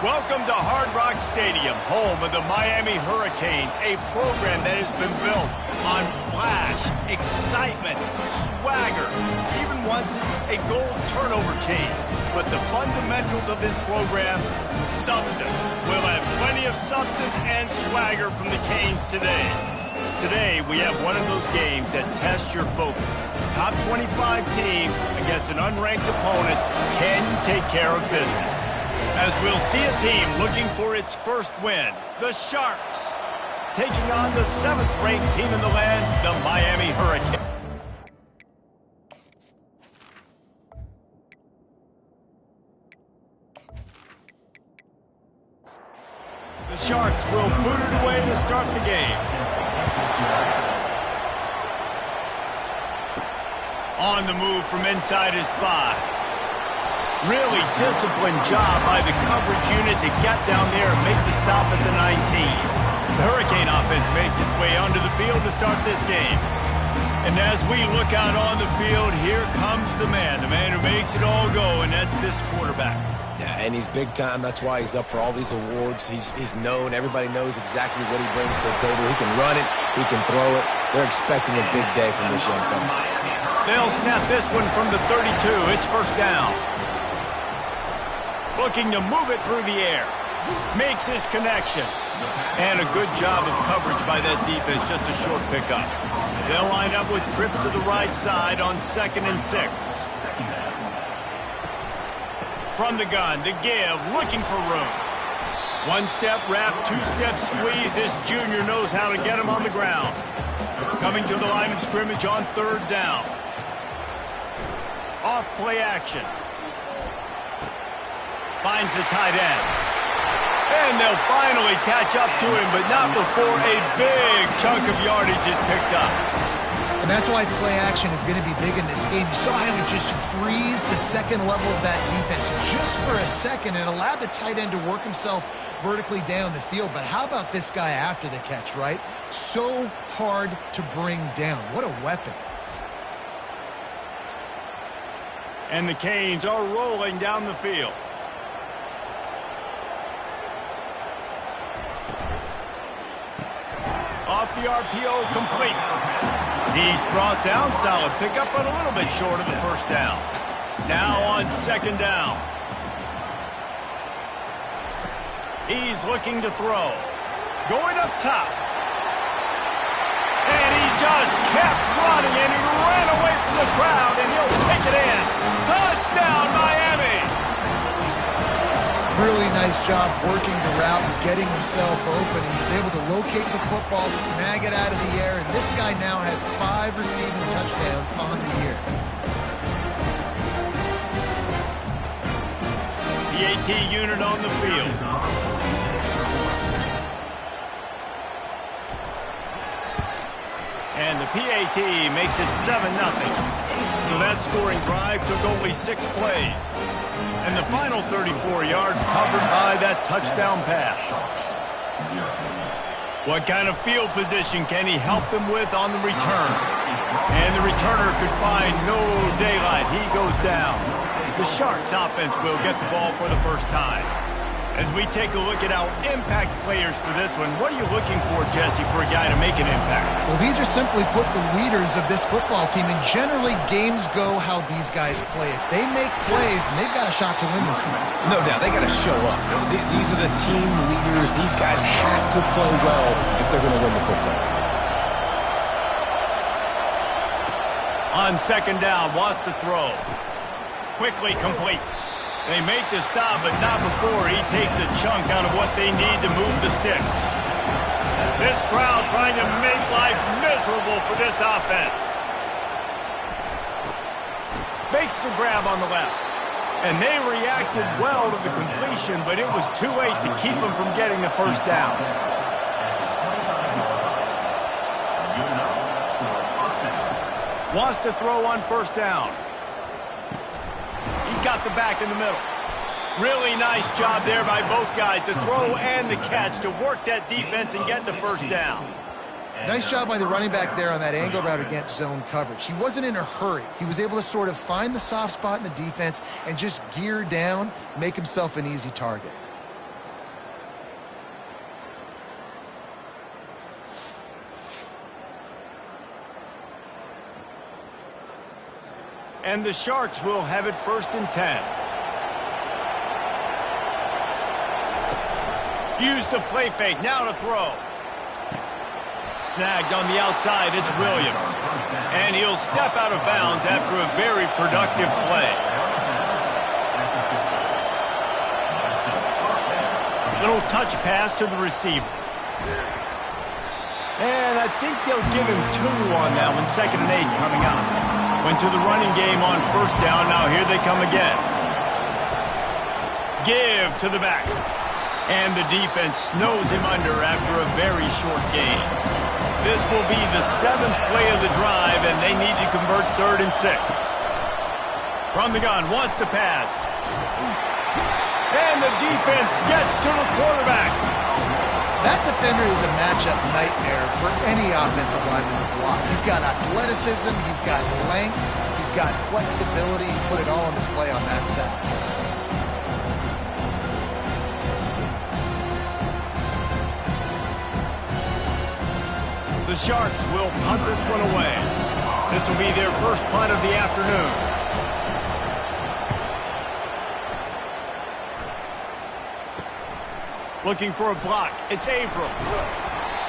Welcome to Hard Rock Stadium, home of the Miami Hurricanes, a program that has been built on flash, excitement, swagger, even once a goal turnover chain. But the fundamentals of this program, substance. We'll have plenty of substance and swagger from the Canes today. Today, we have one of those games that tests your focus. Top 25 team against an unranked opponent. Can you take care of business? As we'll see a team looking for its first win, the Sharks, taking on the 7th-ranked team in the land, the Miami Hurricanes. The Sharks will boot it away to start the game. On the move from inside his 5. Really disciplined job by the coverage unit to get down there and make the stop at the 19. The Hurricane offense makes its way onto the field to start this game. And as we look out on the field, here comes the man who makes it all go, and that's this quarterback. Yeah, and he's big time. That's why he's up for all these awards. He's known. Everybody knows exactly what he brings to the table. He can run it. He can throw it. They're expecting a big day from this young fella. They'll snap this one from the 32. It's first down. Looking to move it through the air. Makes his connection. And a good job of coverage by that defense. Just a short pickup. They'll line up with trips to the right side on 2nd and 6. From the gun, the give, looking for room. 1-step wrap, 2-step squeeze. This junior knows how to get him on the ground. Coming to the line of scrimmage on 3rd down. Off play action. Finds the tight end. And they'll finally catch up to him, but not before a big chunk of yardage is picked up. And that's why play action is going to be big in this game. You saw him just freeze the second level of that defense just for a second and allowed the tight end to work himself vertically down the field. But how about this guy after the catch, right? So hard to bring down. What a weapon. And the Canes are rolling down the field. Off the RPO, complete. He's brought down, solid pickup, but a little bit short of the first down. Now on 2nd down. He's looking to throw. Going up top. And he just kept running, and he ran away from the crowd, and he'll take it in. Touchdown, Miami! Really nice job working the route and getting himself open. He was able to locate the football, snag it out of the air, and this guy now has 5 receiving touchdowns on the year. The AT unit on the field. And the PAT makes it 7-0. So that scoring drive took only 6 plays. And the final 34 yards covered by that touchdown pass. What kind of field position can he help them with on the return? And the returner could find no daylight. He goes down. The Sharks offense will get the ball for the first time. As we take a look at our impact players for this one, what are you looking for, Jesse, for a guy to make an impact? Well, these are simply put the leaders of this football team, and generally games go how these guys play. If they make plays, then they've got a shot to win this one. No doubt, they got to show up. These are the team leaders. These guys have to play well if they're going to win the football game. On 2nd down, wants to throw. Quickly complete. They make the stop, but not before he takes a chunk out of what they need to move the sticks. This crowd trying to make life miserable for this offense. Makes the grab on the left. And they reacted well to the completion, but it was too late to keep them from getting the first down. Wants to throw on 1st down. He's got the back in the middle. Really nice job there by both guys to throw and the catch to work that defense and get the first down. Nice job by the running back there on that angle route against zone coverage. He wasn't in a hurry. He was able to sort of find the soft spot in the defense and just gear down, make himself an easy target. And the Sharks will have it 1st and 10. Use the play fake. Now to throw. Snagged on the outside. It's Williams. And he'll step out of bounds after a very productive play. Little touch pass to the receiver. And I think they'll give him 2 on that one. 2nd and 8 coming out. Went to the running game on 1st down. Now here they come again. Give to the back. And the defense snows him under after a very short gain. This will be the 7th play of the drive, and they need to convert 3rd and 6. From the gun, wants to pass. And the defense gets to the quarterback. That defender is a matchup nightmare for any offensive lineman to block. He's got athleticism, he's got length, he's got flexibility. He put it all on display on that side. The Sharks will punt this one away. This will be their first punt of the afternoon. Looking for a block. It's Averill.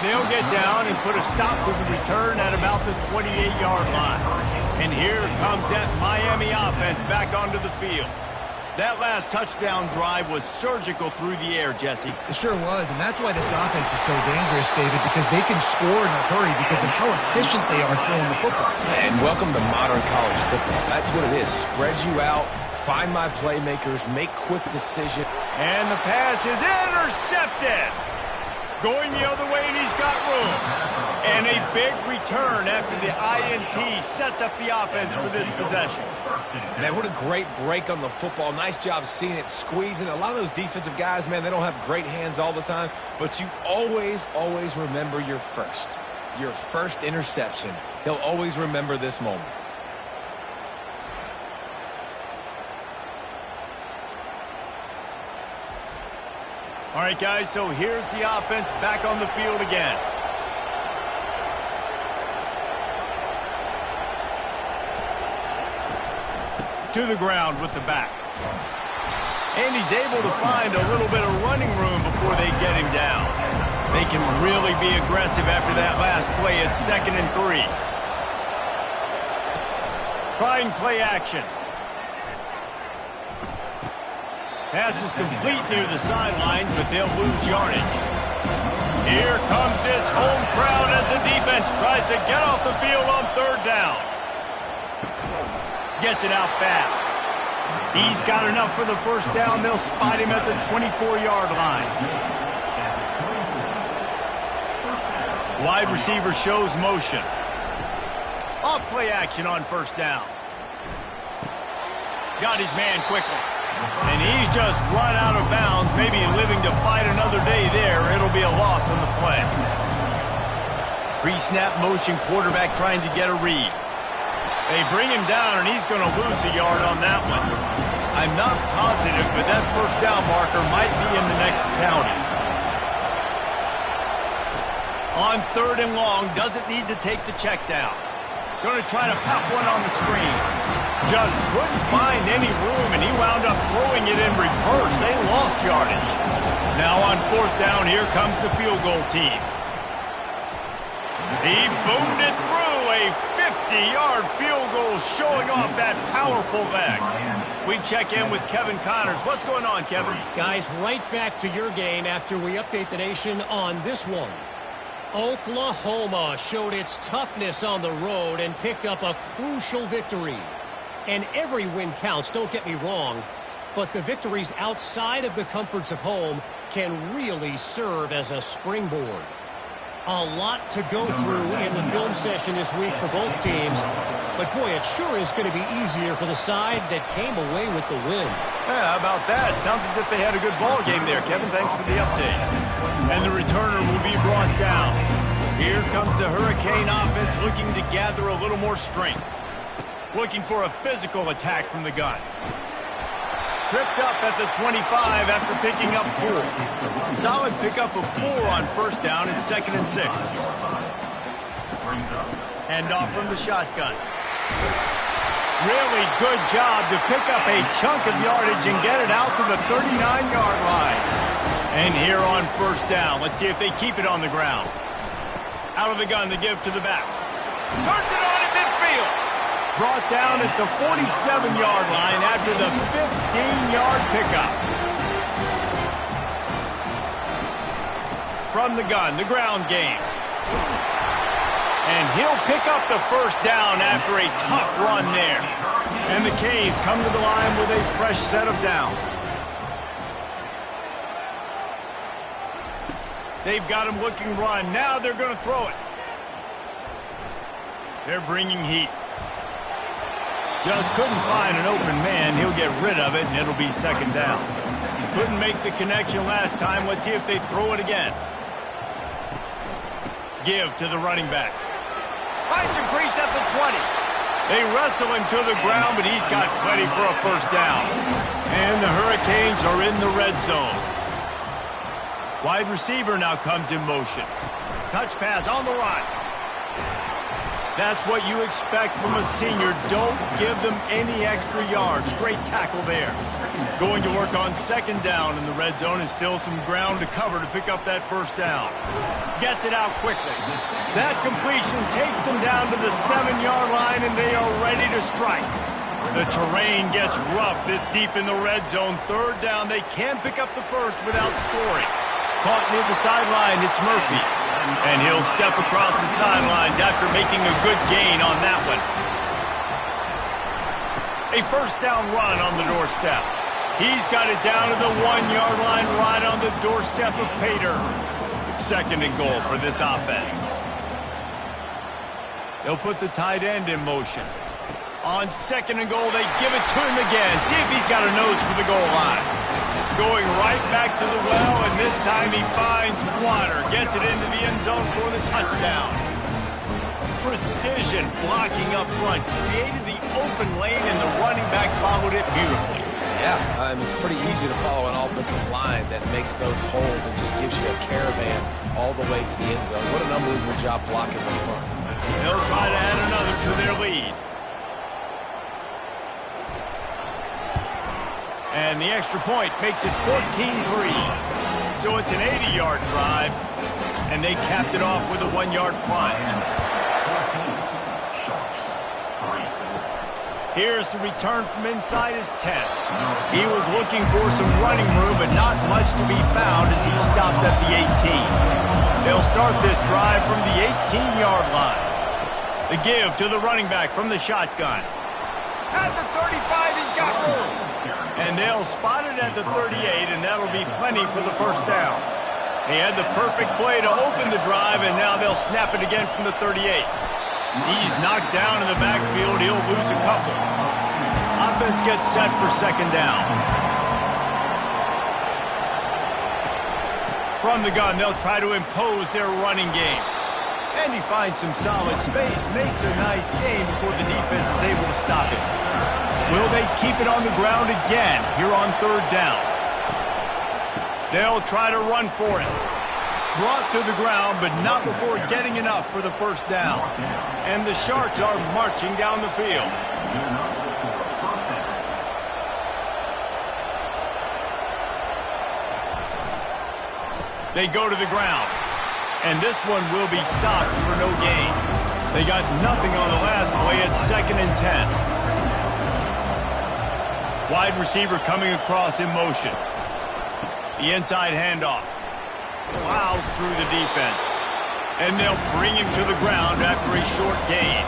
They'll get down and put a stop to the return at about the 28-yard line. And here comes that Miami offense back onto the field. That last touchdown drive was surgical through the air, Jesse. It sure was, and that's why this offense is so dangerous, David, because they can score in a hurry because of how efficient they are throwing the football. And welcome to modern college football. That's what it is. Spread you out, find my playmakers, make quick decisions. And the pass is intercepted. Going the other way, and he's got room. And a big return after the INT sets up the offense for this possession. Man, what a great break on the football. Nice job seeing it, squeezing. A lot of those defensive guys, man, they don't have great hands all the time, but you always, always remember your first interception. He'll always remember this moment. All right, guys, so here's the offense back on the field again. To the ground with the back. And he's able to find a little bit of running room before they get him down. They can really be aggressive after that last play. It's 2nd and 3. Trying play action. Pass is complete near the sideline, but they'll lose yardage. Here comes this home crowd as the defense tries to get off the field on 3rd down. Gets it out fast. He's got enough for the 1st down. They'll spot him at the 24-yard line. Wide receiver shows motion. Off play action on 1st down. Got his man quickly. And he's just run out of bounds, maybe living to fight another day there. It'll be a loss on the play. Pre-snap motion, quarterback trying to get a read. They bring him down, and he's going to lose a yard on that one. I'm not positive, but that 1st down marker might be in the next county. On 3rd and long, doesn't need to take the check down. Going to try to pop one on the screen. Just couldn't find any room, and he wound up throwing it in reverse. They lost yardage. Now on 4th down, here comes the field goal team. He boomed it through a 50-yard field goal, showing off that powerful leg. We check in with Kevin Connors. What's going on, Kevin? Guys, right back to your game after we update the nation on this one. Oklahoma showed its toughness on the road and picked up a crucial victory. And every win counts, don't get me wrong, but the victories outside of the comforts of home can really serve as a springboard. A lot to go through in the film session this week for both teams, but boy, it sure is going to be easier for the side that came away with the win. Yeah, how about that? Sounds as if they had a good ball game there. Kevin, thanks for the update. And the returner will be brought down. Here comes the Hurricane offense looking to gather a little more strength. Looking for a physical attack from the gun. Tripped up at the 25 after picking up 4. Solid pickup of 4 on 1st down and 2nd and 6. Hand off from the shotgun. Really good job to pick up a chunk of yardage and get it out to the 39-yard line. And here on first down, let's see if they keep it on the ground. Out of the gun to give to the back. Turns it on in midfield. Brought down at the 47-yard line after the 15-yard pickup. From the gun, the ground game. And he'll pick up the first down after a tough run there. And the Canes come to the line with a fresh set of downs. They've got him looking run. Now they're going to throw it. They're bringing heat. Just couldn't find an open man. He'll get rid of it, and it'll be second down. Couldn't make the connection last time. Let's see if they throw it again. Give to the running back. Finds a crease at the 20. They wrestle him to the ground, but he's got plenty for a first down. And the Hurricanes are in the red zone. Wide receiver now comes in motion. Touch pass on the run. That's what you expect from a senior. Don't give them any extra yards. Great tackle there. Going to work on second down in the red zone, and still some ground to cover to pick up that first down. Gets it out quickly. That completion takes them down to the 7-yard line, and they are ready to strike. The terrain gets rough this deep in the red zone. Third down, they can pick up the first without scoring. Caught near the sideline, it's Murphy. And he'll step across the sidelines after making a good gain on that one. A first down run on the doorstep. He's got it down to the 1-yard line right on the doorstep of Pater. Second and goal for this offense. They'll put the tight end in motion. On second and goal, they give it to him again. See if he's got a nose for the goal line. Going right back to the well, and this time he finds water. Gets it into the end zone for the touchdown. Precision blocking up front. Created the open lane, and the running back followed it beautifully. Yeah, it's pretty easy to follow an offensive line that makes those holes and just gives you a caravan all the way to the end zone. What an unbelievable job blocking the front. They'll try to add another to their lead. And the extra point makes it 14-3. So it's an 80-yard drive, and they capped it off with a 1-yard plunge. Here's the return from inside his 10. He was looking for some running room, but not much to be found as he stopped at the 18. They'll start this drive from the 18-yard line. The give to the running back from the shotgun. At the 35, he's got room. And they'll spot it at the 38, and that'll be plenty for the first down. They had the perfect play to open the drive, and now they'll snap it again from the 38. He's knocked down in the backfield. He'll lose a couple. Offense gets set for second down. From the gun, they'll try to impose their running game. And he finds some solid space, makes a nice game before the defense is able to stop it. Will they keep it on the ground again here on third down? They'll try to run for it. Brought to the ground, but not before getting enough for the first down. And the Sharks are marching down the field. They go to the ground. And this one will be stopped for no gain. They got nothing on the last play at 2nd and 10. Wide receiver coming across in motion. The inside handoff. Plows through the defense. And they'll bring him to the ground after a short gain.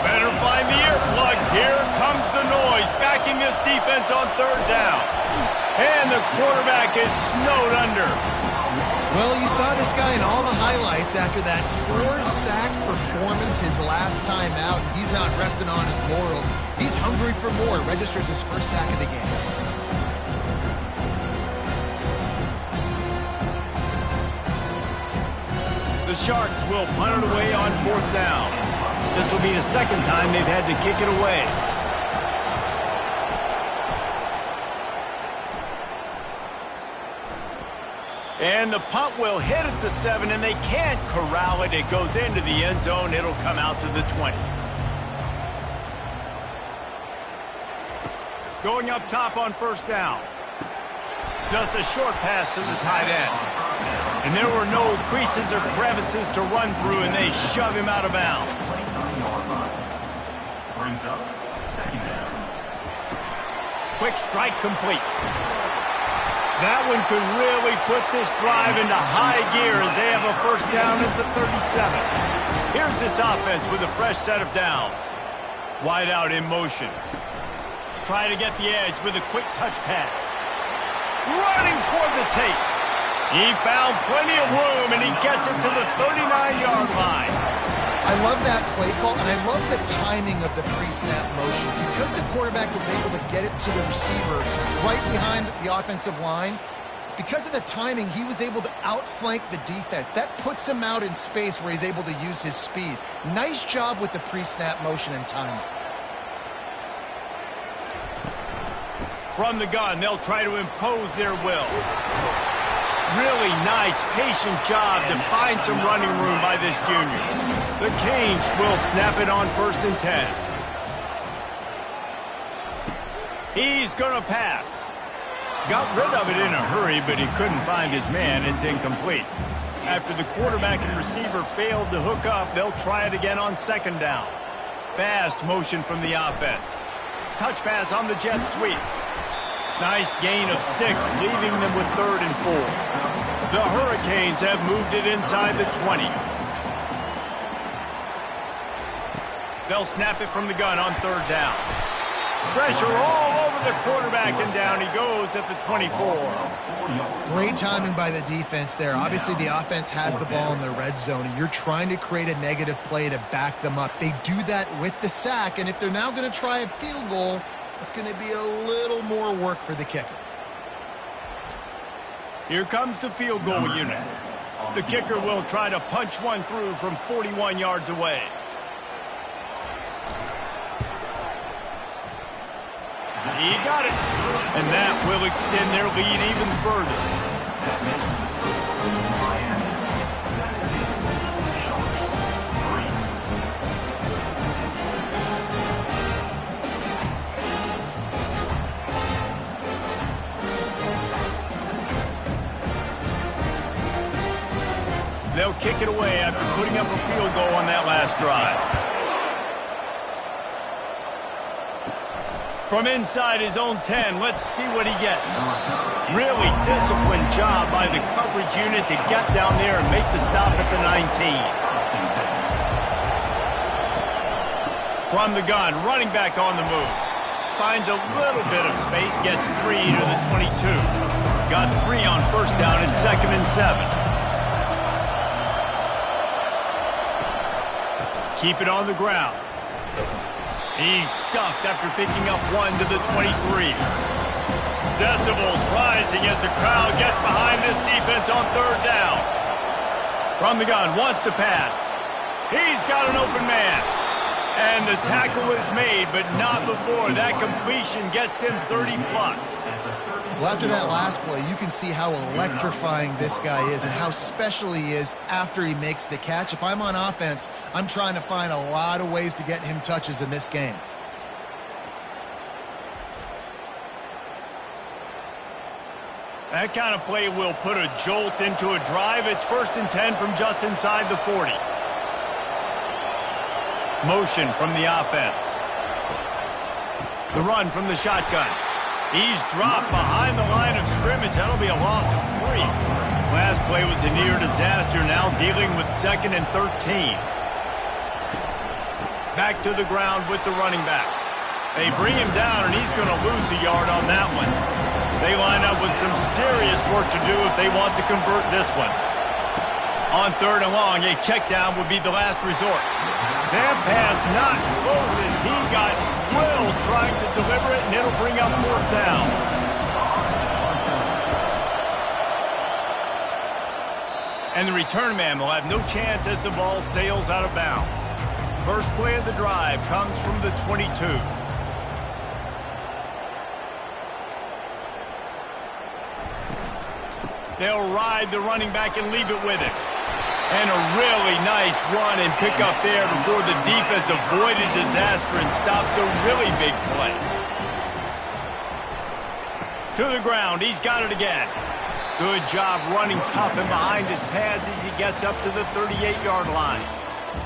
Better find the earplugs. Here comes the noise, backing this defense on third down. And the quarterback is snowed under. Well, you saw this guy in all the highlights after that 4-sack performance his last time out. He's not resting on his laurels. He's hungry for more. Registers his first sack of the game. The Sharks will punt it away on fourth down. This will be the second time they've had to kick it away. And the punt will hit at the 7, and they can't corral it. It goes into the end zone. It'll come out to the 20. Going up top on first down. Just a short pass to the tight end. And there were no creases or crevices to run through, and they shove him out of bounds. Quick strike complete. That one could really put this drive into high gear as they have a first down at the 37. Here's this offense with a fresh set of downs. Wide out in motion. Try to get the edge with a quick touch pass. Running toward the tape. He found plenty of room, and he gets it to the 39-yard line. I love that play call, and I love the timing of the pre-snap motion. Because the quarterback was able to get it to the receiver right behind the offensive line, because of the timing, he was able to outflank the defense. That puts him out in space where he's able to use his speed. Nice job with the pre-snap motion and timing. From the gun, they'll try to impose their will. Really nice, patient job to find some running room by this junior. The Canes will snap it on 1st and 10. He's going to pass. Got rid of it in a hurry, but he couldn't find his man. It's incomplete. After the quarterback and receiver failed to hook up, they'll try it again on 2nd down. Fast motion from the offense. Touch pass on the jet sweep. Nice gain of 6, leaving them with 3rd and 4. The Hurricanes have moved it inside the 20. They'll snap it from the gun on 3rd down. Pressure all over the quarterback, and down he goes at the 24. Great timing by the defense there. Obviously, the offense has the ball in the red zone, and you're trying to create a negative play to back them up. They do that with the sack, and if they're now going to try a field goal, it's going to be a little more work for the kicker. Here comes the field goal unit. The kicker will try to punch one through from 41 yards away. He got it. And that will extend their lead even further. They'll kick it away after putting up a field goal on that last drive. From inside his own 10, let's see what he gets. Really disciplined job by the coverage unit to get down there and make the stop at the 19. From the gun, running back on the move. Finds a little bit of space, gets 3 to the 22. Got 3 on 1st down and 2nd and 7. Keep it on the ground. He's stuffed after picking up 1 to the 23. Decibels rising as the crowd gets behind this defense on 3rd down. From the gun, wants to pass. He's got an open man. And the tackle is made, but not before. That completion gets him 30-plus. Well, after that last play, you can see how electrifying this guy is and how special he is after he makes the catch. If I'm on offense, I'm trying to find a lot of ways to get him touches in this game. That kind of play will put a jolt into a drive. It's 1st and 10 from just inside the 40. Motion from the offense. The run from the shotgun. He's dropped behind the line of scrimmage. That'll be a loss of 3. Last play was a near disaster. Now dealing with 2nd and 13. Back to the ground with the running back. They bring him down, and he's going to lose a yard on that one. They line up with some serious work to do if they want to convert this one. On 3rd and long, a check down would be the last resort. That pass not close as he got drilled trying to deliver it, and it'll bring up 4th down. And the return man will have no chance as the ball sails out of bounds. First play of the drive comes from the 22. They'll ride the running back and leave it with him. And a really nice run and pick up there before the defense avoided disaster and stopped a really big play. To the ground. He's got it again. Good job running tough and behind his pads as he gets up to the 38-yard line.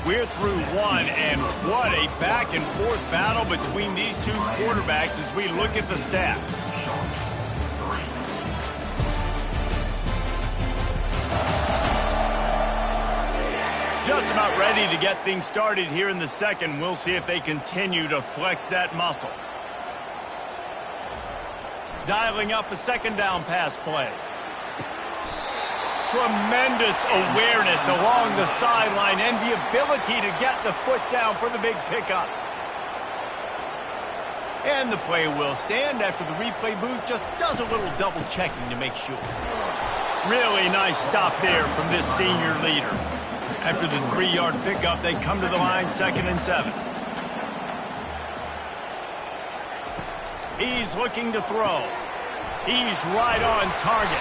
We're through one, and what a back-and-forth battle between these two quarterbacks as we look at the stats. Just about ready to get things started here in the second. We'll see if they continue to flex that muscle. Dialing up a second down pass play. Tremendous awareness along the sideline and the ability to get the foot down for the big pickup. And the play will stand after the replay booth just does a little double checking to make sure. Really nice stop there from this senior leader. After the 3-yard pickup, they come to the line 2nd and 7. He's looking to throw. He's right on target.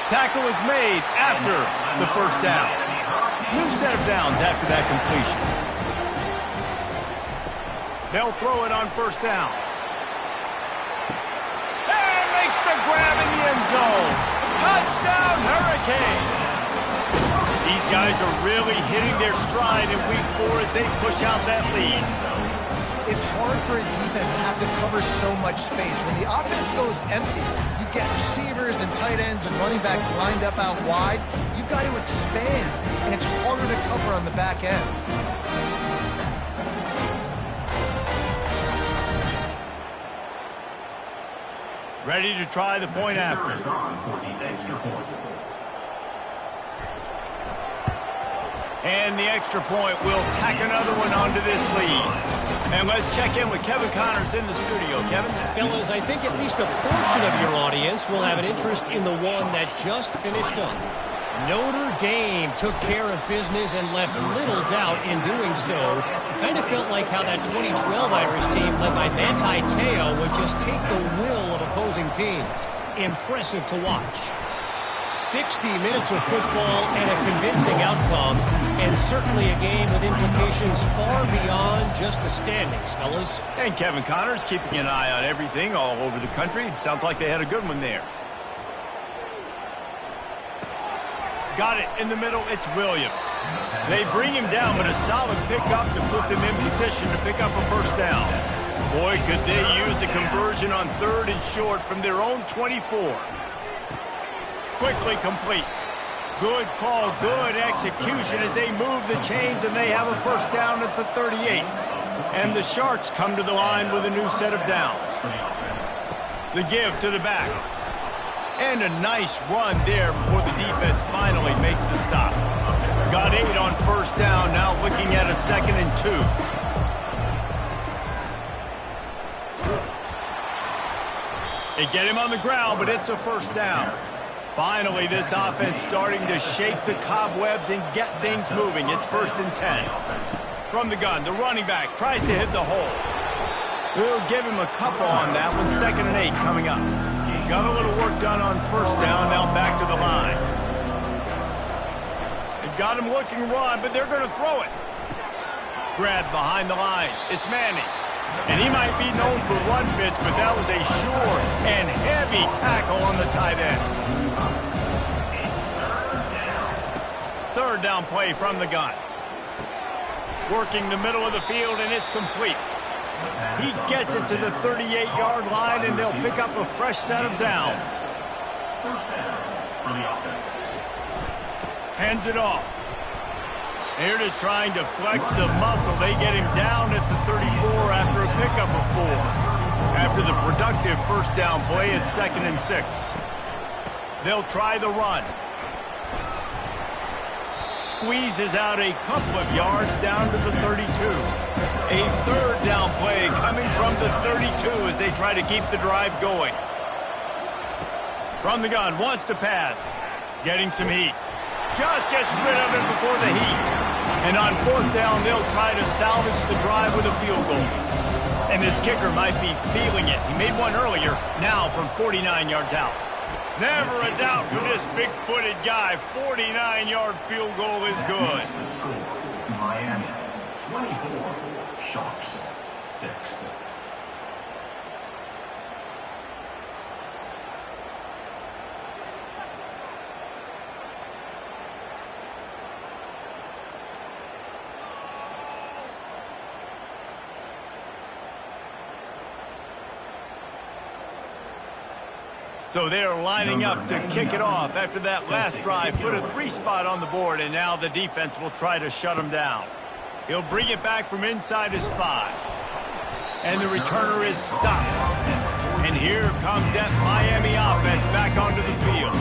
Tackle is made after the first down. New set of downs after that completion. They'll throw it on first down. And makes the grab in the end zone. Touchdown, Hurricane! These guys are really hitting their stride in week 4 as they push out that lead. It's hard for a defense to have to cover so much space. When the offense goes empty, you've got receivers and tight ends and running backs lined up out wide. You've got to expand, and it's harder to cover on the back end. Ready to try the point after. And the extra point will tack another one onto this lead. And let's check in with Kevin Connors in the studio. Kevin? Fellas, I think at least a portion of your audience will have an interest in the one that just finished up. Notre Dame took care of business and left little doubt in doing so. Kind of felt like how that 2012 Irish team led by Manti Te'o would just take the will of opposing teams. Impressive to watch. 60 minutes of football and a convincing outcome, and certainly a game with implications far beyond just the standings, fellas. And Kevin Connors keeping an eye on everything all over the country. Sounds like they had a good one there. Got it in the middle. It's Williams. They bring him down, but a solid pickup to put them in position to pick up a first down. Boy, could they use a conversion on 3rd and short from their own 24. Quickly complete. Good call, good execution as they move the chains, and they have a first down at the 38. And the Sharks come to the line with a new set of downs. The give to the back. And a nice run there before the defense finally makes the stop. Got 8 on first down, now looking at a 2nd and 2. They get him on the ground, but it's a first down. Finally, this offense starting to shake the cobwebs and get things moving. It's 1st and 10. From the gun, the running back tries to hit the hole. We'll give him a couple on that one. 2nd and 8 coming up. Got a little work done on first down, now back to the line. They've got him looking run, but they're going to throw it. Grabbed behind the line. It's Manning. And he might be known for run fits, but that was a sure and heavy tackle on the tight end. 3rd down play from the gun. Working the middle of the field, and it's complete. He gets it to the 38-yard line, and they'll pick up a fresh set of downs. Hands it off. They're just trying to flex the muscle. They get him down at the 34 after a pickup of 4. After the productive first down play, it's 2nd and 6. They'll try the run. Squeezes out a couple of yards down to the 32. A 3rd down play coming from the 32 as they try to keep the drive going. From the gun, wants to pass. Getting some heat. Just gets rid of it before the heat. And on 4th down, they'll try to salvage the drive with a field goal. And this kicker might be feeling it. He made one earlier, now from 49 yards out. Never a doubt for this big-footed guy. 49-yard field goal is good. Miami, 24, Sharks, 6. So they are lining up to kick it off after that last drive. Put a 3-spot on the board, and now the defense will try to shut him down. He'll bring it back from inside his 5. And the returner is stopped. And here comes that Miami offense back onto the field.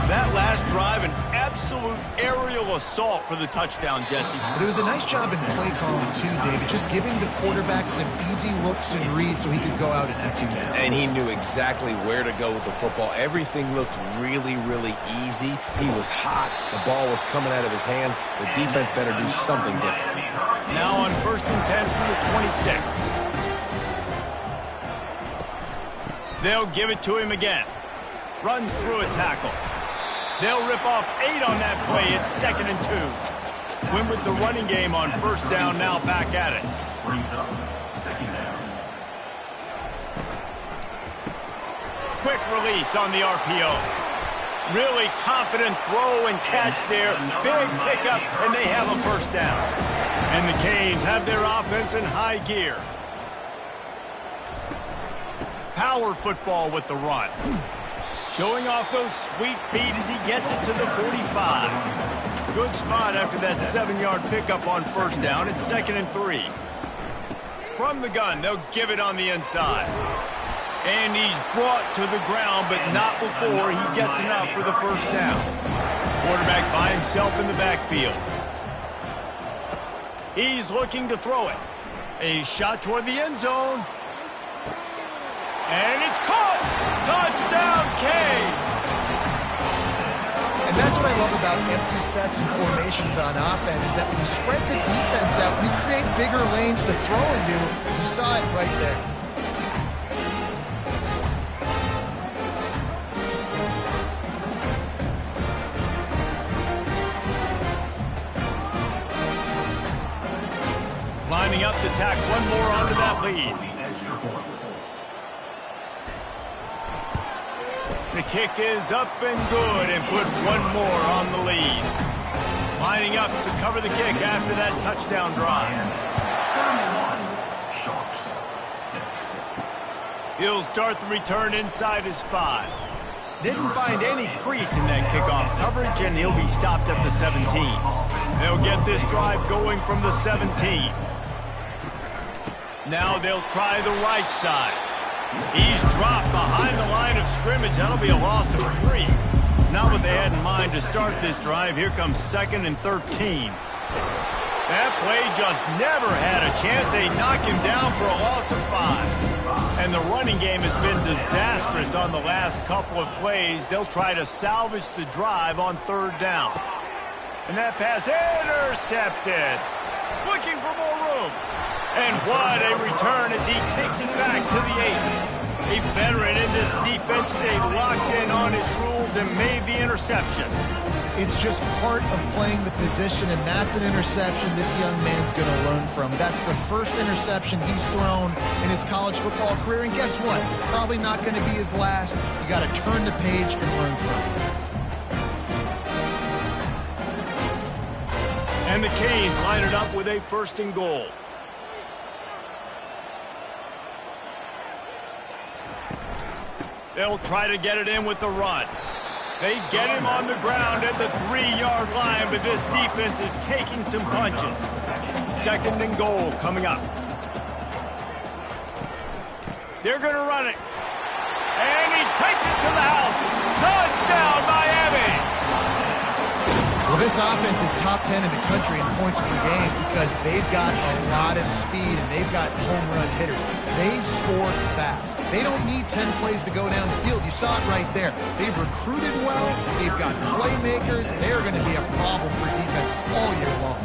That last drive, an absolute aerial assault for the touchdown, Jesse. But it was a nice job in play calling too, David, just giving the quarterback some easy looks and reads so he could go out and have 2 downs. And he knew exactly where to go with the football. Everything looked really, really easy. He was hot. The ball was coming out of his hands. The defense better do something different. Now on 1st and 10 from the 26. They'll give it to him again. Runs through a tackle. They'll rip off 8 on that play. It's 2nd and 2. Win with the running game on 1st down, now back at it. Brings up 2nd down. Quick release on the RPO. Really confident throw and catch there. Big pickup, and they have a 1st down. And the Canes have their offense in high gear. Power football with the run. Showing off those sweet feet as he gets it to the 45. Good spot after that 7-yard pickup on 1st down. It's 2nd and 3. From the gun, they'll give it on the inside. And he's brought to the ground, but not before he gets enough for the 1st down. Quarterback by himself in the backfield. He's looking to throw it. A shot toward the end zone. And it's caught! Touchdown, Canes! And that's what I love about empty sets and formations on offense, is that when you spread the defense out, you create bigger lanes to throw into. You saw it right there. Lining up to tack one more onto that lead. The kick is up and good, and puts one more on the lead. Lining up to cover the kick after that touchdown drive. He'll start the return inside his 5. Didn't find any crease in that kickoff coverage, and he'll be stopped at the 17. They'll get this drive going from the 17. Now they'll try the right side. He's dropped behind the line of scrimmage. That'll be a loss of 3. Not what they had in mind to start this drive. Here comes 2nd and 13. That play just never had a chance. They knock him down for a loss of 5. And the running game has been disastrous on the last couple of plays. They'll try to salvage the drive on 3rd down. And that pass intercepted. Looking for more room. And what a return as he takes it back to the 8. A veteran in this defense stayed locked in on his rules and made the interception. It's just part of playing the position, and that's an interception this young man's going to learn from. That's the first interception he's thrown in his college football career, and guess what? Probably not going to be his last. You got to turn the page and learn from it. And the Canes line it up with a 1st and goal. They'll try to get it in with the run. They get him on the ground at the 3-yard line, but this defense is taking some punches. 2nd and goal coming up. They're going to run it. And he takes it to the house. Touchdown, Miami! Well, this offense is top 10 in the country in points per game because they've got a lot of speed and they've got home run hitters. They score fast. They don't need 10 plays to go down the field. You saw it right there. They've recruited well. They've got playmakers. They're going to be a problem for defenses all year long.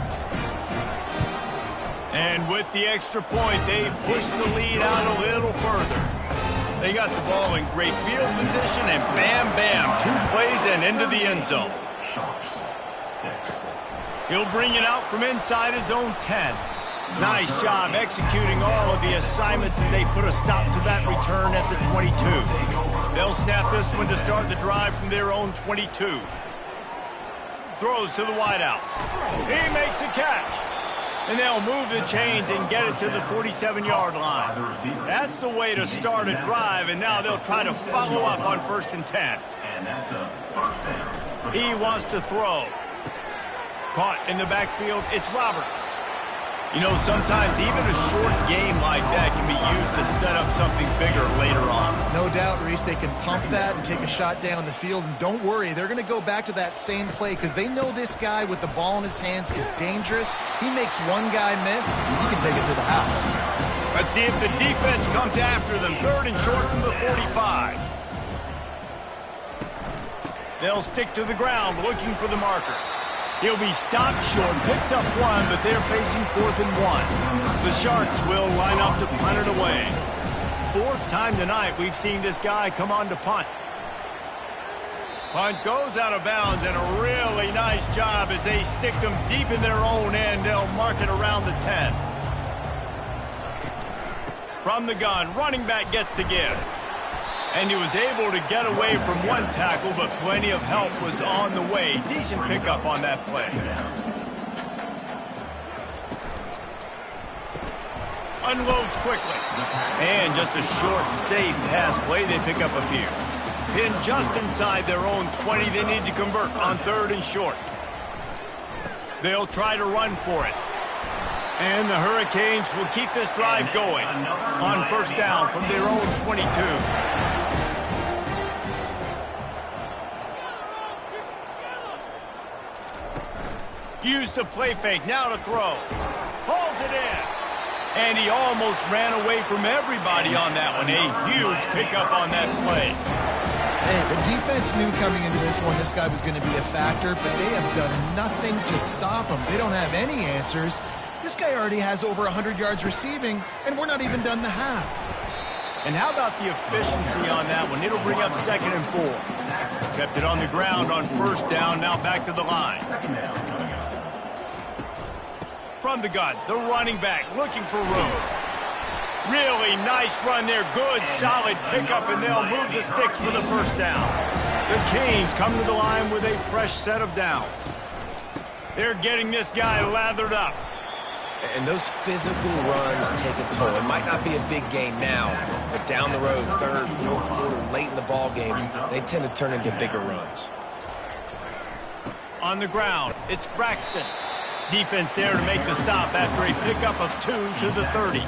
And with the extra point, they push the lead out a little further. They got the ball in great field position, and bam, bam, 2 plays and into the end zone. He'll bring it out from inside his own 10. Nice job executing all of the assignments as they put a stop to that return at the 22. They'll snap this one to start the drive from their own 22. Throws to the wideout. He makes a catch. And they'll move the chains and get it to the 47-yard line. That's the way to start a drive, and now they'll try to follow up on 1st and 10. And that's a first down. He wants to throw. Caught in the backfield, it's Roberts. You know, sometimes even a short game like that can be used to set up something bigger later on. No doubt, Reese, they can pump that and take a shot down the field. And don't worry, they're going to go back to that same play because they know this guy with the ball in his hands is dangerous. He makes one guy miss, he can take it to the house. Let's see if the defense comes after them. 3rd and short from the 45. They'll stick to the ground looking for the marker. He'll be stopped short, picks up 1, but they're facing 4th and 1. The Sharks will line up to punt it away. 4th time tonight we've seen this guy come on to punt. Punt goes out of bounds, and a really nice job as they stick them deep in their own end. They'll mark it around the 10. From the gun, running back gets to give. And he was able to get away from one tackle, but plenty of help was on the way. Decent pickup on that play. Unloads quickly. And just a short, safe pass play. They pick up a few. Pinned just inside their own 20. They need to convert on 3rd and short. They'll try to run for it. And the Hurricanes will keep this drive going on 1st down from their own 22. Use the play fake, now to throw. Hauls it in. And he almost ran away from everybody on that one. A huge pickup on that play. Hey, the defense knew coming into this one this guy was going to be a factor, but they have done nothing to stop him. They don't have any answers. This guy already has over 100 yards receiving, and we're not even done the half. And how about the efficiency on that one? It'll bring up 2nd and 4. Kept it on the ground on 1st down, now back to the line. From the gun, the running back looking for room. Really nice run there. Good, solid pickup, and they'll move the sticks for the 1st down. The Canes come to the line with a fresh set of downs. They're getting this guy lathered up. And those physical runs take a toll. It might not be a big game now, but down the road, 3rd, 4th quarter, late in the ball games, they tend to turn into bigger runs. On the ground, it's Braxton. Defense there to make the stop after a pickup of 2 to the 30.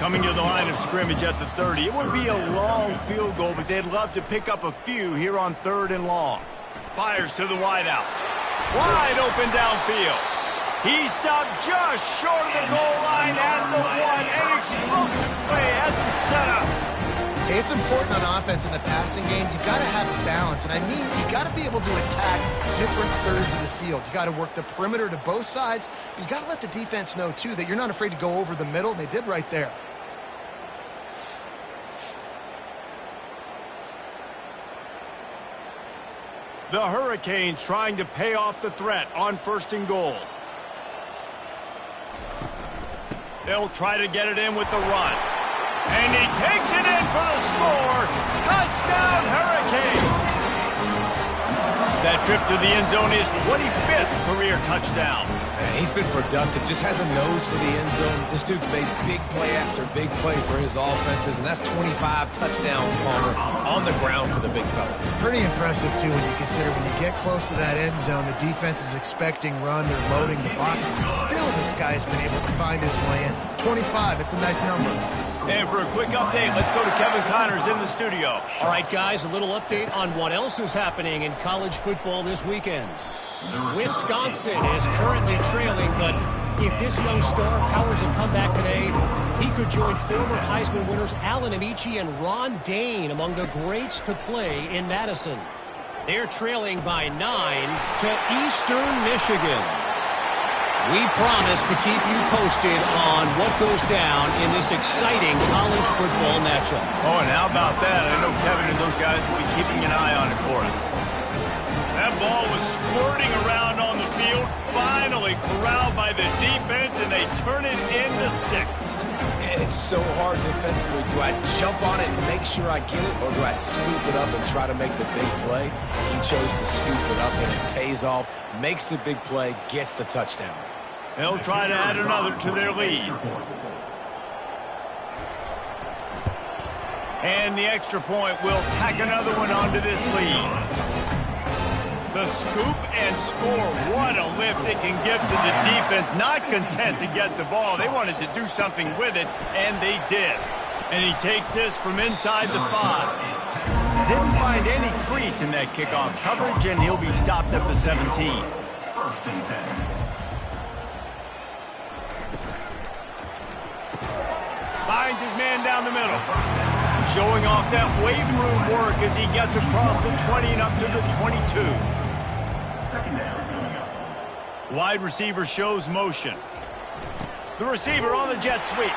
Coming to the line of scrimmage at the 30. It would be a long field goal, but they'd love to pick up a few here on 3rd and long. Fires to the wideout. Wide open downfield. He stopped just short of the goal line at the 1. An explosive play has him set up. It's important on offense in the passing game. You've got to have balance. And I mean, you got to be able to attack different thirds of the field. You got to work the perimeter to both sides. But you got to let the defense know, too, that you're not afraid to go over the middle. And they did right there. The Hurricanes trying to pay off the threat on 1st and goal. They'll try to get it in with the run. And he takes it in for the score. Touchdown, Hurricane. That trip to the end zone is 25th career touchdown. He's been productive, just has a nose for the end zone. This dude's made big play after big play for his offenses, and that's 25 touchdowns, Palmer, on the ground for the big fella. Pretty impressive, too, when you consider when you get close to that end zone, the defense is expecting run, they're loading the boxes. Still, this guy's been able to find his way in. 25, it's a nice number. And for a quick update, let's go to Kevin Connors in the studio. All right, guys, a little update on what else is happening in college football this weekend. Wisconsin is currently trailing, but if this young star powers a comeback today, he could join former Heisman winners Allen Amici and Ron Dane among the greats to play in Madison. They're trailing by 9 to Eastern Michigan. We promise to keep you posted on what goes down in this exciting college football matchup. Oh, and how about that? I know Kevin and those guys will be keeping an eye on it for us. That ball was squirting around on the field, finally corralled by the defense, and they turn it into 6. And it's so hard defensively. Do I jump on it and make sure I get it, or do I scoop it up and try to make the big play? He chose to scoop it up, and it pays off, makes the big play, gets the touchdown. They'll try to add another to their lead. And the extra point will tack another one onto this lead. The scoop and score. What a lift it can give to the defense. Not content to get the ball. They wanted to do something with it, and they did. And he takes this from inside the 5. Didn't find any crease in that kickoff coverage, and he'll be stopped at the 17. First and 10. Finds his man down the middle. Showing off that weight room work as he gets across the 20 and up to the 22. Second down coming up. Wide receiver shows motion. The receiver on the jet sweep.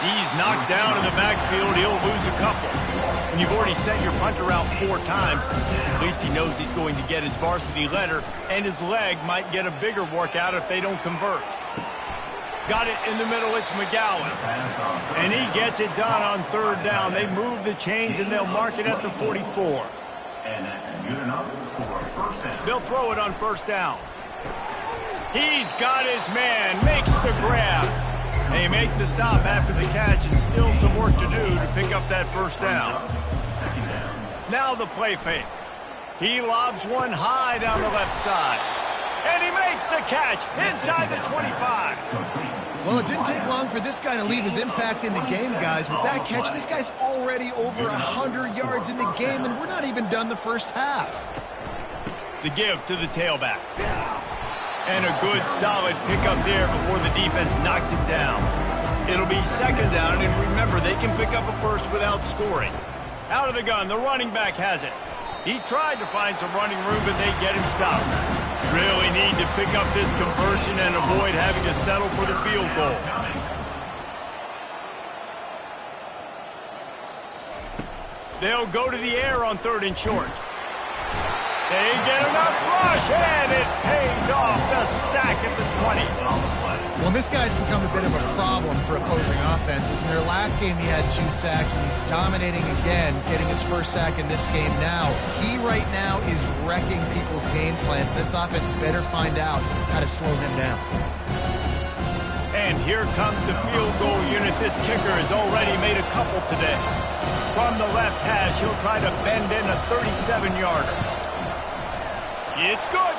He's knocked down in the backfield. He'll lose a couple. When you've already sent your punter out 4 times, at least he knows he's going to get his varsity letter, and his leg might get a bigger workout if they don't convert. Got it in the middle. It's McGowan. And he gets it done on 3rd down. They move the chains, and they'll mark it at the 44. And that's good enough for a first down. They'll throw it on 1st down. He's got his man. Makes the grab. They make the stop after the catch, and still some work to do to pick up that 1st down. Second down. Now the play fake. He lobs one high down the left side. And he makes the catch inside the 25. Well, it didn't take long for this guy to leave his impact in the game, guys. With that catch, this guy's already over 100 yards in the game, and we're not even done the first half. The give to the tailback. And a good, solid pickup there before the defense knocks him down. It'll be 2nd down, and remember, they can pick up a first without scoring. Out of the gun, the running back has it. He tried to find some running room, but they get him stopped. Really need to pick up this conversion and avoid having to settle for the field goal. They'll go to the air on 3rd and short. They get enough rush, and it pays off. The sack at the 20. Well, this guy's become a bit of a problem for opposing offenses. In their last game, he had 2 sacks, and he's dominating again, getting his 1st sack in this game now. He right now is wrecking people's game plans. This offense better find out how to slow him down. And here comes the field goal unit. This kicker has already made a couple today. From the left hash, he'll try to bend in a 37-yarder. It's good.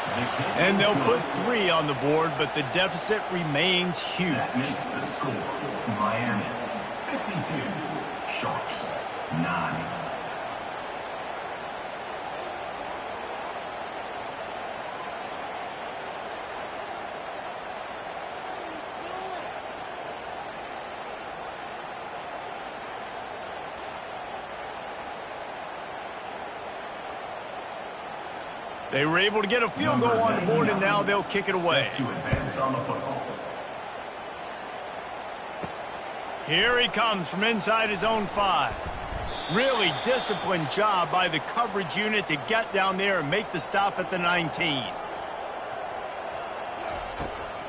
And they'll put 3 on the board, but the deficit remains huge. That makes the score Miami 52, Sharks 9. They were able to get a field goal on the board, and now they'll kick it away. To advance on the football. Here he comes from inside his own 5. Really disciplined job by the coverage unit to get down there and make the stop at the 19.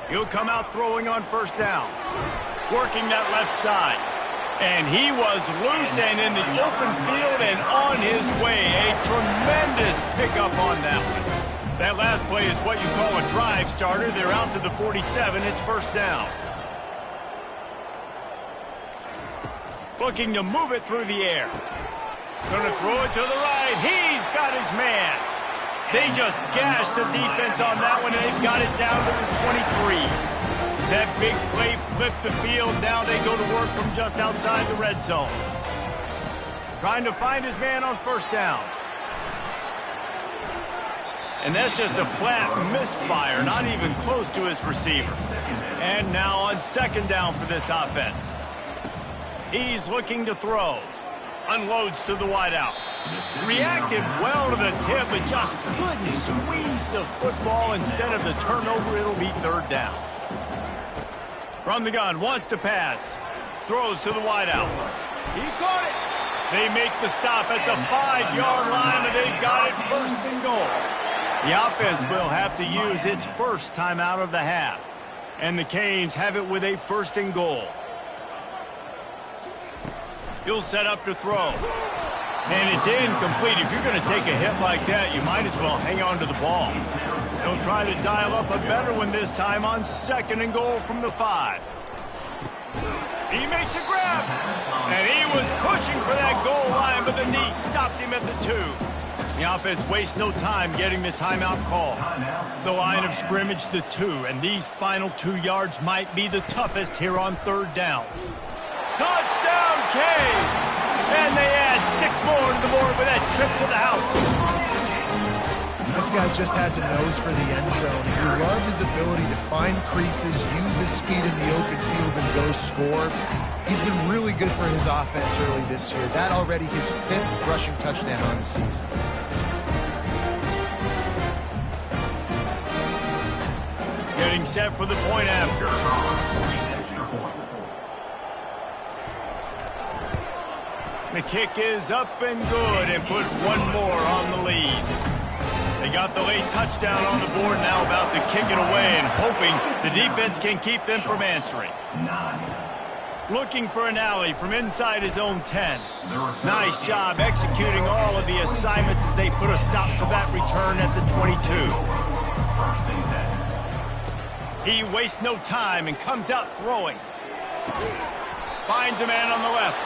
He'll come out throwing on 1st down. Working that left side. And he was loose and in the open field and on his way. A tremendous pickup on that one. That last play is what you call a drive starter. They're out to the 47. It's 1st down. Looking to move it through the air. Going to throw it to the right. He's got his man. They just gashed the defense on that one, and they've got it down to the 23. That big play flipped the field. Now they go to work from just outside the red zone. Trying to find his man on 1st down. And that's just a flat misfire, not even close to his receiver. And now on 2nd down for this offense. He's looking to throw. Unloads to the wideout. Reacted well to the tip, but just couldn't squeeze the football. Instead of the turnover, it'll be 3rd down. From the gun, wants to pass. Throws to the wideout. He caught it. They make the stop at the 5-yard line, and they've got it 1st and goal. The offense will have to use its 1st timeout of the half. And the Canes have it with a 1st and goal. He'll set up to throw. And it's incomplete. If you're going to take a hit like that, you might as well hang on to the ball. They'll try to dial up a better one this time on 2nd and goal from the 5. He makes a grab, and he was pushing for that goal line, but the knee stopped him at the 2. The offense wastes no time getting the timeout call. The line of scrimmage, the 2, and these final 2 yards might be the toughest here on 3rd down. Touchdown, Canes! And they add 6 more to the board with that trip to the house. This guy just has a nose for the end zone. You love his ability to find creases, use his speed in the open field, and go score. He's been really good for his offense early this year. That already his 5th rushing touchdown on the season. Getting set for the point after. The kick is up and good and put 1 more on the lead. They got the late touchdown on the board, now about to kick it away and hoping the defense can keep them from answering. Looking for an alley from inside his own 10. Nice job executing all of the assignments as they put a stop to that return at the 22. He wastes no time and comes out throwing. Finds a man on the left.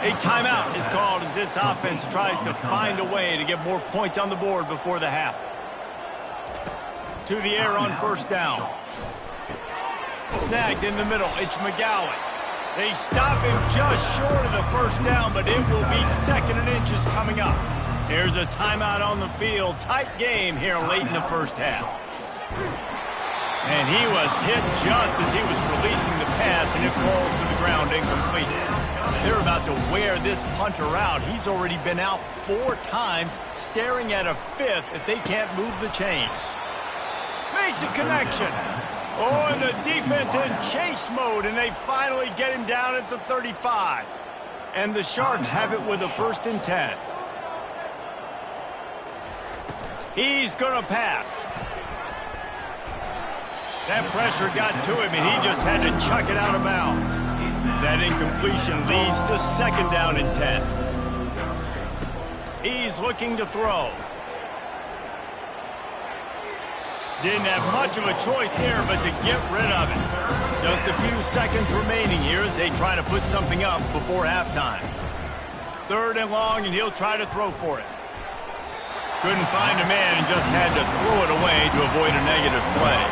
A timeout is called as this offense tries to find a way to get more points on the board before the half. To the air on 1st down. Snagged in the middle. It's McGowan. They stop him just short of the 1st down, but it will be 2nd and inches coming up. Here's a timeout on the field. Tight game here late in the 1st half. And he was hit just as he was releasing the pass, and it falls to the ground incomplete. They're about to wear this punter out. He's already been out 4 times, staring at a 5th if they can't move the chains. Makes a connection. Oh, and the defense in chase mode, and they finally get him down at the 35. And the Sharks have it with a 1st and 10. He's going to pass. That pressure got to him, and he just had to chuck it out of bounds. That incompletion leads to 2nd down and 10. He's looking to throw. Didn't have much of a choice there but to get rid of it. Just a few seconds remaining here as they try to put something up before halftime. 3rd and long, and he'll try to throw for it. Couldn't find a man and just had to throw it away to avoid a negative play.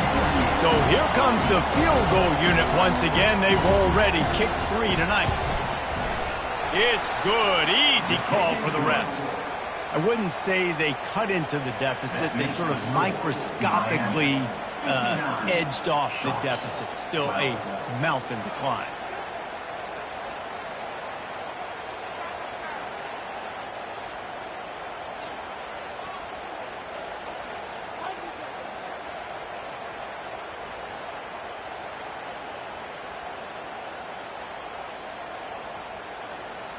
So here comes the field goal unit once again. They've already kicked 3 tonight. It's good. Easy call for the refs. I wouldn't say they cut into the deficit. They sort of microscopically edged off the deficit. Still a mountain to climb.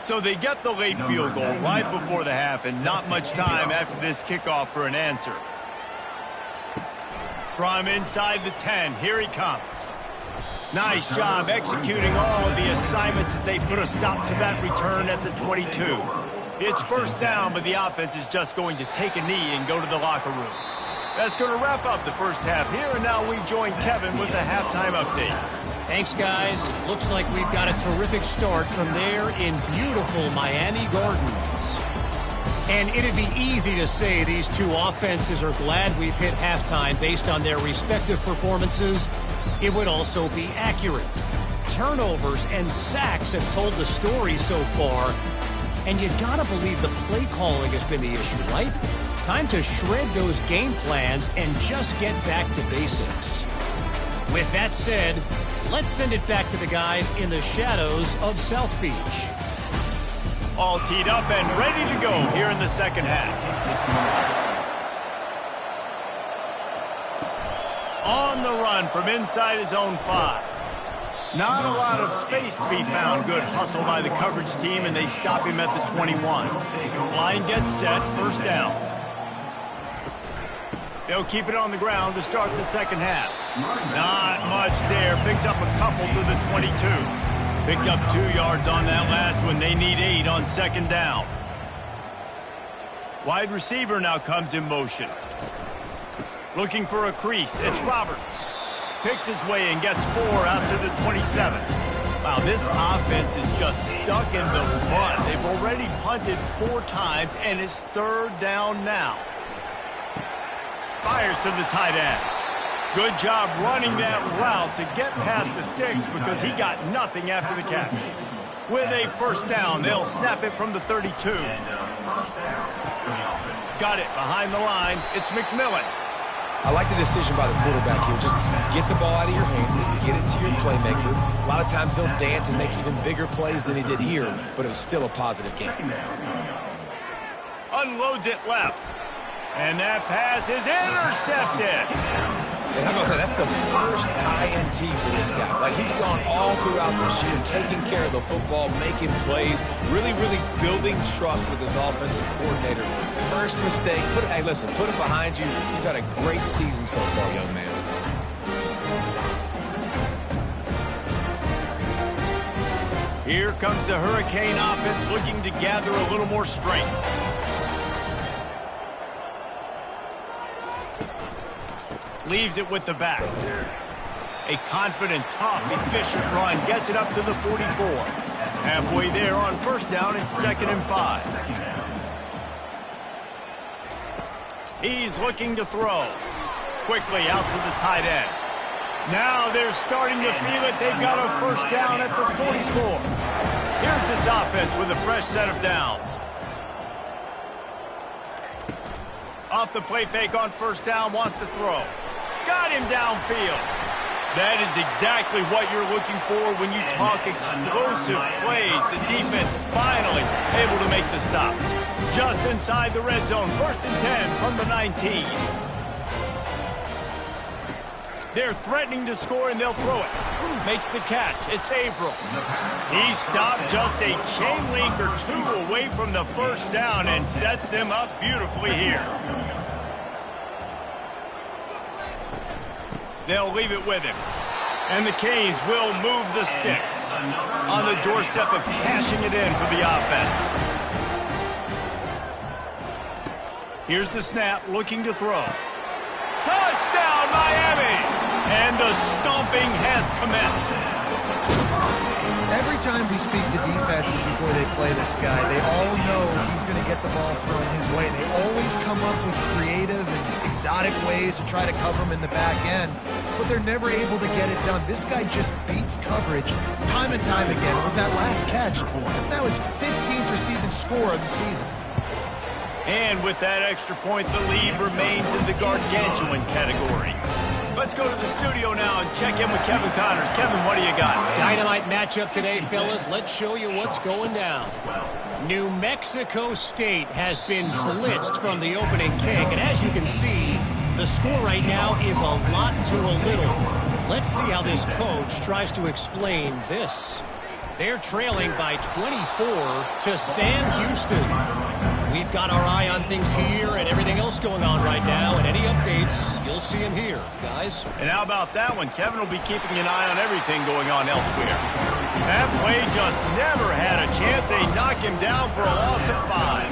So they get the late field goal right before the half, and not much time after this kickoff for an answer. From inside the 10, here he comes. Nice job executing all of the assignments as they put a stop to that return at the 22. It's 1st down, but the offense is just going to take a knee and go to the locker room. That's going to wrap up the 1st half here, and now we join Kevin with the halftime update. Thanks, guys. Looks like we've got a terrific start from there in beautiful Miami Gardens. And it'd be easy to say these 2 offenses are glad we've hit halftime based on their respective performances. It would also be accurate. Turnovers and sacks have told the story so far. And you gotta believe the play calling has been the issue, right? Time to shred those game plans and just get back to basics. With that said, let's send it back to the guys in the shadows of South Beach. All teed up and ready to go here in the 2nd half. On the run from inside his own 5. Not a lot of space to be found. Good hustle by the coverage team, and they stop him at the 21. Line gets set, 1st down. They'll keep it on the ground to start the 2nd half. Not much there. Picks up a couple to the 22. Picked up 2 yards on that last one. They need 8 on 2nd down. Wide receiver now comes in motion. Looking for a crease. It's Roberts. Picks his way and gets 4 out to the 27. Wow, this offense is just stuck in the mud. They've already punted 4 times, and it's 3rd down now. Fires to the tight end. Good job running that route to get past the sticks because he got nothing after the catch. With a 1st down, they'll snap it from the 32. Got it behind the line. It's McMillan. I like the decision by the quarterback here. Just get the ball out of your hands, get it to your playmaker. A lot of times he'll dance and make even bigger plays than he did here, but it was still a positive game. Unloads it left. And that pass is intercepted. And how about that? That's the first INT for this guy. Like, he's gone all throughout this year, taking care of the football, making plays, really, really building trust with his offensive coordinator. First mistake. Hey, listen, put it behind you. You've had a great season so far, young man. Here comes the Hurricane offense looking to gather a little more strength. Leaves it with the back. A confident, tough, efficient run gets it up to the 44. Halfway there on 1st down, it's 2nd and 5. He's looking to throw. Quickly out to the tight end. Now they're starting to feel it. They've got a 1st down at the 44. Here's this offense with a fresh set of downs. Off the play fake on 1st down, wants to throw. Got him downfield. That is exactly what you're looking for when you talk explosive plays. The defense finally able to make the stop. Just inside the red zone, 1st and 10 from the 19. They're threatening to score, and they'll throw it. Makes the catch. It's Averill. He stopped just a chain link or 2 away from the 1st down and sets them up beautifully here. They'll leave it with him. And the Canes will move the sticks on the doorstep of cashing it in for the offense. Here's the snap, looking to throw. Touchdown, Miami! And the stomping has commenced. Every time we speak to defenses before they play this guy, they all know he's going to get the ball thrown his way. They always come up with creative and exotic ways to try to cover him in the back end, but they're never able to get it done. This guy just beats coverage time and time again. With that last catch, that's now his 15th receiving score of the season. And with that extra point, the lead remains in the gargantuan category. Let's go to the studio now and check in with Kevin Connors. Kevin, what do you got? Dynamite matchup today, fellas. Let's show you what's going down. New Mexico State has been blitzed from the opening kick, and as you can see, the score right now is a lot to a little. Let's see how this coach tries to explain this. They're trailing by 24 to Sam Houston. We've got our eye on things here and everything else going on right now, and any updates, you'll see them here, guys. And how about that one? Kevin will be keeping an eye on everything going on elsewhere. That play just never had a chance. They knock him down for a loss of 5.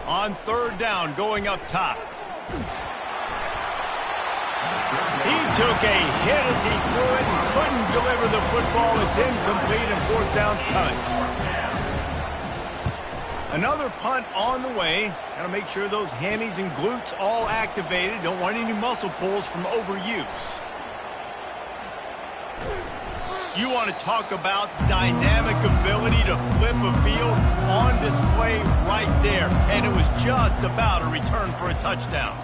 On 3rd down, going up top. He took a hit as he threw it and couldn't deliver the football. It's incomplete and 4th down's coming. Another punt on the way. Got to make sure those hammies and glutes all activated. Don't want any muscle pulls from overuse. You want to talk about dynamic ability to flip a field on display right there. And it was just about a return for a touchdown.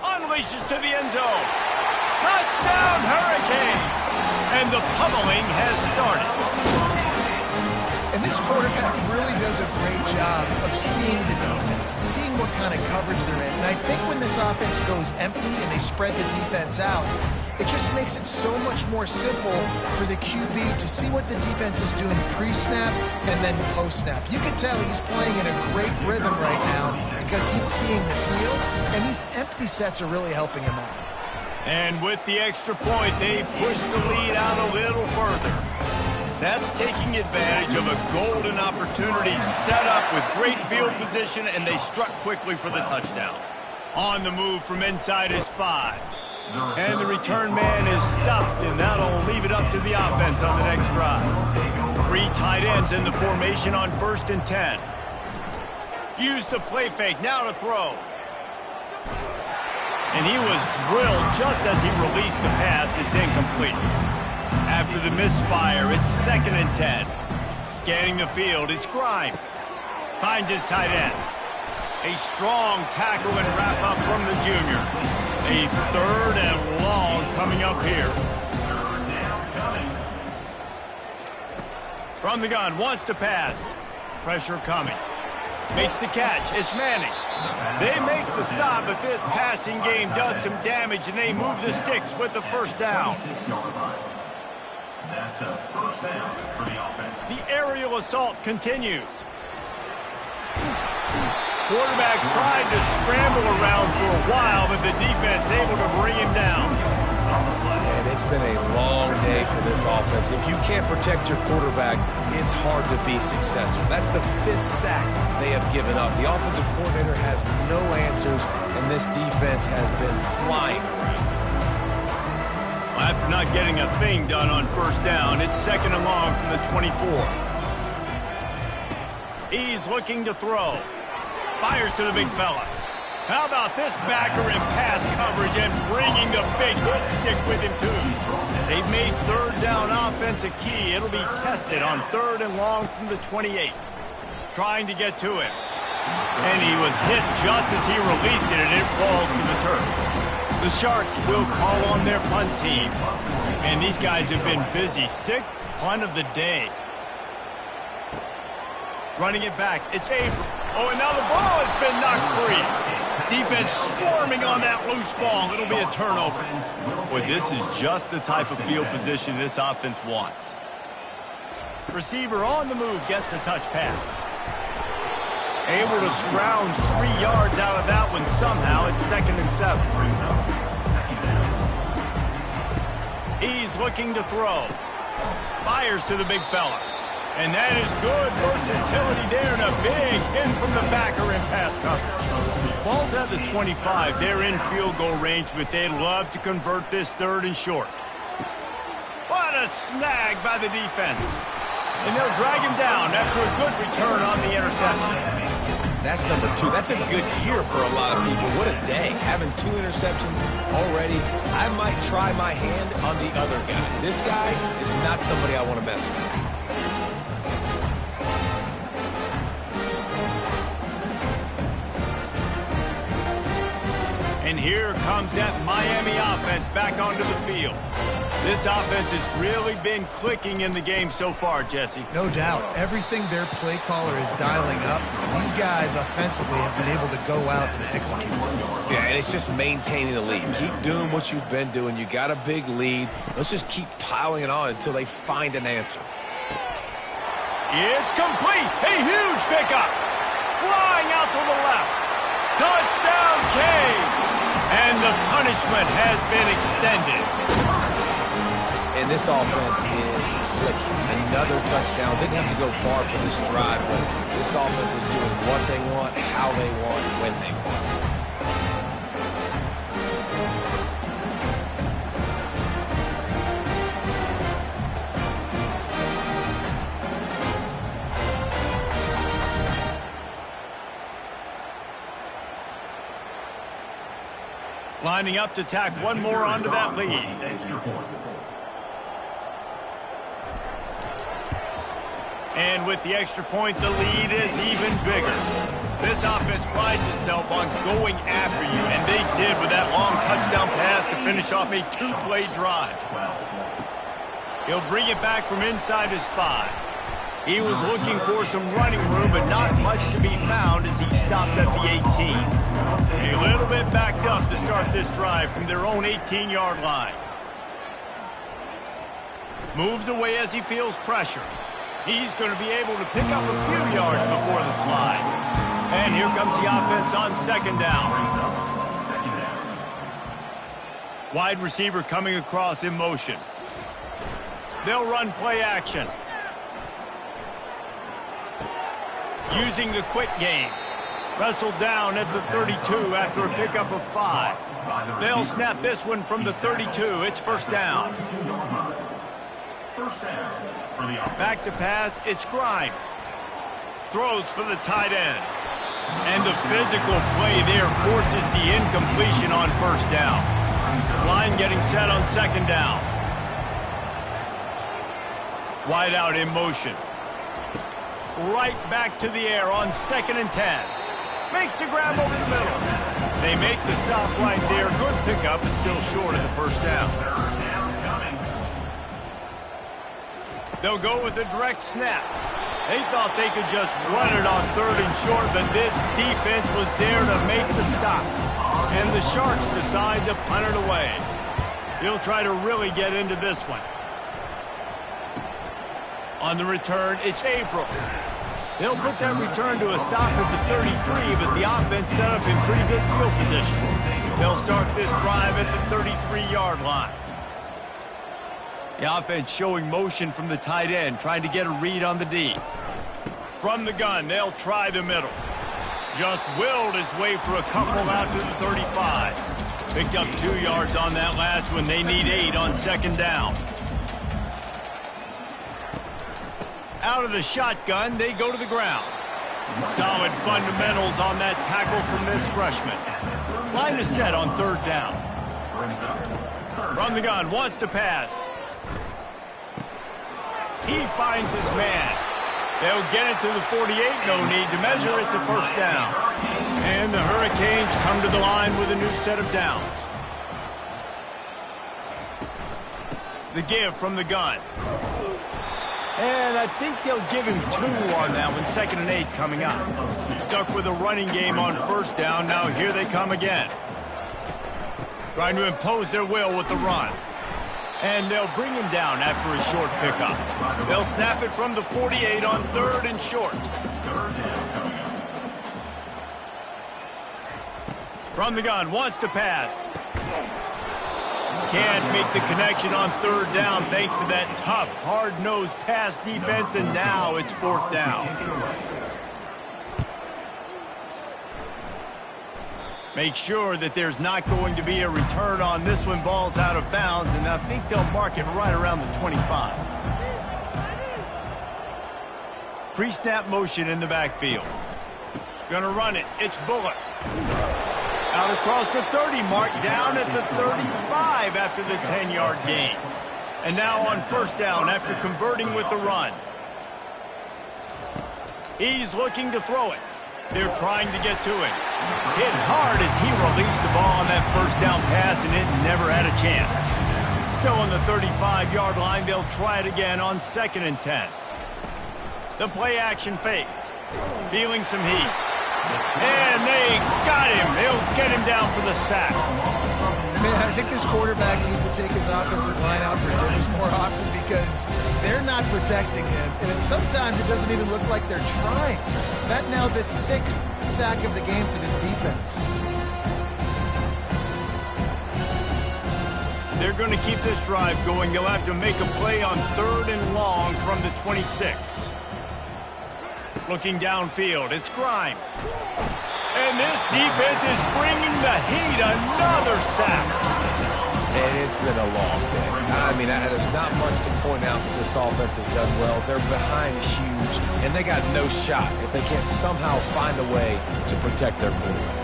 Unleashes to the end zone. Touchdown, Hurricane! And the pummeling has started. And this quarterback really does a great job of seeing the defense, seeing what kind of coverage they're in. And I think when this offense goes empty and they spread the defense out, it just makes it so much more simple for the QB to see what the defense is doing pre-snap and then post-snap. You can tell he's playing in a great rhythm right now because he's seeing the field, and these empty sets are really helping him out. And with the extra point, they push the lead out a little further. That's taking advantage of a golden opportunity set up with great field position, and they struck quickly for the touchdown. On the move from inside his 5. And the return man is stopped, and that'll leave it up to the offense on the next drive. 3 tight ends in the formation on 1st and 10. Use the play fake, now to throw. And he was drilled just as he released the pass. It's incomplete. After the misfire, it's 2nd and 10. Scanning the field, it's Grimes. Finds his tight end. A strong tackle and wrap-up from the junior. A 3rd and long coming up here. From the gun, wants to pass. Pressure coming. Makes the catch. It's Manning. They make the stop, but this passing game does some damage, and they move the sticks with the 1st down. That's a 1st down for the offense. The aerial assault continues. Quarterback tried to scramble around for a while, but the defense able to bring him down. And it's been a long day for this offense. If you can't protect your quarterback, it's hard to be successful. That's the 5th sack they have given up. The offensive coordinator has no answers, and this defense has been flying around. After not getting a thing done on 1st down, it's 2nd and long from the 24. He's looking to throw. Fires to the big fella. How about this backer in pass coverage and bringing the big hit stick with him, too? They've made 3rd down offense a key. It'll be tested on 3rd and long from the 28. Trying to get to it. And he was hit just as he released it, and it falls to the turf. The Sharks will call on their punt team. And these guys have been busy. 6th punt of the day. Running it back. It's Avery. Oh, and now the ball has been knocked free. Defense swarming on that loose ball. It'll be a turnover. Boy, this is just the type of field position this offense wants. Receiver on the move gets the touch pass. Able to scrounge 3 yards out of that one somehow. It's 2nd and 7. He's looking to throw. Fires to the big fella. And that is good versatility there, and a big hit from the backer in pass coverage. Ball's at the 25. They're in field goal range, but they'd love to convert this 3rd and short. What a snag by the defense. And they'll drag him down after a good return on the interception. That's number 2. That's a good year for a lot of people. What a day. Having 2 interceptions already. I might try my hand on the other guy. This guy is not somebody I want to mess with. And here comes that Miami offense back onto the field. This offense has really been clicking in the game so far, Jesse. No doubt. Everything their play caller is dialing up, these guys offensively have been able to go out and execute. Yeah, and it's just maintaining the lead. Keep doing what you've been doing. You got a big lead. Let's just keep piling it on until they find an answer. It's complete. A huge pickup. Flying out to the left. Touchdown, Cade. And the punishment has been extended. And this offense is clicking. Another touchdown. Didn't have to go far for this drive, but this offense is doing what they want, how they want, when they want. Lining up to tack one more onto that lead. And with the extra point, the lead is even bigger. This offense prides itself on going after you, and they did with that long touchdown pass to finish off a 2-play drive. He'll bring it back from inside his 5. He was looking for some running room, but not much to be found as he stopped at the 18. A little bit backed up to start this drive from their own 18-yard line. Moves away as he feels pressure. He's going to be able to pick up a few yards before the slide. And here comes the offense on 2nd down. Wide receiver coming across in motion. They'll run play action. Using the quick game. Wrestled down at the 32 after a pickup of 5. They'll snap this one from the 32. It's first down. Back to pass, it's Grimes. Throws for the tight end. And the physical play there forces the incompletion on first down. Line getting set on second down. Wide out in motion. Right back to the air on 2nd and 10. Makes the grab over the middle. They make the stop right there. Good pickup, but still short of the first down. They'll go with a direct snap. They thought they could just run it on 3rd and short, but this defense was there to make the stop. And the Sharks decide to punt it away. He'll try to really get into this one. On the return, it's April. They'll put that return to a stop at the 33, but the offense set up in pretty good field position. They'll start this drive at the 33-yard line. The offense showing motion from the tight end, trying to get a read on the D. From the gun, they'll try the middle. Just willed his way for a couple out to the 35. Picked up 2 yards on that last one. They need 8 on second down. Out of the shotgun, they go to the ground. Solid fundamentals on that tackle from this freshman. Line is set on 3rd down. From the gun, wants to pass. He finds his man. They'll get it to the 48, no need to measure it to first down. And the Hurricanes come to the line with a new set of downs. The give from the gun. And I think they'll give him 2 on that one, 2nd and 8 coming up. Stuck with a running game on first down, now here they come again. Trying to impose their will with the run. And they'll bring him down after a short pickup. They'll snap it from the 48 on 3rd and short. From the gun, wants to pass. Can't make the connection on 3rd down thanks to that tough, hard-nosed pass defense, and now it's 4th down. Make sure that there's not going to be a return on this one. Ball's out of bounds, and I think they'll mark it right around the 25. Pre-snap motion in the backfield. Gonna run it. It's Bullock. Out across the 30 mark, down at the 35 after the 10-yard gain. And now on first down after converting with the run. He's looking to throw it. They're trying to get to him. Hit hard as he released the ball on that first down pass, and it never had a chance. Still on the 35-yard line, they'll try it again on 2nd and 10. The play-action fake. Feeling some heat. And they got him. They'll get him down for the sack. Man, I think this quarterback needs to take his offensive line out for dinners more often because they're not protecting him. And sometimes it doesn't even look like they're trying. That now the 6th sack of the game for this defense. They're going to keep this drive going. They'll have to make a play on 3rd and long from the 26. Looking downfield, it's Grimes. And this defense is bringing the heat. Another sack. And it's been a long day. I mean, there's not much to point out that this offense has done well. They're behind huge, and they got no shot if they can't somehow find a way to protect their quarterback.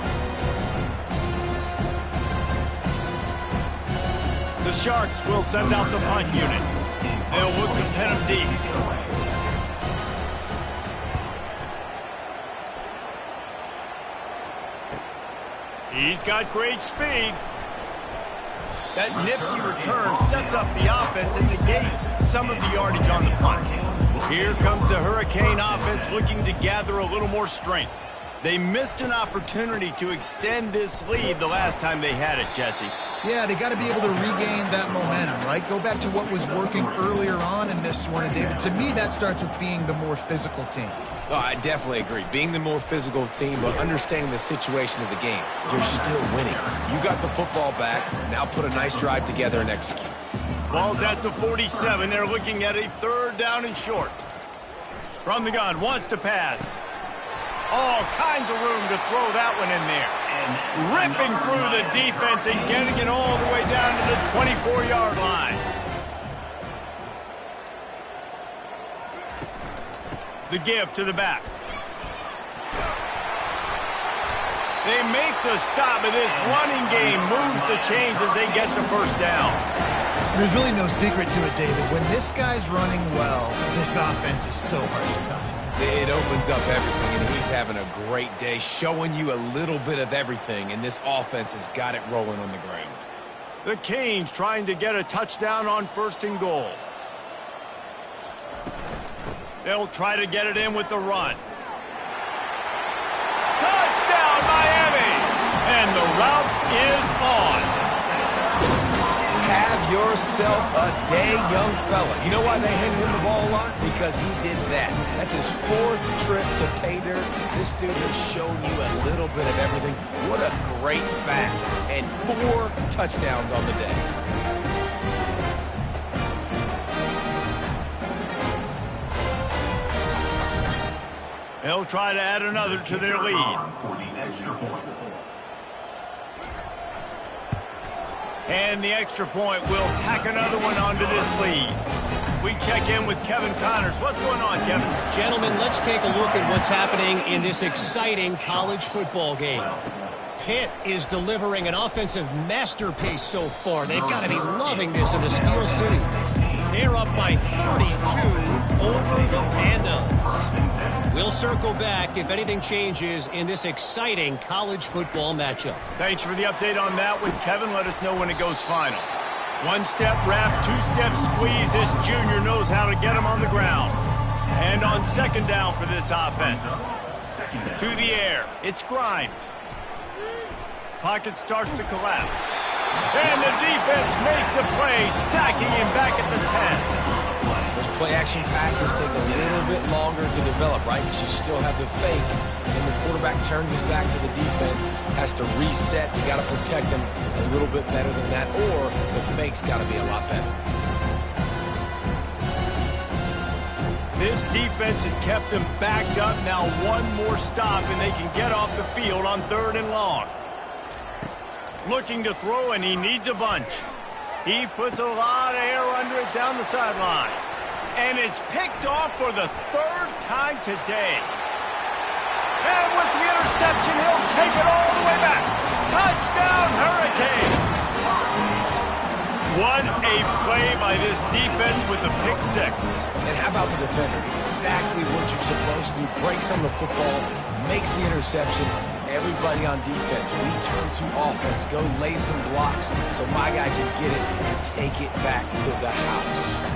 The Sharks will send out the punt unit. They'll look to pin him deep. He's got great speed. That nifty return sets up the offense and negates some of the yardage on the punt. Here comes the Hurricane offense looking to gather a little more strength. They missed an opportunity to extend this lead the last time they had it, Jesse. Yeah, they got to be able to regain that momentum, right? Go back to what was working earlier on in this one. And, David, to me, that starts with being the more physical team. Oh, I definitely agree. Being the more physical team, but understanding the situation of the game. You're still winning. You got the football back. Now put a nice drive together and execute. Ball's at the 47. They're looking at a 3rd down and short. From the gun, wants to pass. All kinds of room to throw that one in there. Ripping through the defense and getting it all the way down to the 24-yard line. The give to the back. They make the stop, but this running game moves the chains as they get the first down. There's really no secret to it, David. When this guy's running well, this offense is so hard to stop. It opens up everything, and he's having a great day, showing you a little bit of everything, and this offense has got it rolling on the ground. The Canes trying to get a touchdown on 1st and goal. They'll try to get it in with the run. Touchdown, Miami! And the route is on. Have yourself a day, young fella. You know why they handed him the ball a lot? Because he did that. That's his 4th trip to pay dirt. This dude has shown you a little bit of everything. What a great back. And 4 touchdowns on the day. They'll try to add another to their lead. And the extra point will tack another one onto this lead. We check in with Kevin Connors. What's going on, Kevin? Gentlemen, let's take a look at what's happening in this exciting college football game. Pitt is delivering an offensive masterpiece so far. They've got to be loving this in the Steel City. They're up by 32 over the Pandas. We'll circle back if anything changes in this exciting college football matchup. Thanks for the update on that one, Kevin. Let us know when it goes final. 1-step wrap, 2-step squeeze. This junior knows how to get him on the ground. And on 2nd down for this offense. To the air. It's Grimes. Pocket starts to collapse. And the defense makes a play, sacking him back at the 10. Those play-action passes take a little bit longer to develop, right? Because you still have the fake, and the quarterback turns his back to the defense, has to reset. You got to protect him a little bit better than that, or the fake's got to be a lot better. This defense has kept them backed up. Now one more stop, and they can get off the field on 3rd and long. Looking to throw, and he needs a bunch. He puts a lot of air under it down the sideline. And it's picked off for the 3rd time today. And with the interception, he'll take it all the way back. Touchdown, Hurricane! What a play by this defense with the pick 6. And how about the defender? Exactly what you're supposed to do. Breaks on the football, makes the interception. Everybody on defense, we turn to offense. Go lay some blocks so my guy can get it and take it back to the house.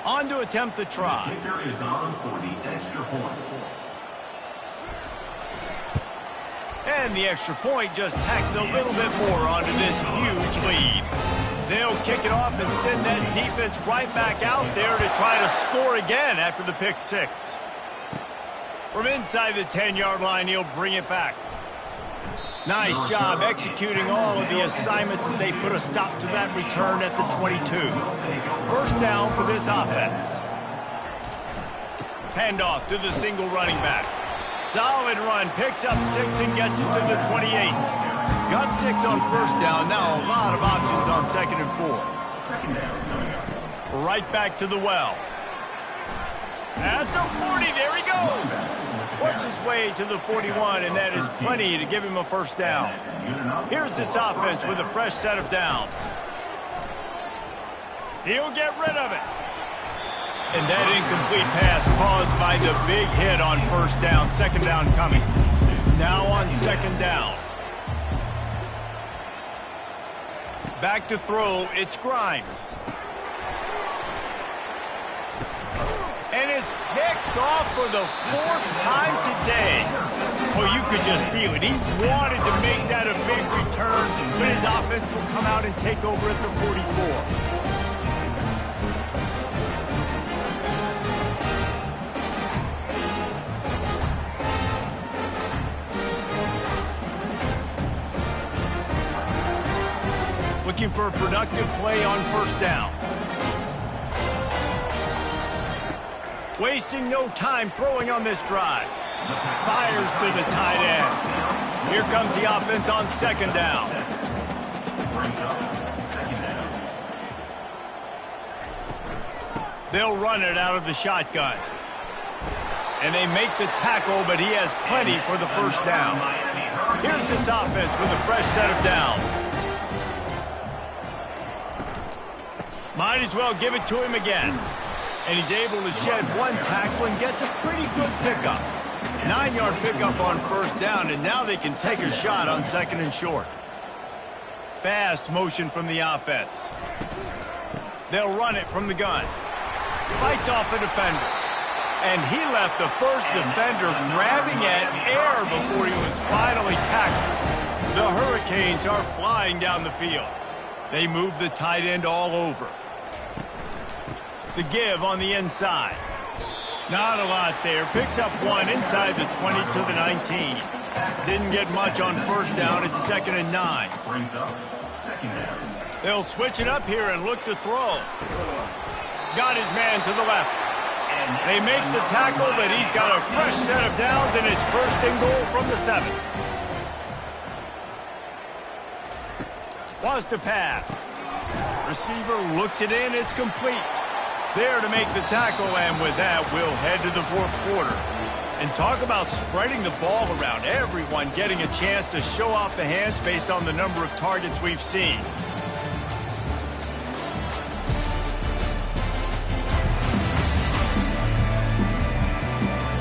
On to attempt the try. The kicker is on for the extra point. And the extra point just tacks a little bit more onto this huge lead. They'll kick it off and send that defense right back out there to try to score again after the pick 6. From inside the 10-yard line, he'll bring it back. Nice job executing all of the assignments as they put a stop to that return at the 22. 1st down for this offense. Handoff to the single running back. Solid run, picks up 6 and gets it to the 28. Got 6 on 1st down, now a lot of options on 2nd and 4. Right back to the well. At the 40, there he goes. Works his way to the 41, and that is plenty to give him a 1st down. Here's this offense with a fresh set of downs. He'll get rid of it. And that incomplete pass caused by the big hit on 1st down. 2nd down coming. Now on 2nd down. Back to throw, it's Grimes. And it's picked off for the 4th time today. Oh, you could just feel it. He wanted to make that a big return, but his offense will come out and take over at the 44. Looking for a productive play on first down. Wasting no time throwing on this drive. Fires to the tight end. Here comes the offense on second down. They'll run it out of the shotgun. And they make the tackle, but he has plenty for the first down. Here's this offense with a fresh set of downs. Might as well give it to him again. And he's able to shed one tackle and gets a pretty good pickup. 9-yard pickup on first down, and now they can take a shot on second and short. Fast motion from the offense. They'll run it from the gun. Fights off a defender. And he left the first defender grabbing at air before he was finally tackled. The Hurricanes are flying down the field. They move the tight end all over. The give on the inside. Not a lot there. Picks up one inside the 20 to the 19. Didn't get much on first down. It's 2nd and 9. They'll switch it up here and look to throw. Got his man to the left. They make the tackle, but he's got a fresh set of downs, and it's 1st and goal from the 7. Wants to pass. Receiver looks it in. It's complete. There to make the tackle, and with that, we'll head to the 4th quarter. And talk about spreading the ball around. Everyone getting a chance to show off the hands based on the number of targets we've seen.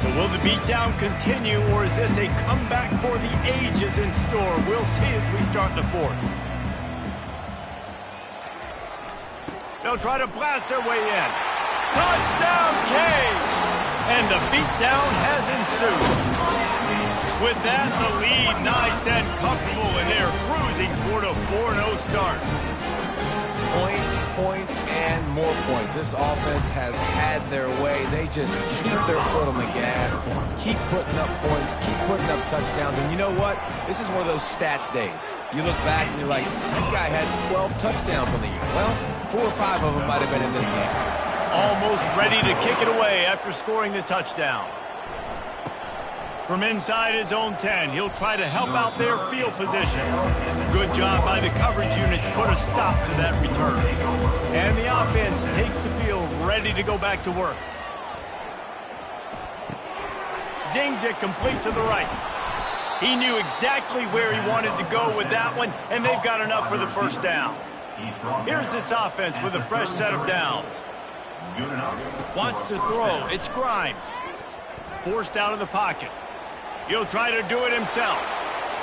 So will the beatdown continue, or is this a comeback for the ages in store? We'll see as we start the 4th. They'll try to blast their way in. Touchdown, Cage! And the beatdown has ensued. With that, the lead nice and comfortable, and they're cruising toward a 4-0 start. Points, and more points. This offense has had their way. They just keep their foot on the gas, keep putting up points, keep putting up touchdowns. And you know what? This is one of those stats days. You look back and you're like, that guy had 12 touchdowns on the year. Well, 4 or 5 of them might have been in this game. Almost ready to kick it away after scoring the touchdown. From inside his own 10, he'll try to help out their field position. Good job by the coverage unit to put a stop to that return. And the offense takes the field ready to go back to work. Zings it complete to the right. He knew exactly where he wanted to go with that one, and they've got enough for the first down. Here's this offense with a fresh set of downs. Wants to throw. It's Grimes. Forced out of the pocket. He'll try to do it himself.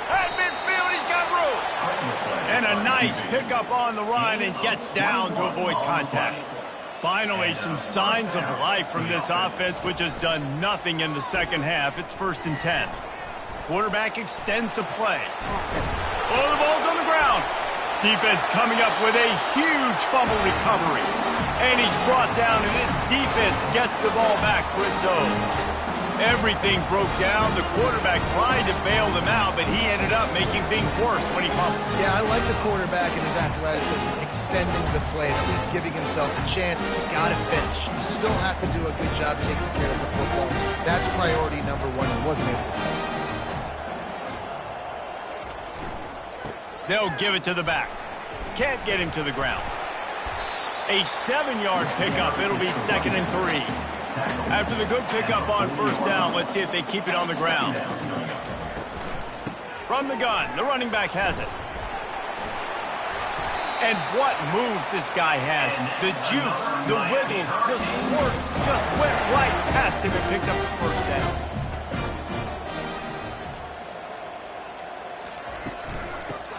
At midfield, he's got room. And a nice pickup on the run and gets down to avoid contact. Finally, some signs of life from this offense, which has done nothing in the second half. It's 1st and 10. Quarterback extends the play. Oh, the ball's on the ground. Defense coming up with a huge fumble recovery. And he's brought down, and this defense gets the ball back for its own. Everything broke down. The quarterback tried to bail them out, but he ended up making things worse when he fumbled. Yeah, I like the quarterback and his athleticism, extending the play, at least giving himself a chance, but you got to finish. You still have to do a good job taking care of the football. That's priority number 1. He wasn't able to. They'll give it to the back. Can't get him to the ground. A 7-yard pickup. It'll be 2nd and 3. After the good pickup on first down, let's see if they keep it on the ground. From the gun, the running back has it. And what moves this guy has. The jukes, the wiggles, the squirts just went right past him and picked up the first down.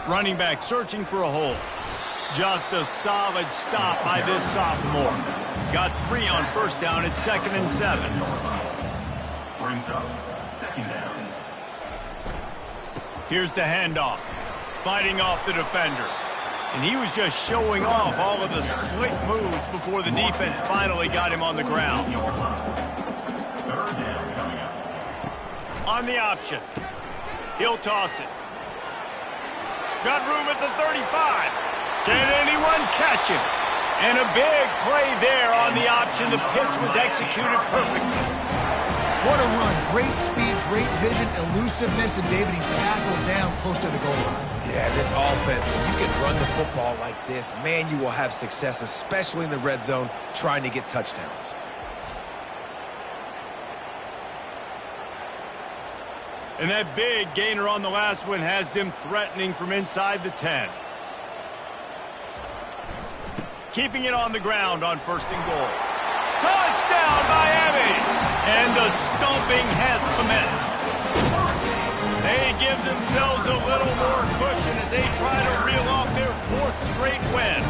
Running back searching for a hole. Just a solid stop by this sophomore. Got 3 on first down at 2nd and 7. Brings up 2nd down. Here's the handoff. Fighting off the defender. And he was just showing off all of the slick moves before the defense finally got him on the ground. 3rd down coming up. On the option. He'll toss it. Got room at the 35. Can anyone catch him? And a big play there on the option. The pitch was executed perfectly. What a run. Great speed, great vision, elusiveness, and David, he's tackled down close to the goal line. Yeah, this offense, when you can run the football like this, man, you will have success, especially in the red zone, trying to get touchdowns. And that big gainer on the last one has them threatening from inside the 10. Keeping it on the ground on 1st and goal. Touchdown, Miami! And the stomping has commenced. They give themselves a little more cushion as they try to reel off their 4th straight win.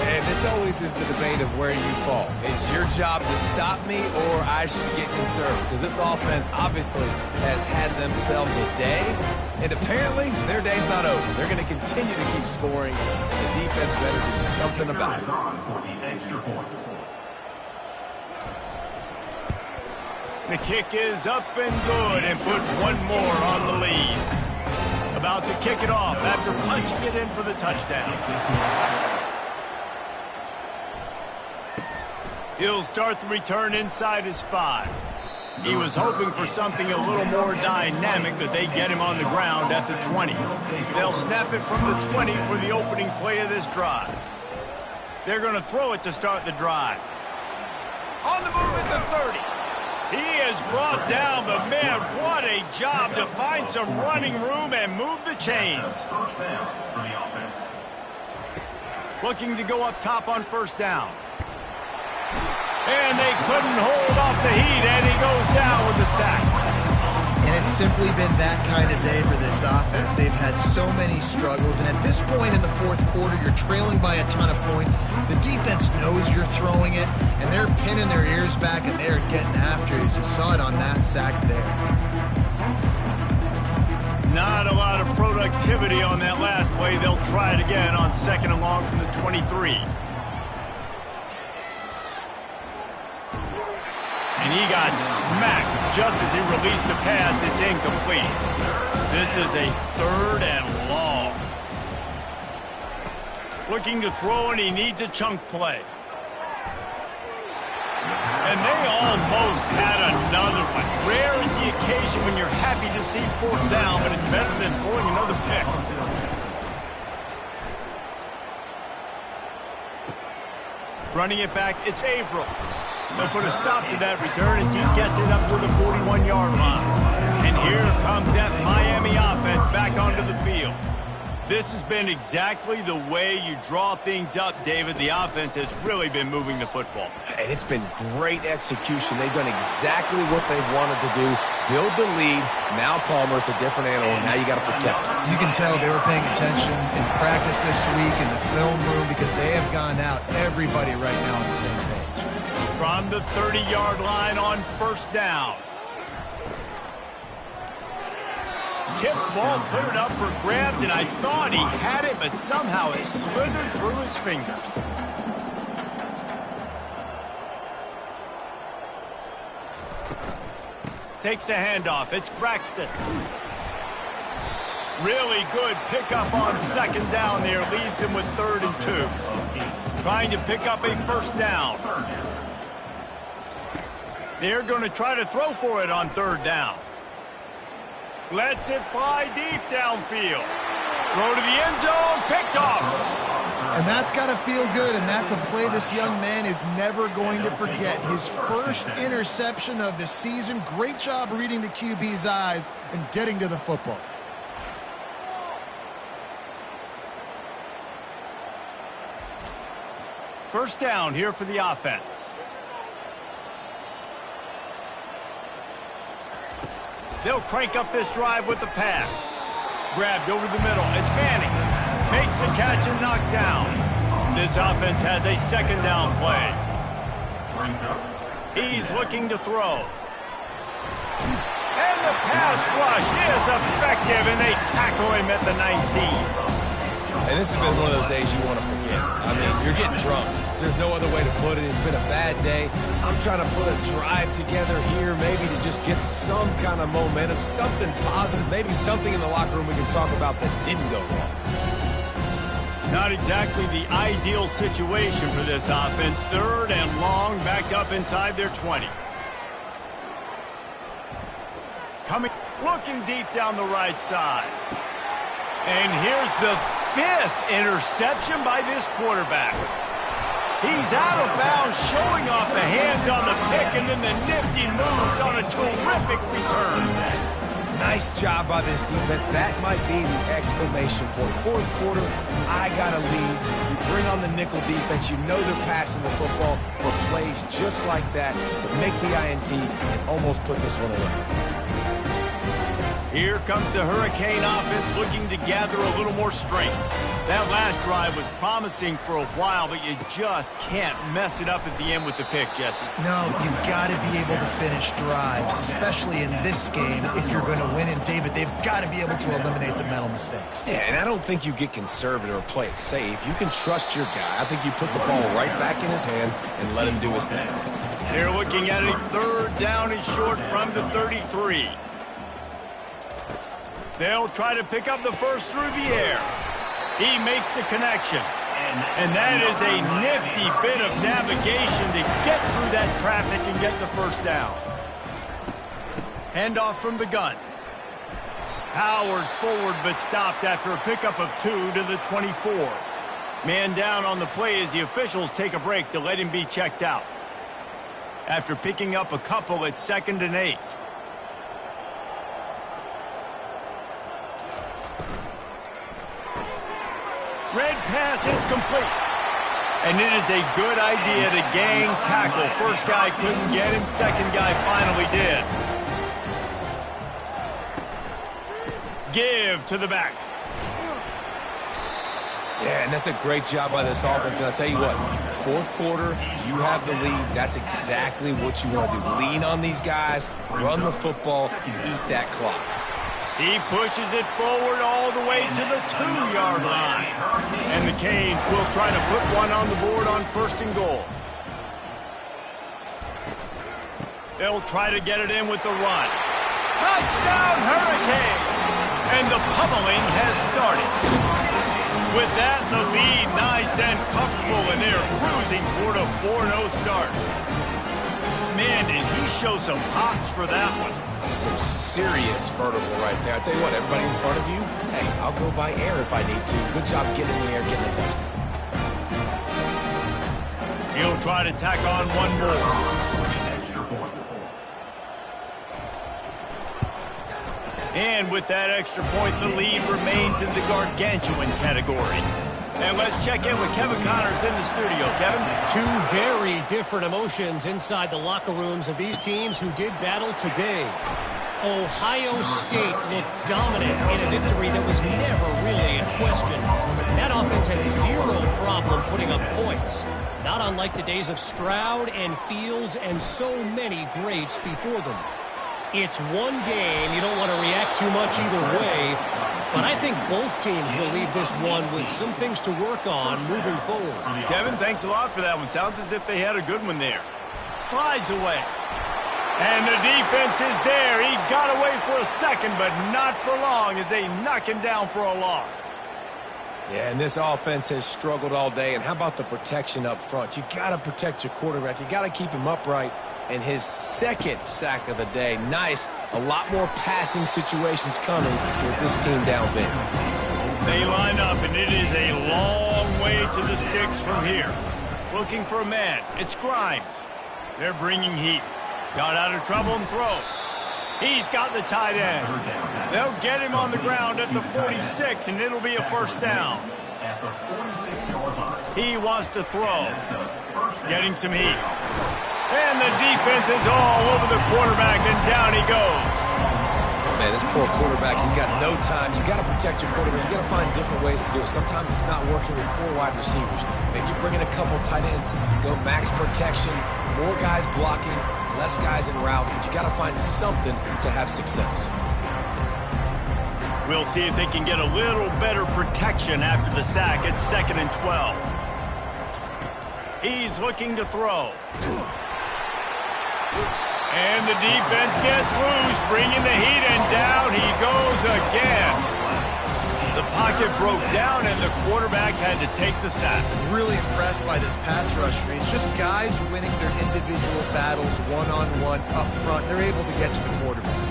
And this always is the debate of where you fall. It's your job to stop me or I should get concerned. Because this offense obviously has had themselves a day. And apparently, their day's not over. They're going to continue to keep scoring. And the defense better do something about it. The kick is up and good and puts one more on the lead. About to kick it off after punching it in for the touchdown. He'll start the return inside his 5. He was hoping for something a little more dynamic, but they get him on the ground at the 20. They'll snap it from the 20 for the opening play of this drive. They're going to throw it to start the drive. On the move at the 30. He is brought down, but man, what a job to find some running room and move the chains. Looking to go up top on 1st down. And they couldn't hold off the heat, and he goes down with the sack. And it's simply been that kind of day for this offense. They've had so many struggles, and at this point in the 4th quarter, you're trailing by a ton of points. The defense knows you're throwing it, and they're pinning their ears back, and they're getting after it, as you saw it on that sack there. Not a lot of productivity on that last play. They'll try it again on 2nd and long from the 23. And he got smacked just as he released the pass. It's incomplete. This is a 3rd and long. Looking to throw, and he needs a chunk play. And they almost had another one. Rare is the occasion when you're happy to see 4th down, but it's better than throwing another pick. Running it back, it's Averill. They'll put a stop to that return as he gets it up to the 41-yard line. And here comes that Miami offense back onto the field. This has been exactly the way you draw things up, David. The offense has really been moving the football. And it's been great execution. They've done exactly what they've wanted to do. Build the lead. Now Palmer's a different animal. Now you got to protect him. You can tell they were paying attention in practice this week in the film room because they have gone out, everybody right now on the same page. From the 30-yard line on 1st down. Tip ball, put it up for grabs, and I thought he had it, but somehow it slithered through his fingers. Takes the handoff. It's Braxton. Really good pickup on 2nd down there. Leaves him with 3rd and 2. Trying to pick up a 1st down. They're going to try to throw for it on 3rd down. Lets it fly deep downfield. Throw to the end zone, picked off. And that's got to feel good, and that's a play this young man is never going to forget. His first interception of the season. Great job reading the QB's eyes and getting to the football. First down here for the offense. They'll crank up this drive with the pass. Grabbed over the middle. It's Manning. Makes the catch and knocked down. This offense has a 2nd down play. He's looking to throw. And the pass rush is effective, and they tackle him at the 19. And this has been one of those days you want to forget. I mean, you're getting drunk. There's no other way to put it. It's been a bad day. I'm trying to put a drive together here, maybe to just get some kind of momentum, something positive, maybe something in the locker room we can talk about that didn't go wrong. Not exactly the ideal situation for this offense. 3rd and long, backed up inside their 20. Looking deep down the right side. And here's the 5th interception by this quarterback. He's out of bounds, showing off the hands on the pick, and then the nifty moves on a terrific return. Nice job by this defense. That might be the exclamation point. 4th quarter, I got a lead. You bring on the nickel defense. You know they're passing the football for plays just like that to make the INT and almost put this one away. Here comes the Hurricane offense looking to gather a little more strength. That last drive was promising for a while, but you just can't mess it up at the end with the pick, Jesse. No, you've got to be able to finish drives, especially in this game. If you're going to win, and David, they've got to be able to eliminate the mental mistakes. Yeah, and I don't think you get conservative or play it safe. You can trust your guy. I think you put the ball right back in his hands and let him do his thing. They're looking at a 3rd down and short from the 33. They'll try to pick up the first through the air. He makes the connection. And that is a nifty bit of navigation to get through that traffic and get the first down. Handoff from the gun. Powers forward but stopped after a pickup of 2 to the 24. Man down on the play as the officials take a break to let him be checked out. After picking up a couple, it's 2nd and 8. Red pass, it's complete. And it is a good idea to gang tackle. First guy couldn't get him, second guy finally did. Give to the back. Yeah, and that's a great job by this offense. And I'll tell you what, 4th quarter, you have the lead. That's exactly what you want to do. Lean on these guys, run the football, eat that clock. He pushes it forward all the way to the 2-yard line. And the Canes will try to put one on the board on 1st and goal. They'll try to get it in with the run. Touchdown, Hurricane! And the pummeling has started. With that, the lead nice and comfortable, and they're cruising toward a 4-0 start. Man, did he show some hops for that one. Some serious vertical right there. I'll tell you what, everybody in front of you, hey, I'll go by air if I need to. Good job getting in the air, getting the touchdown. He'll try to tack on one more. And with that extra point, the lead remains in the gargantuan category. And let's check in with Kevin Connors in the studio. Kevin? 2 very different emotions inside the locker rooms of these teams who did battle today. Ohio State looked dominant in a victory that was never really in question. That offense had 0 problem putting up points. Not unlike the days of Stroud and Fields and so many greats before them. It's one game. You don't want to react too much either way. But I think both teams will leave this one with some things to work on moving forward. Kevin, thanks a lot for that one. Sounds as if they had a good one there. Slides away. And the defense is there. He got away for a second, but not for long as they knock him down for a loss. Yeah, and this offense has struggled all day. And how about the protection up front? You got to protect your quarterback. You got to keep him upright. And his 2nd sack of the day. Nice. A lot more passing situations coming with this team down big. They line up, and it is a long way to the sticks from here. Looking for a man. It's Grimes. They're bringing heat. Got out of trouble and throws. He's got the tight end. They'll get him on the ground at the 46, and it'll be a 1st down. He wants to throw. Getting some heat. And the defense is all over the quarterback, and down he goes. Man, this poor quarterback, he's got no time. You got to protect your quarterback. You got to find different ways to do it. Sometimes it's not working with 4 wide receivers. Maybe you bring in a couple tight ends, go max protection, more guys blocking, less guys in route, but you got to find something to have success. We'll see if they can get a little better protection after the sack. It's 2nd and 12. He's looking to throw. And the defense gets loose, bringing the heat, and down he goes again. The pocket pocket broke down, and the quarterback had to take the sack. Really impressed by this pass rush race. Just guys winning their individual battles one-on-one up front. They're able to get to the quarterback.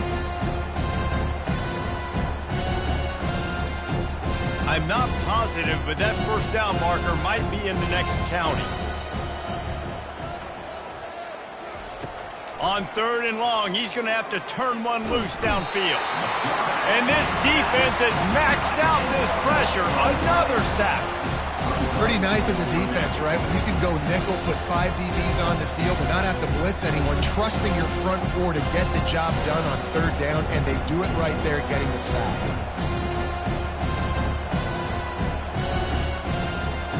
I'm not positive, but that first down marker might be in the next county. On 3rd and long, he's going to have to turn one loose downfield. And this defense has maxed out this pressure. Another sack. Pretty nice as a defense, right? When you can go nickel, put 5 DBs on the field, but not have to blitz anyone, trusting your front four to get the job done on 3rd down, and they do it right there, getting the sack.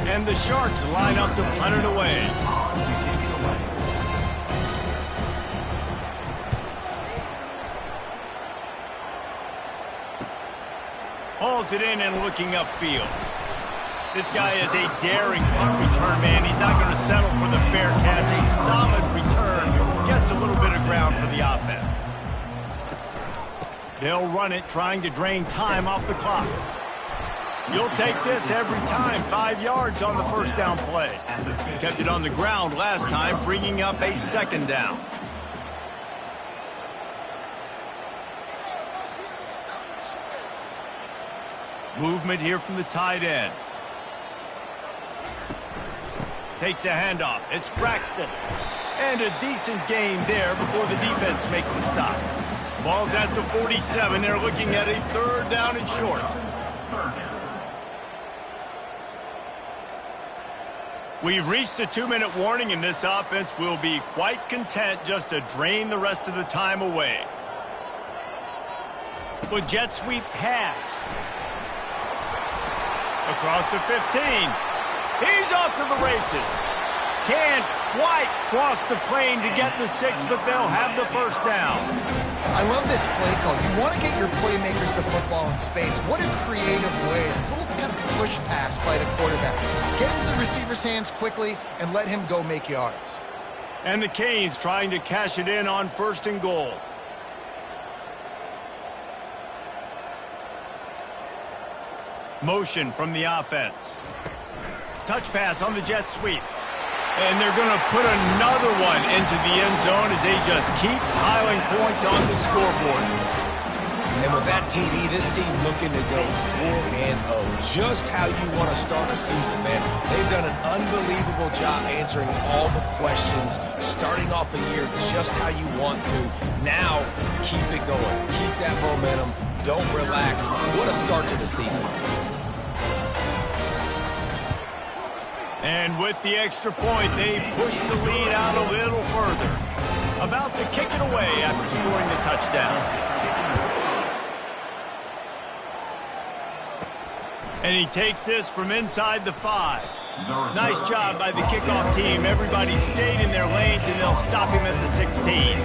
And the Sharks line up to punt it away. Hauls it in and looking upfield. This guy is a daring punt return man. He's not going to settle for the fair catch. A solid return. Gets a little bit of ground for the offense. They'll run it, trying to drain time off the clock. You'll take this every time. 5 yards on the first down play. Kept it on the ground last time, bringing up a 2nd down. Movement here from the tight end. Takes a handoff. It's Braxton. And a decent gain there before the defense makes the stop. Ball's at the 47. They're looking at a 3rd down and short. We've reached the 2-minute warning, and this offense will be quite content just to drain the rest of the time away. With jet sweep pass. Across the 15. He's off to the races. Can't quite cross the plane to get the 6, but they'll have the first down. I love this play call. You want to get your playmakers to football in space. What a creative way. This little kind of push pass by the quarterback. Get into the receiver's hands quickly and let him go make yards. And the Canes trying to cash it in on 1st and goal. Motion from the offense. Touch pass on the jet sweep. And they're going to put another one into the end zone as they just keep piling points on the scoreboard. And with that TD, this team looking to go 4-0. Just how you want to start a season, man. They've done an unbelievable job answering all the questions, starting off the year just how you want to. Now, keep it going. Keep that momentum. Don't relax. What a start to the season. And with the extra point, they push the lead out a little further. About to kick it away after scoring the touchdown. And he takes this from inside the 5. Nice job by the kickoff team. Everybody stayed in their lanes, and they'll stop him at the 16.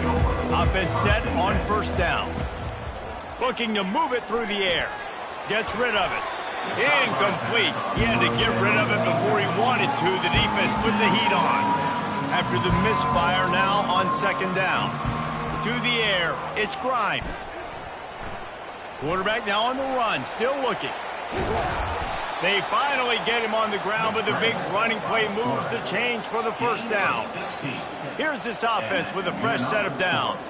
Offense set on 1st down. Looking to move it through the air. Gets rid of it. Incomplete. He had to get rid of it before he wanted to. The defense put the heat on. After the misfire, now on 2nd down. To the air, it's Grimes. Quarterback now on the run, still looking. They finally get him on the ground, but the big running play moves the change for the 1st down. Here's this offense with a fresh set of downs.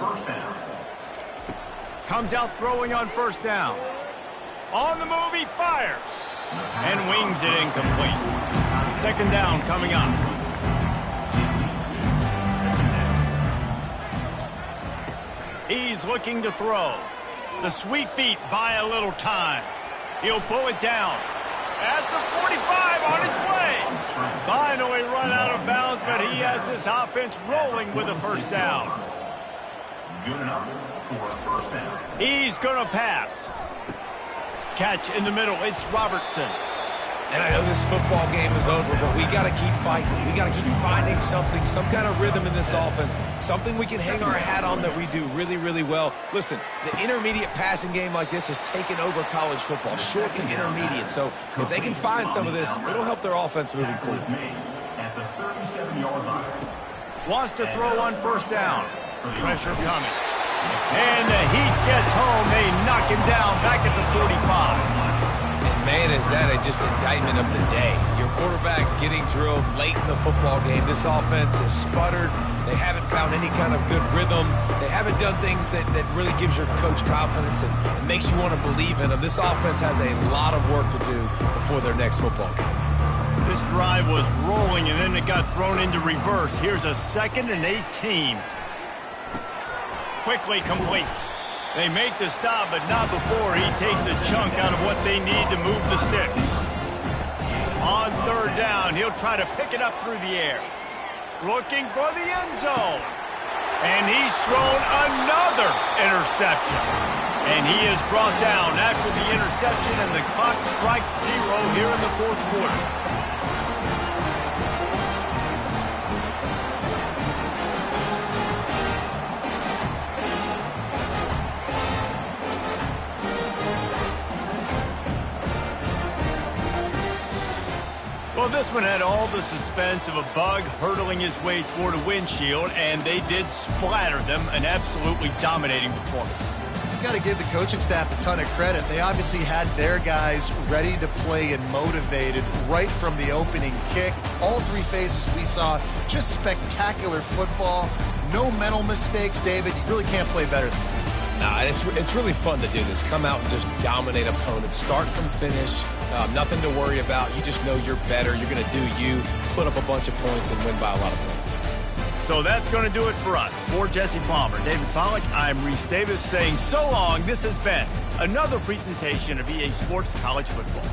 Comes out throwing on 1st down. On the move, he fires. And wings it incomplete. 2nd down coming up. He's looking to throw. The sweet feet buy a little time. He'll pull it down. At the 45 on its way. Finally run out of bounds, but he has this offense rolling with a 1st down. Good enough for a 1st down. He's going to pass. Catch in the middle. It's Robertson. And I know this football game is over, but we got to keep fighting. We got to keep finding something, some kind of rhythm in this offense, something we can hang our hat on that we do really, really well. Listen, the intermediate passing game like this has taken over college football, short to intermediate. So if they can find some of this, it'll help their offense moving forward. At the 37-yard line. Wants to throw on 1st down. Pressure coming. And the heat gets home. They knock him down back at the 45. And man, as is that just indictment of the day? Your quarterback getting drilled late in the football game. This offense has sputtered. They haven't found any kind of good rhythm. They haven't done things that really gives your coach confidence and makes you want to believe in them. This offense has a lot of work to do before their next football game. This drive was rolling, and then it got thrown into reverse. Here's a 2nd and 18. Quickly complete. They make the stop, but not before he takes a chunk out of what they need to move the sticks. On 3rd down, he'll try to pick it up through the air. Looking for the end zone. And he's thrown another interception. And he is brought down after the interception, and the clock strikes 0 here in the 4th quarter. Well, this one had all the suspense of a bug hurtling his way toward a windshield, and they did splatter them, an absolutely dominating performance. You got to give the coaching staff a ton of credit. They obviously had their guys ready to play and motivated right from the opening kick. All 3 phases we saw, just spectacular football. No mental mistakes, David. You really can't play better than that. It's really fun to do this. Come out and just dominate opponents, start from finish. Nothing to worry about. You just know you're better. You're going to do you, put up a bunch of points, and win by a lot of points. So that's going to do it for us. For Jesse Palmer, David Pollack, I'm Reese Davis saying so long. This has been another presentation of EA Sports College Football.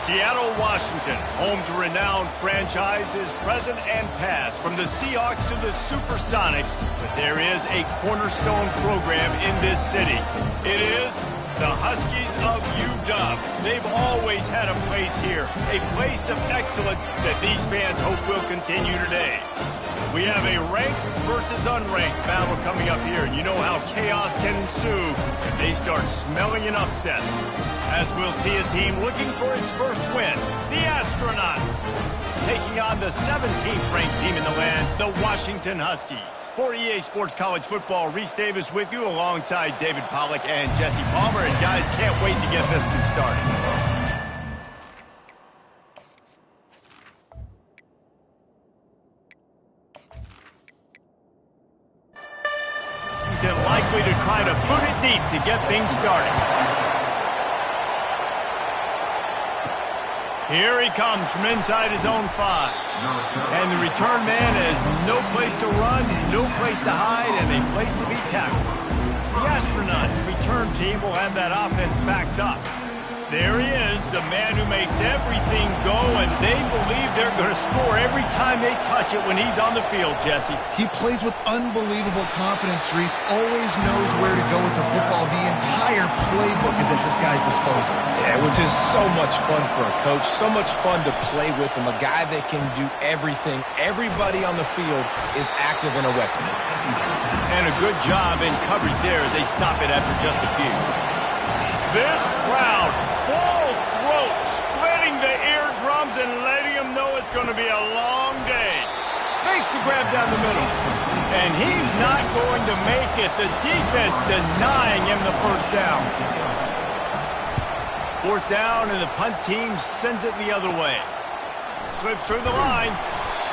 Seattle, Washington, home to renowned franchises present and past, from the Seahawks to the Supersonics, but there is a cornerstone program in this city. It is the Huskies of UW. They've always had a place here, a place of excellence that these fans hope will continue today. We have a ranked versus unranked battle coming up here, and you know how chaos can ensue if they start smelling an upset. As we'll see a team looking for its first win, the Astronauts, taking on the 17th ranked team in the land, the Washington Huskies. For EA Sports College Football, Reese Davis with you alongside David Pollack and Jesse Palmer, and guys, can't wait to get this one started. Likely to try to boot it deep to get things started. Here he comes from inside his own 5. And the return man has no place to run, no place to hide, and a place to be tackled. The Astronauts return team will have that offense backed up. There he is, the man who makes everything go, and they believe they're going to score every time they touch it when he's on the field, Jesse. He plays with unbelievable confidence, Reese. Always knows where to go with the football. The entire playbook is at this guy's disposal. Yeah, which is so much fun for a coach, so much fun to play with him, a guy that can do everything. Everybody on the field is active and a weapon. And a good job in coverage there as they stop it after just a few. This crowd, full throat, splitting the eardrums and letting them know it's going to be a long day. Makes the grab down the middle. And he's not going to make it. The defense denying him the first down. 4th down, and the punt team sends it the other way. Slips through the line,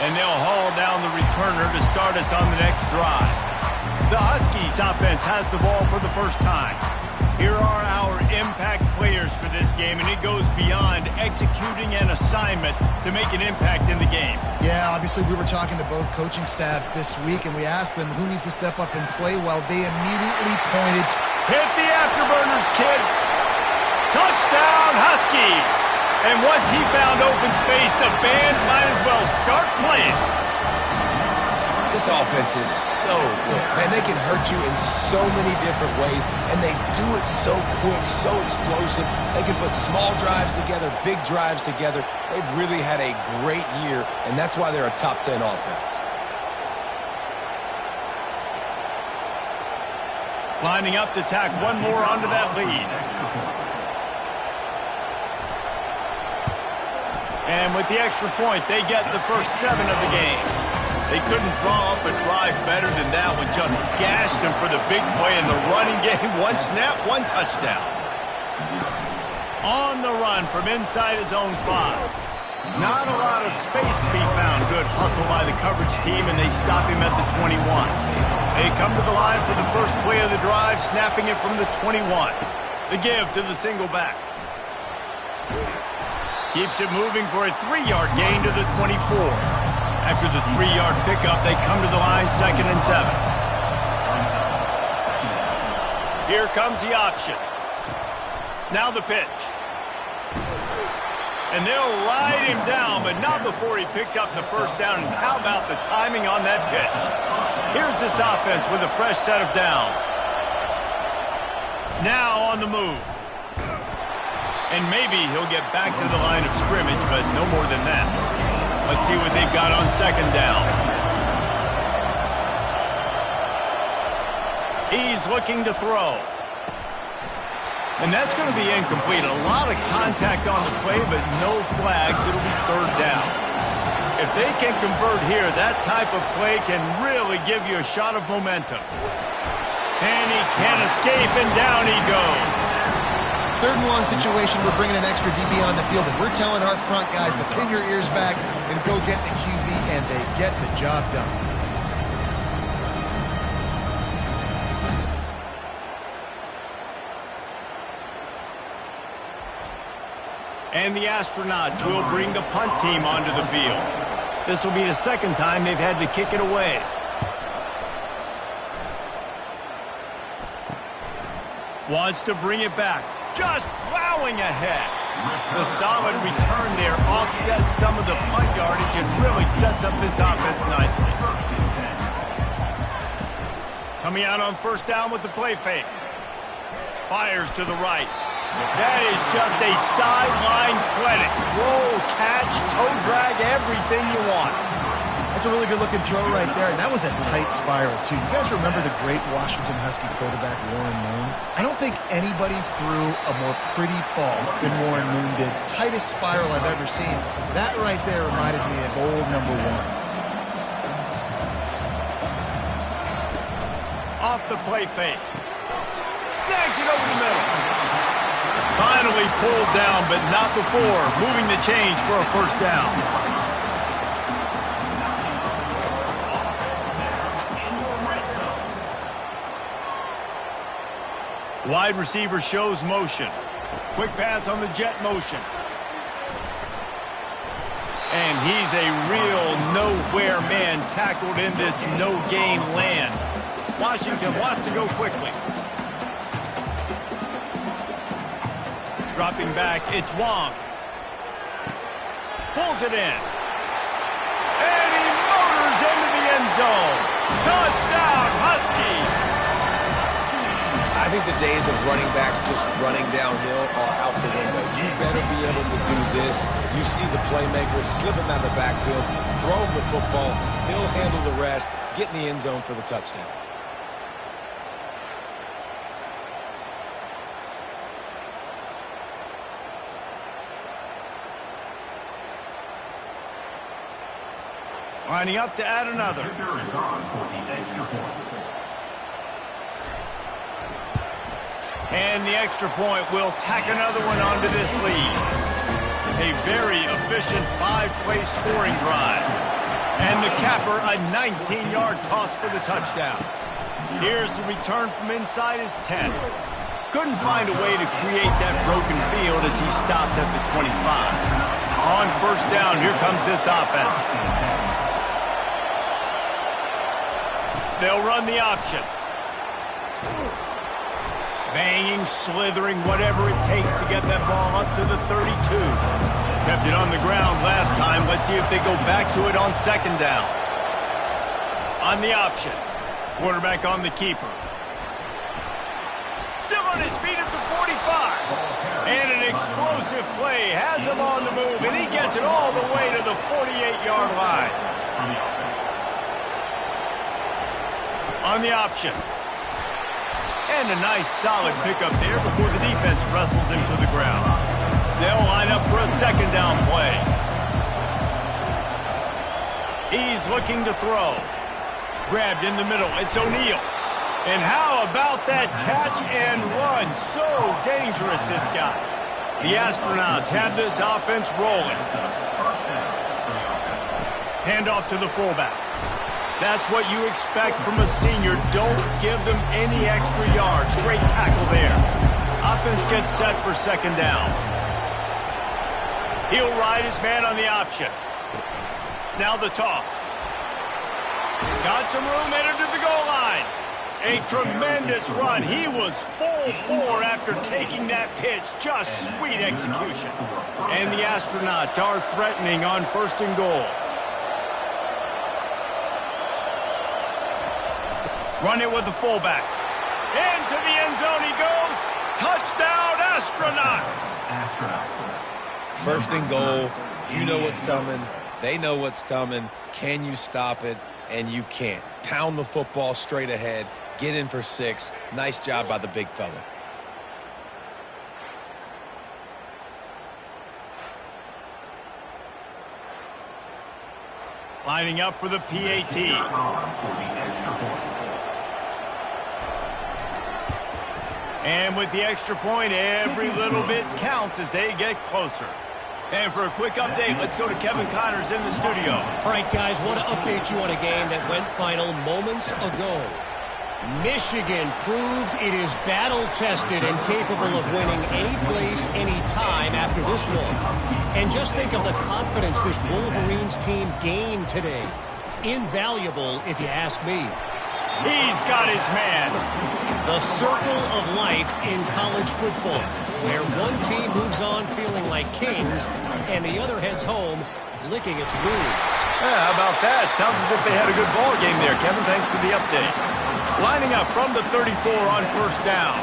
and they'll haul down the returner to start us on the next drive. The Huskies offense has the ball for the first time. Here are our impact players for this game, and it goes beyond executing an assignment to make an impact in the game. Yeah, obviously we were talking to both coaching staffs this week, and we asked them who needs to step up and play well. They immediately pointed. Hit the afterburners, kid. Touchdown, Huskies. And once he found open space, the band might as well start playing. This offense is so good. Man, they can hurt you in so many different ways, and they do it so quick, so explosive. They can put small drives together, big drives together. They've really had a great year, and that's why they're a top 10 offense. Lining up to tack one more onto that lead. And with the extra point, they get the first 7 of the game. They couldn't draw up a drive better than that one. Just gashed them for the big play in the running game. 1 snap, 1 touchdown. On the run from inside his own 5. Not a lot of space to be found. Good hustle by the coverage team, and they stop him at the 21. They come to the line for the first play of the drive, snapping it from the 21. The give to the single back. Keeps it moving for a 3-yard gain to the 24. After the 3-yard pickup, they come to the line, 2nd and 7. Here comes the option. Now the pitch. And they'll ride him down, but not before he picks up the first down. And how about the timing on that pitch? Here's this offense with a fresh set of downs. Now on the move. And maybe he'll get back to the line of scrimmage, but no more than that. Let's see what they've got on 2nd down. He's looking to throw. And that's going to be incomplete. A lot of contact on the play, but no flags. It'll be 3rd down. If they can convert here, that type of play can really give you a shot of momentum. And he can't escape, and down he goes. 3rd and long situation, we're bringing an extra DB on the field, and we're telling our front guys to pin your ears back and go get the QB, and they get the job done. And the Astronauts will bring the punt team onto the field. This will be the 2nd time they've had to kick it away. Wants to bring it back. Just plowing ahead. The solid return there offsets some of the punt yardage and really sets up this offense nicely. Coming out on first down with the play fake. Fires to the right. That is just a sideline clinic. Roll, catch, toe drag, everything you want. That's a really good-looking throw right there, and that was a tight spiral, too. You guys remember the great Washington Husky quarterback Warren Moon? I don't think anybody threw a more pretty ball than Warren Moon did. Tightest spiral I've ever seen. That right there reminded me of old number 1. Off the play fake. Snags it over the middle. Finally pulled down, but not before. Moving the chains for a first down. Wide receiver shows motion. Quick pass on the jet motion. And he's a real nowhere man tackled in this no-gain land. Washington wants to go quickly. Dropping back, it's Wong. Pulls it in. And he motors into the end zone. Touchdown, Husky! I think the days of running backs just running downhill are out the window. You better be able to do this. You see the playmaker slipping out of the backfield, throw him the football, he'll handle the rest, get in the end zone for the touchdown. Lining up to add another. Kicker is on for the extra point. And the extra point will tack another one onto this lead. A very efficient 5-play scoring drive. And the capper, a 19-yard toss for the touchdown. Here's the return from inside his 10. Couldn't find a way to create that broken field as he stopped at the 25. On first down, here comes this offense. They'll run the option. Banging, slithering, whatever it takes to get that ball up to the 32. Kept it on the ground last time. Let's see if they go back to it on second down. On the option. Quarterback on the keeper. Still on his feet at the 45. And an explosive play has him on the move, and he gets it all the way to the 48-yard line. On the option. And a nice solid pickup there before the defense wrestles him to the ground. They'll line up for a second down play. He's looking to throw. Grabbed in the middle. It's O'Neal. And how about that catch and run? So dangerous, this guy. The Astronauts have this offense rolling. Handoff to the fullback. That's what you expect from a senior. Don't give them any extra yards. Great tackle there. Offense gets set for second down. He'll ride his man on the option. Now the toss. Got some room, entered to the goal line. A tremendous run. He was full bore after taking that pitch. Just sweet execution. And the Astronauts are threatening on first and goal. Run it with the fullback. Into the end zone he goes. Touchdown, Astronauts. First and goal. You know what's coming. They know what's coming. Can you stop it? And you can't. Pound the football straight ahead. Get in for 6. Nice job by the big fella. Lining up for the PAT. And with the extra point, every little bit counts as they get closer. And for a quick update, let's go to Kevin Connors in the studio. All right, guys, want to update you on a game that went final moments ago. Michigan proved it is battle-tested and capable of winning any place, any time after this one. And just think of the confidence this Wolverines team gained today. Invaluable, if you ask me. He's got his man. The circle of life in college football, where one team moves on feeling like kings and the other heads home licking its wounds. Yeah, how about that? Sounds as if they had a good ball game there, Kevin. Thanks for the update. Lining up from the 34 on first down.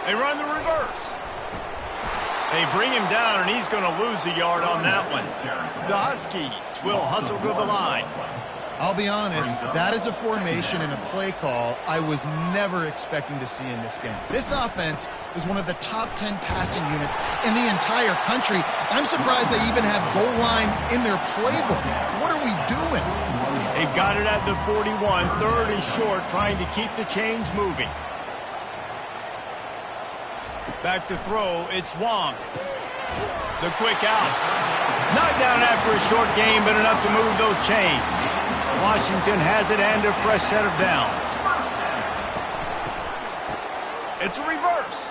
They run the reverse. They bring him down, and he's going to lose a yard on that one. The Huskies will hustle to the line. I'll be honest, that is a formation and a play call I was never expecting to see in this game. This offense is one of the top 10 passing units in the entire country. I'm surprised they even have goal line in their playbook. What are we doing? They've got it at the 41, third and short, trying to keep the chains moving. Back to throw, it's Wong. The quick out. Not down after a short game, but enough to move those chains. Washington has it and a fresh set of downs. It's a reverse.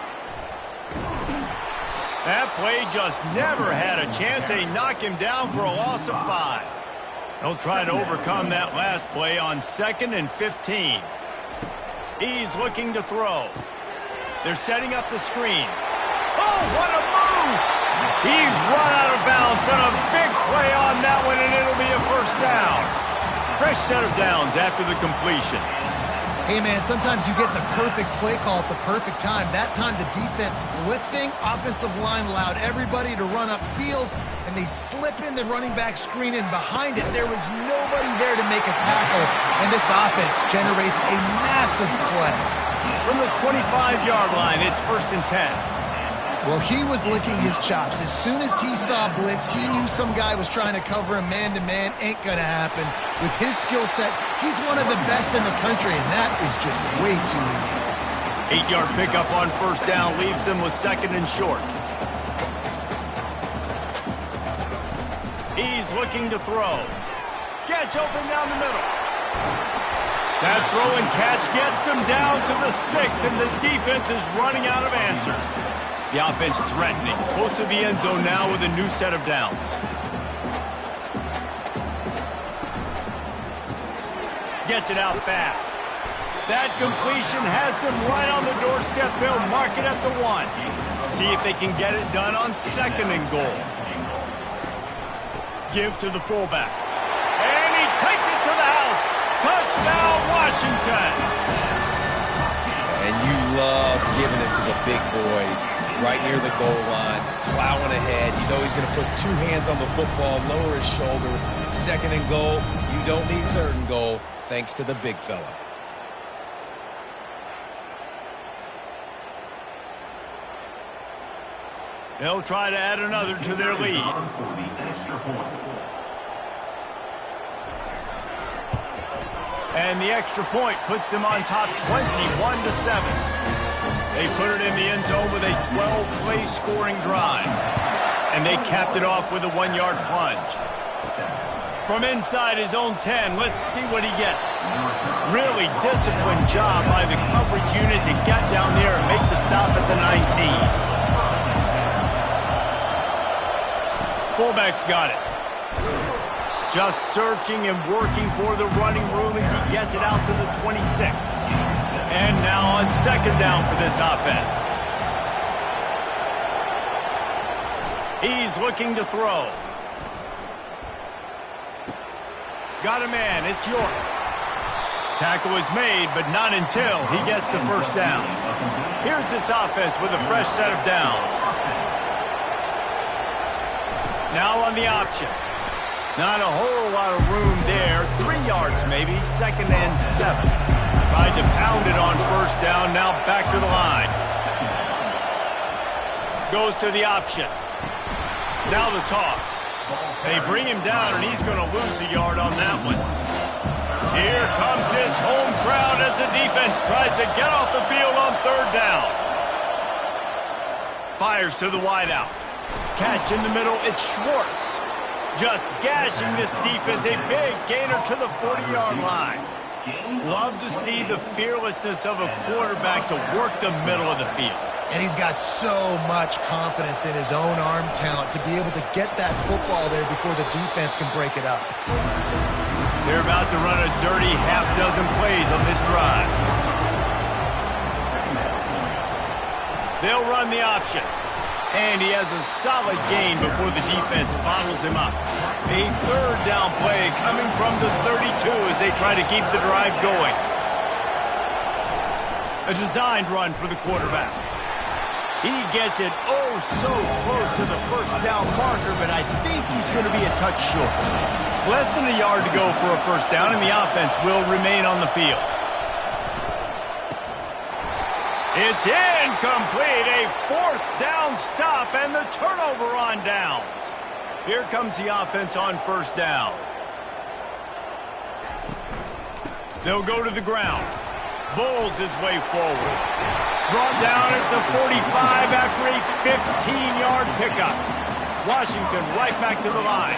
That play just never had a chance. They knock him down for a loss of 5. They'll try to overcome that last play on 2nd and 15. He's looking to throw. They're setting up the screen. Oh, what a move! He's run out of bounds, but a big play on that one, and it'll be a first down. Fresh set of downs after the completion. Hey, man, sometimes you get the perfect play call at the perfect time. That time the defense blitzing, offensive line allowed everybody to run upfield, and they slip in the running back screen, and behind it there was nobody there to make a tackle, and this offense generates a massive play. From the 25-yard line, it's 1st and 10. Well, he was licking his chops. As soon as he saw blitz, he knew some guy was trying to cover him man-to-man. Ain't gonna happen. With his skill set, he's one of the best in the country, and that is just way too easy. 8-yard pickup on first down leaves them with 2nd and short. He's looking to throw. Gets open down the middle. That throw and catch gets them down to the 6, and the defense is running out of answers. The offense threatening, close to the end zone now with a new set of downs. Gets it out fast. That completion has them right on the doorstep. They'll mark it at the 1. See if they can get it done on 2nd and goal. Give to the fullback. And he takes it to the house. Touchdown, Washington. And you love giving it to the big boy right near the goal line, plowing ahead. You know he's going to put 2 hands on the football, lower his shoulder. 2nd and goal. You don't need 3rd and goal, thanks to the big fella. They'll try to add another to their lead. And the extra point puts them on top 21-7. They put it in the end zone with a 12-play scoring drive. And they capped it off with a 1-yard plunge. From inside his own 10, let's see what he gets. Really disciplined job by the coverage unit to get down there and make the stop at the 19. Fullback's got it. Just searching and working for the running room as he gets it out to the 26. And now on 2nd down for this offense. He's looking to throw. Got a man, it's York. Tackle is made, but not until he gets the first down. Here's this offense with a fresh set of downs. Now on the option. Not a whole lot of room there. 3 yards maybe, 2nd and 7. Tried to pound it on first down, now back to the line. Goes to the option. Now the toss. They bring him down, and he's going to lose a yard on that one. Here comes this home crowd as the defense tries to get off the field on 3rd down. Fires to the wideout. Catch in the middle, it's Schwartz. Just gashing this defense, a big gainer to the 40-yard line. Love to see the fearlessness of a quarterback to work the middle of the field. And he's got so much confidence in his own arm talent to be able to get that football there before the defense can break it up. They're about to run a dirty half-dozen plays on this drive. They'll run the option. And he has a solid gain before the defense bottles him up. A third down play coming from the 32 as they try to keep the drive going. A designed run for the quarterback. He gets it oh so close to the first down marker, but I think he's going to be a touch short. Less than a yard to go for a first down, and the offense will remain on the field. It's incomplete, a fourth down stop, and the turnover on downs. Here comes the offense on first down. They'll go to the ground. Bowls his way forward. Brought down at the 45 after a 15-yard pickup. Washington right back to the line.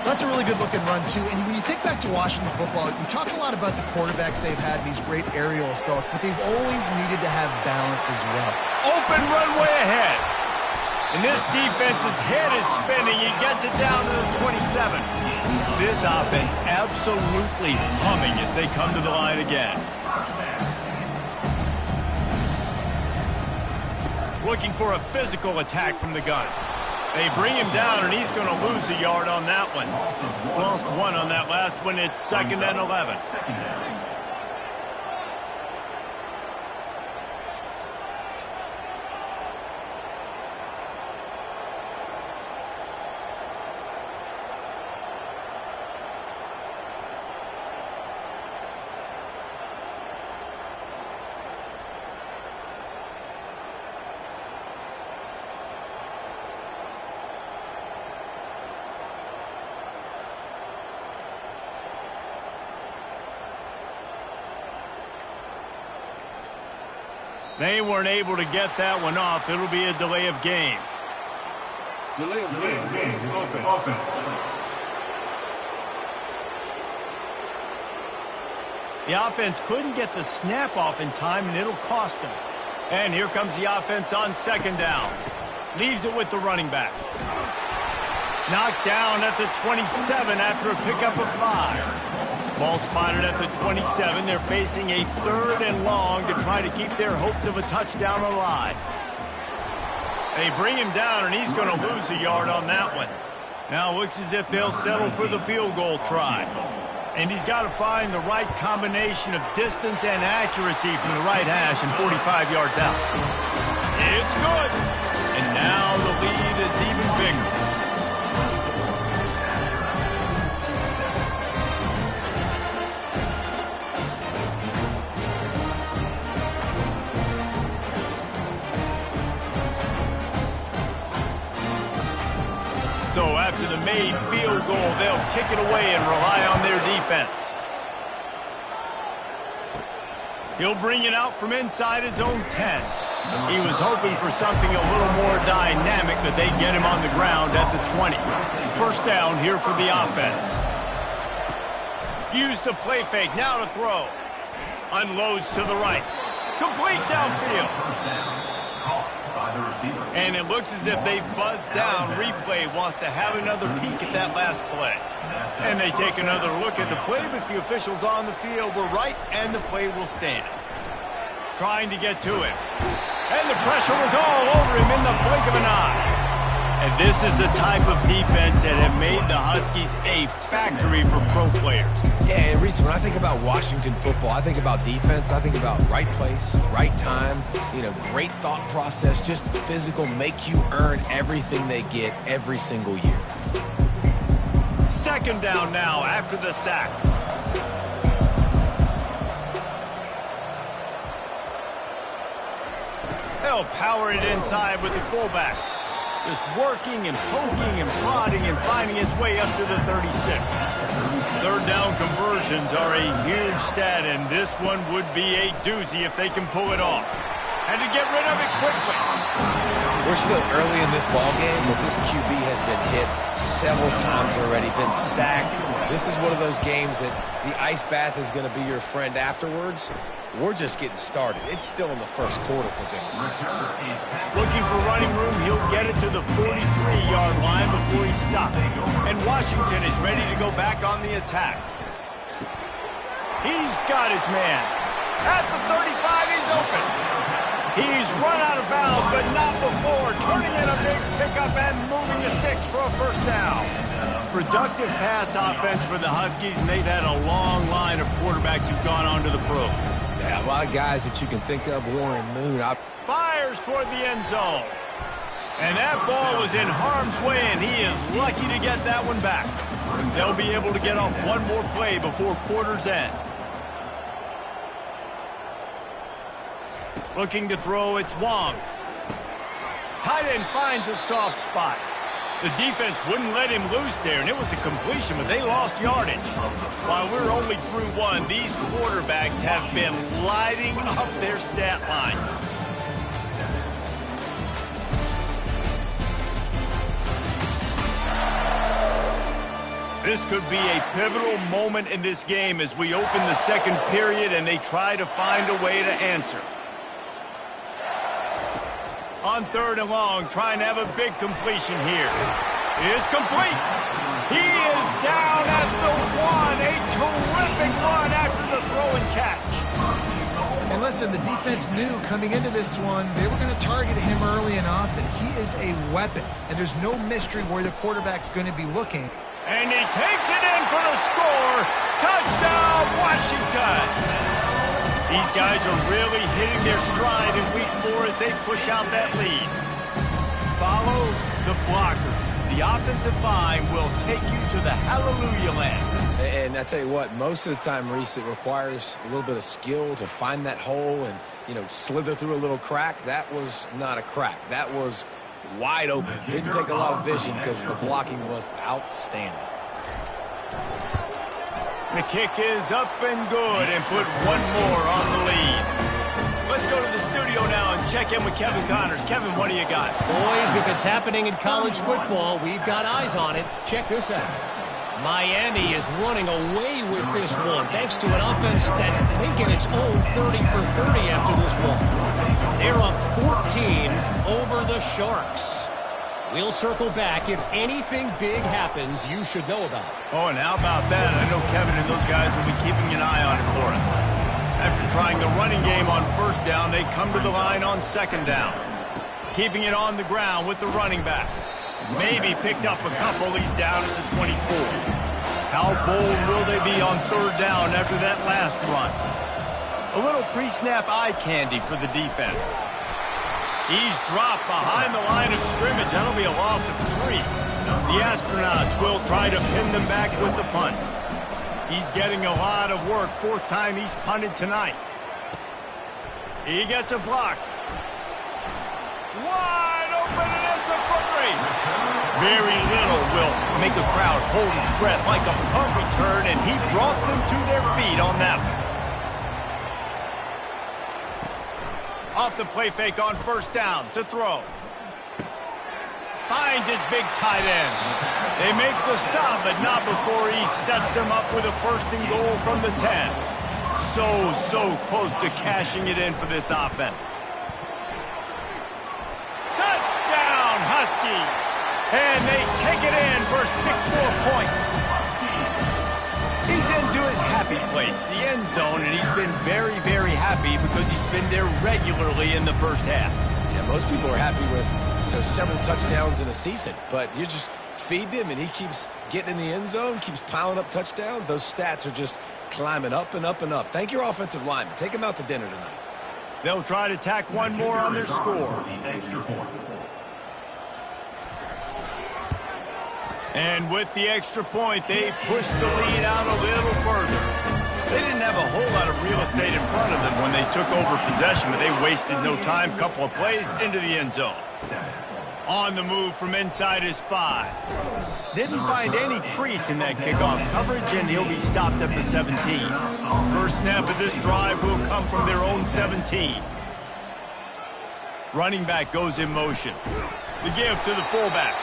That's a really good-looking run, too. And when you think back to Washington football, we talk a lot about the quarterbacks they've had in these great aerial assaults, but they've always needed to have balance as well. Open runway ahead. And this defense's head is spinning. He gets it down to the 27. This offense absolutely humming as they come to the line again. Looking for a physical attack from the gun. They bring him down, and he's going to lose a yard on that one. Lost one on that last one. It's 2nd and 11. They weren't able to get that one off. It'll be a delay of game. Delay of game. Offense. The offense couldn't get the snap off in time, and it'll cost them. And here comes the offense on 2nd down. Leaves it with the running back. Knocked down at the 27 after a pickup of 5. Ball spotted at the 27. They're facing a 3rd and long to try to keep their hopes of a touchdown alive. They bring him down, and he's going to lose a yard on that one. Now it looks as if they'll settle for the field goal try. And he's got to find the right combination of distance and accuracy from the right hash and 45 yards out. It's good. And now the lead is even bigger. So after the made field goal, they'll kick it away and rely on their defense. He'll bring it out from inside his own 10. He was hoping for something a little more dynamic, but they get him on the ground at the 20. First down here for the offense. Use the play fake, now to throw. Unloads to the right. Complete downfield. And it looks as if they've buzzed down. Replay wants to have another peek at that last play. And they take another look at the play, but the officials on the field were right, and the play will stand. Trying to get to him. And the pressure was all over him in the blink of an eye. And this is the type of defense that have made the Huskies a factory for pro players. Yeah, and Reese, when I think about Washington football, I think about defense. I think about right place, right time, great thought process, just physical, make you earn everything they get every single year. 2nd down now after the sack. They'll power it inside with the fullback. Just working and poking and prodding and finding his way up to the 36. 3rd down conversions are a huge stat, and this one would be a doozy if they can pull it off. And to get rid of it quickly. We're still early in this ball game, but this QB has been hit several times already, been sacked. This is one of those games that the ice bath is going to be your friend afterwards. We're just getting started. It's still in the first quarter, for goodness sakes. Looking for running room, he'll get it to the 43-yard line before he stops. And Washington is ready to go back on the attack. He's got his man. At the 35, he's open. He's run out of bounds, but not before. Turning in a big pickup and moving the sticks for a first down. Productive pass offense for the Huskies, and they've had a long line of quarterbacks who've gone on to the pros. Yeah, a lot of guys that you can think of. Warren Moon. Fires toward the end zone. And that ball was in harm's way, and he is lucky to get that one back. And they'll be able to get off one more play before quarter's end. Looking to throw, it's Wong. Tight end finds a soft spot. The defense wouldn't let him loose there, and it was a completion, but they lost yardage. While we're only through one, these quarterbacks have been lighting up their stat line. This could be a pivotal moment in this game as we open the second period and they try to find a way to answer. On third and long, trying to have a big completion here. It's complete. He is down at the one. A terrific run after the throw and catch. And listen, the defense knew coming into this one, they were going to target him early and often. He is a weapon, and there's no mystery where the quarterback's going to be looking. And he takes it in for the score. Touchdown, Washington. These guys are really hitting their stride in week 4 as they push out that lead. Follow the blockers. The offensive line will take you to the hallelujah land. And I tell you what, most of the time, Reese, it requires a little bit of skill to find that hole and, slither through a little crack. That was not a crack. That was wide open. Didn't take a lot of vision because the blocking was outstanding. The kick is up and good and put one more on the lead. Let's go to the studio now and check in with Kevin Connors. Kevin, what do you got? Boys, if it's happening in college football, we've got eyes on it. Check this out. Miami is running away with this one thanks to an offense that may get its own 30 for 30 after this one. They're up 14 over the Sharks. We'll circle back. If anything big happens, you should know about it. Oh, and how about that? I know Kevin and those guys will be keeping an eye on it for us. After trying the running game on first down, they come to the line on second down. Keeping it on the ground with the running back. Maybe picked up a couple. He's down at the 24. How bold will they be on third down after that last run? A little pre-snap eye candy for the defense. He's dropped behind the line of scrimmage. That'll be a loss of 3. The Astronauts will try to pin them back with the punt. He's getting a lot of work. 4th time he's punted tonight. He gets a block. Wide open, and it's a foot race. Very little will make a crowd hold its breath like a punt return, and he brought them to their feet on that one. Off the play fake on first down to throw. Finds his big tight end. They make the stop, but not before he sets them up with a first and goal from the 10. So close to cashing it in for this offense. Touchdown, Huskies! And they take it in for 6 more points. He's into his happy place, the end zone, and he's been very, very happy because he's been there regularly in the first half. Yeah, most people are happy with several touchdowns in a season, but you just feed him and he keeps getting in the end zone, keeps piling up touchdowns. Those stats are just climbing up and up and up. Thank your offensive lineman. Take him out to dinner tonight. They'll try to tack one more on their score. And with the extra point, they push the lead out a little further. They didn't have a whole lot of real estate in front of them when they took over possession, but they wasted no time. Couple of plays into the end zone. On the move from inside his 5. Didn't find any crease in that kickoff coverage, and he'll be stopped at the 17. First snap of this drive will come from their own 17. Running back goes in motion. The give to the fullback.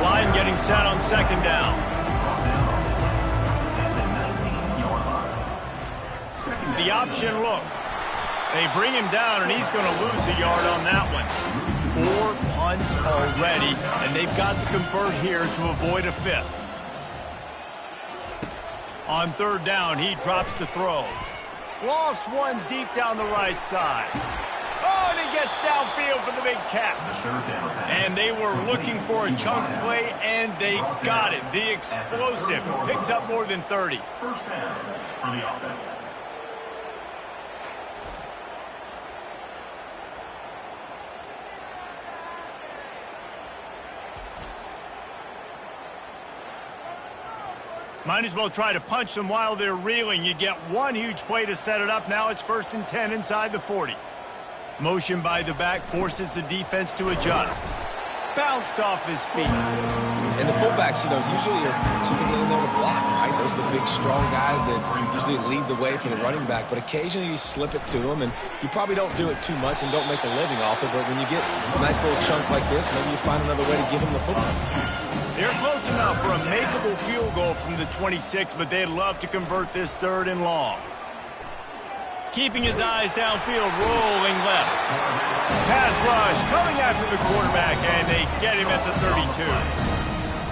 Line getting set on second down. The option look. They bring him down, and he's going to lose a yard on that one. 4 punts already, and they've got to convert here to avoid a 5th. On third down, he drops to throw. Lofts one deep down the right side. Oh, and he gets downfield for the big catch. And they were looking for a chunk play, and they got it. The explosive picks up more than 30. First down for the offense. Might as well try to punch them while they're reeling. You get one huge play to set it up. Now it's 1st and 10 inside the 40. Motion by the back forces the defense to adjust. Bounced off his feet. And the fullbacks, usually are typically in there to block, right? Those are the big, strong guys that usually lead the way for the running back. But occasionally you slip it to them, and you probably don't do it too much and don't make a living off it. But when you get a nice little chunk like this, maybe you find another way to give them the football. They're close enough for a makeable field goal from the 26, but they'd love to convert this 3rd and long. Keeping his eyes downfield, rolling left. Pass rush coming after the quarterback, and they get him at the 32.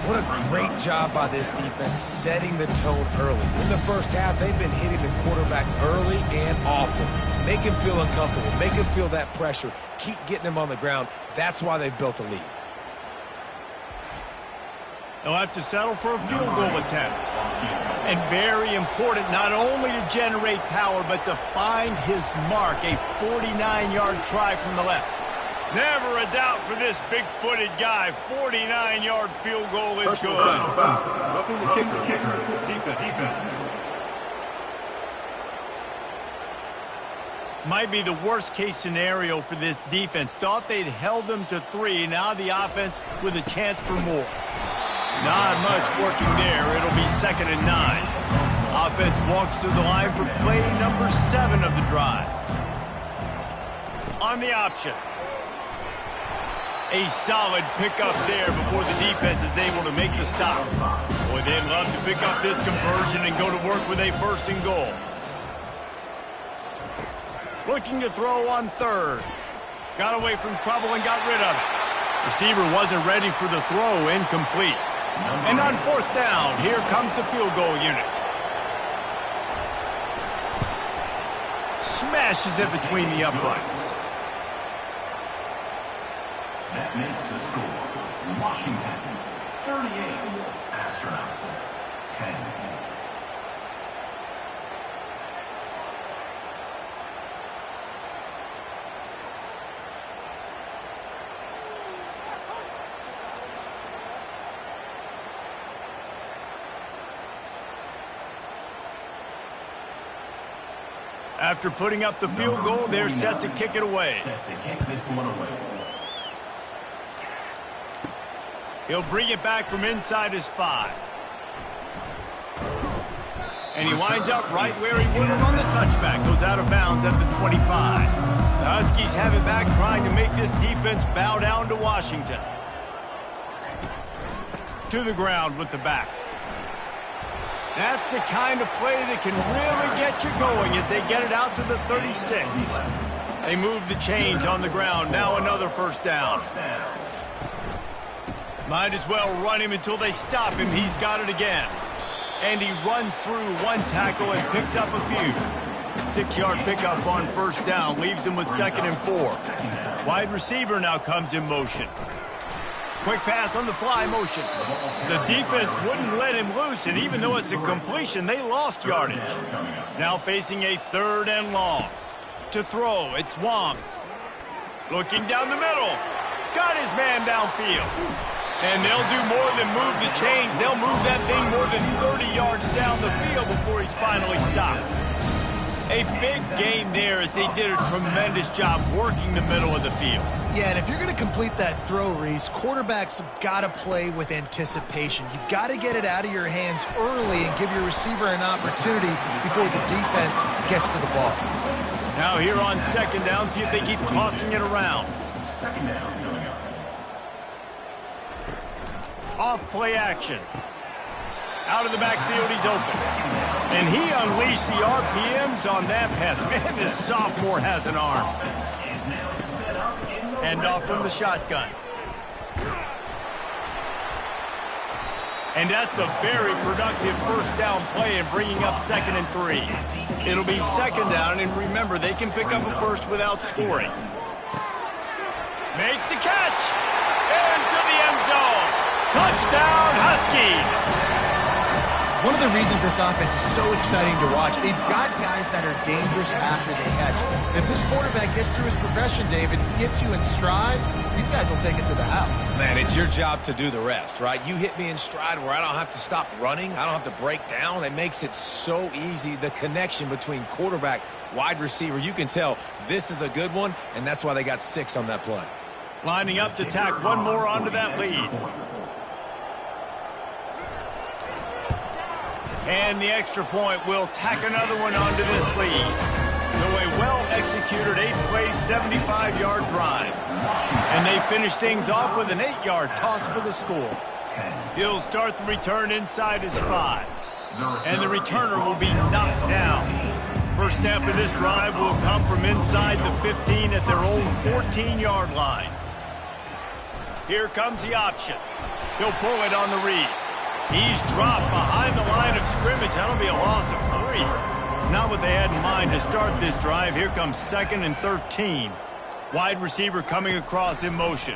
What a great job by this defense setting the tone early. In the first half, they've been hitting the quarterback early and often. Make him feel uncomfortable. Make him feel that pressure. Keep getting him on the ground. That's why they've built a lead. They'll have to settle for a field goal attempt. And very important not only to generate power, but to find his mark. A 49-yard try from the left. Never a doubt for this big-footed guy. 49-yard field goal is good. Roughing the kicker. Defense. Might be the worst-case scenario for this defense. Thought they'd held them to 3. Now the offense with a chance for more. Not much working there. It'll be 2nd and 9. Offense walks to the line for play number 7 of the drive. On the option. A solid pickup there before the defense is able to make the stop. Boy, they'd love to pick up this conversion and go to work with a 1st and goal. Looking to throw on 3rd. Got away from trouble and got rid of it. Receiver wasn't ready for the throw. Incomplete. And on 4th down, here comes the field goal unit. Smashes it between the uprights. That makes the score. Washington, 38. Astronauts, 10. After putting up the field goal, they're set to kick it away. Set to kick this one away. He'll bring it back from inside his 5. And he winds up right where he would have on the touchback. Goes out of bounds at the 25. The Huskies have it back, trying to make this defense bow down to Washington. To the ground with the back. That's the kind of play that can really get you going as they get it out to the 36. They move the chains on the ground. Now another 1st down. Might as well run him until they stop him. He's got it again. And he runs through one tackle and picks up a few. 6-yard pickup on 1st down. Leaves him with 2nd and 4. Wide receiver now comes in motion. Quick pass on the fly motion. The defense wouldn't let him loose, and even though it's a completion, they lost yardage. Now facing a 3rd and long. To throw, it's Wong. Looking down the middle. Got his man downfield. And they'll do more than move the chains. They'll move that thing more than 30 yards down the field before he's finally stopped. A big gain there as they did a tremendous job working the middle of the field. Yeah, and if you're going to complete that throw, Reese, quarterbacks have got to play with anticipation. You've got to get it out of your hands early and give your receiver an opportunity before the defense gets to the ball. Now here on 2nd down, see if they keep tossing it around. 2nd down coming up. Off play action. Out of the backfield, he's open. And he unleashed the RPMs on that pass. Man, this sophomore has an arm. Hand off from the shotgun. And that's a very productive first down play and bringing up 2nd and 3. It'll be 2nd down, and remember, they can pick up a first without scoring. Makes the catch. Into the end zone. Touchdown, Huskies. One of the reasons this offense is so exciting to watch, they've got guys that are dangerous after they catch. If this quarterback gets through his progression, David, gets you in stride, these guys will take it to the house. Man, it's your job to do the rest, right? You hit me in stride where I don't have to stop running. I don't have to break down. It makes it so easy. The connection between quarterback, wide receiver, you can tell this is a good one, and that's why they got 6 on that play. Lining up to tack one more onto that lead. And the extra point will tack another one onto this lead. So a well-executed 8-play, 75-yard drive. And they finish things off with an 8-yard toss for the score. He'll start the return inside his 5. And the returner will be knocked down. First snap of this drive will come from inside the 15 at their own 14-yard line. Here comes the option. He'll pull it on the read. He's dropped behind the line of scrimmage. That'll be a loss of 3. Not what they had in mind to start this drive. Here comes 2nd and 13. Wide receiver coming across in motion.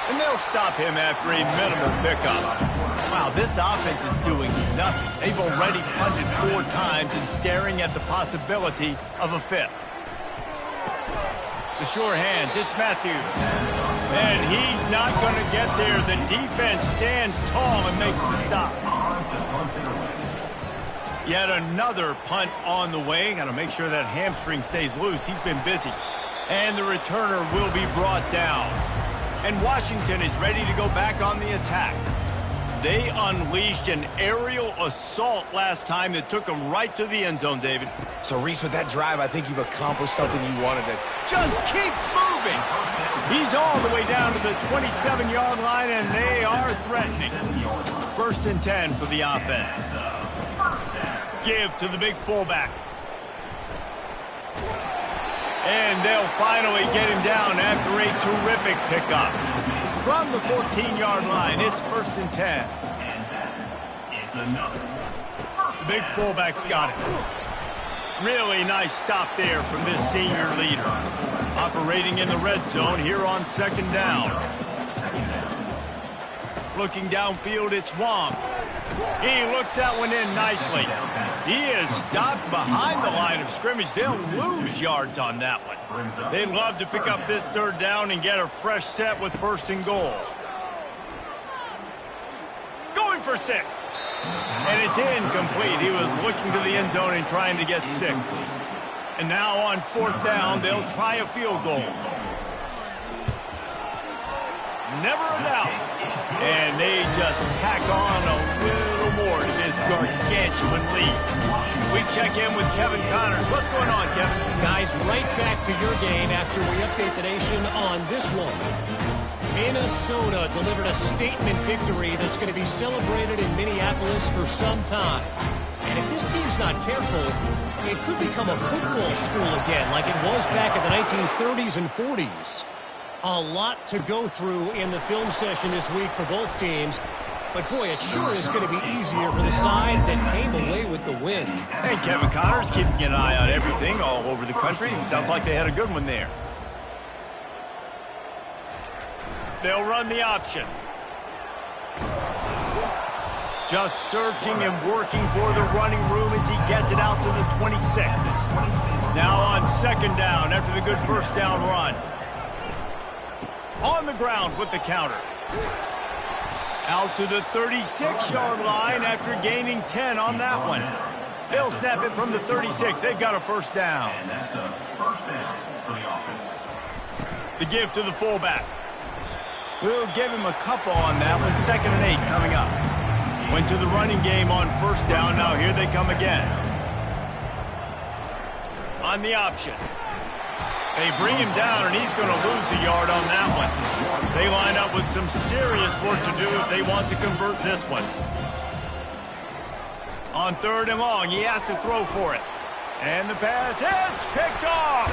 And they'll stop him after a minimal pickup. Wow, this offense is doing nothing. They've already punted 4 times and staring at the possibility of a 5th. The sure hands, it's Matthews. And he's not going to get there. The defense stands tall and makes the stop. Yet another punt on the way. Got to make sure that hamstring stays loose. He's been busy. And the returner will be brought down. And Washington is ready to go back on the attack. They unleashed an aerial assault last time that took them right to the end zone, David. So, Reese, with that drive, I think you've accomplished something you wanted to. Just keeps moving. He's all the way down to the 27-yard line, and they are threatening. 1st and 10 for the offense. Give to the big fullback. And they'll finally get him down after a terrific pickup. From the 14-yard line, it's 1st and 10. The big fullback's got it. Really nice stop there from this senior leader. Operating in the red zone here on 2nd down. Looking downfield, it's Wong. He looks that one in nicely. He is stopped behind the line of scrimmage. They'll lose yards on that one. They'd love to pick up this 3rd down and get a fresh set with 1st and goal. Going for 6. And it's incomplete. He was looking to the end zone and trying to get 6. And now on 4th down, they'll try a field goal. Never a doubt. And they just tack on a little more to this gargantuan lead. We check in with Kevin Connors. What's going on, Kevin? Guys, right back to your game after we update the nation on this one. Minnesota delivered a statement victory that's going to be celebrated in Minneapolis for some time. And if this team's not careful, it could become a football school again like it was back in the 1930s and 40s. A lot to go through in the film session this week for both teams. But, boy, it sure is going to be easier for the side that came away with the win. Hey, Kevin Connors keeping an eye on everything all over the country. Sounds like they had a good one there. They'll run the option. Just searching and working for the running room as he gets it out to the 26. Now on 2nd down after the good 1st down run. On the ground with the counter. Out to the 36-yard line after gaining 10 on that one. They'll snap it from the 36. They've got a 1st down. And that's a 1st down for the offense. The give to the fullback. We'll give him a couple on that one. 2nd and 8 coming up. Went to the running game on 1st down. Now here they come again. On the option. They bring him down, and he's going to lose a yard on that one. They line up with some serious work to do if they want to convert this one. On 3rd and long, he has to throw for it. And the pass hits, picked off.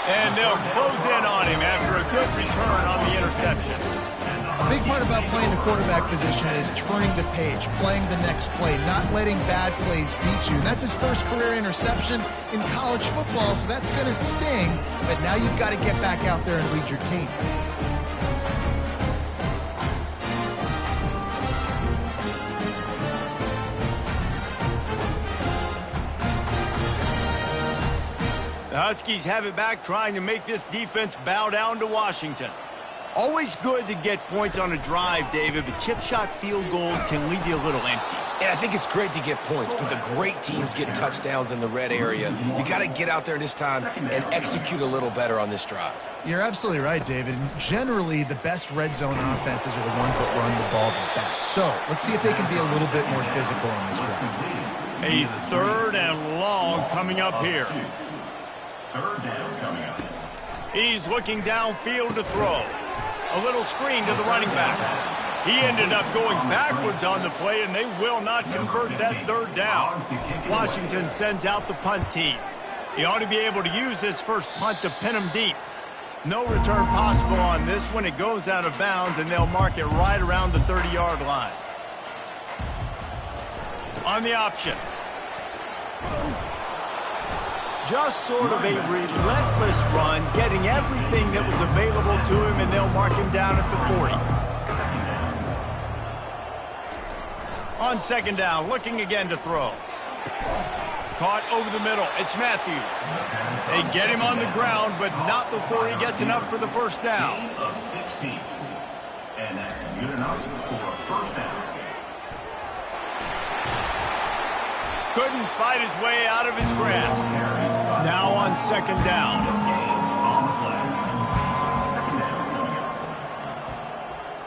And they'll close in on him after a good return on the interception. A big part about playing the quarterback position is turning the page, playing the next play, not letting bad plays beat you. And that's his first career interception in college football, so that's going to sting. But now you've got to get back out there and lead your team. The Huskies have it back, trying to make this defense bow down to Washington. Always good to get points on a drive, David, but chip shot field goals can leave you a little empty. And I think it's great to get points, but the great teams get touchdowns in the red area. You got to get out there this time and execute a little better on this drive. You're absolutely right, David. And generally, the best red zone offenses are the ones that run the ball the best. So let's see if they can be a little bit more physical on this drive. A 3rd and long coming up here. 3rd down coming up. He's looking downfield to throw. A little screen to the running back. He ended up going backwards on the play, and they will not convert that 3rd down. Washington sends out the punt team. He ought to be able to use this first punt to pin him deep. No return possible on this one. It goes out of bounds, and they'll mark it right around the 30-yard line. On the option. Just sort of a relentless run, getting everything that was available to him, and they'll mark him down at the 40. On 2nd down, looking again to throw. Caught over the middle. It's Matthews. They get him on the ground, but not before he gets enough for the 1st down. Of 16. And that's good enough for a 1st down. Couldn't fight his way out of his grasp. Now on 2nd down.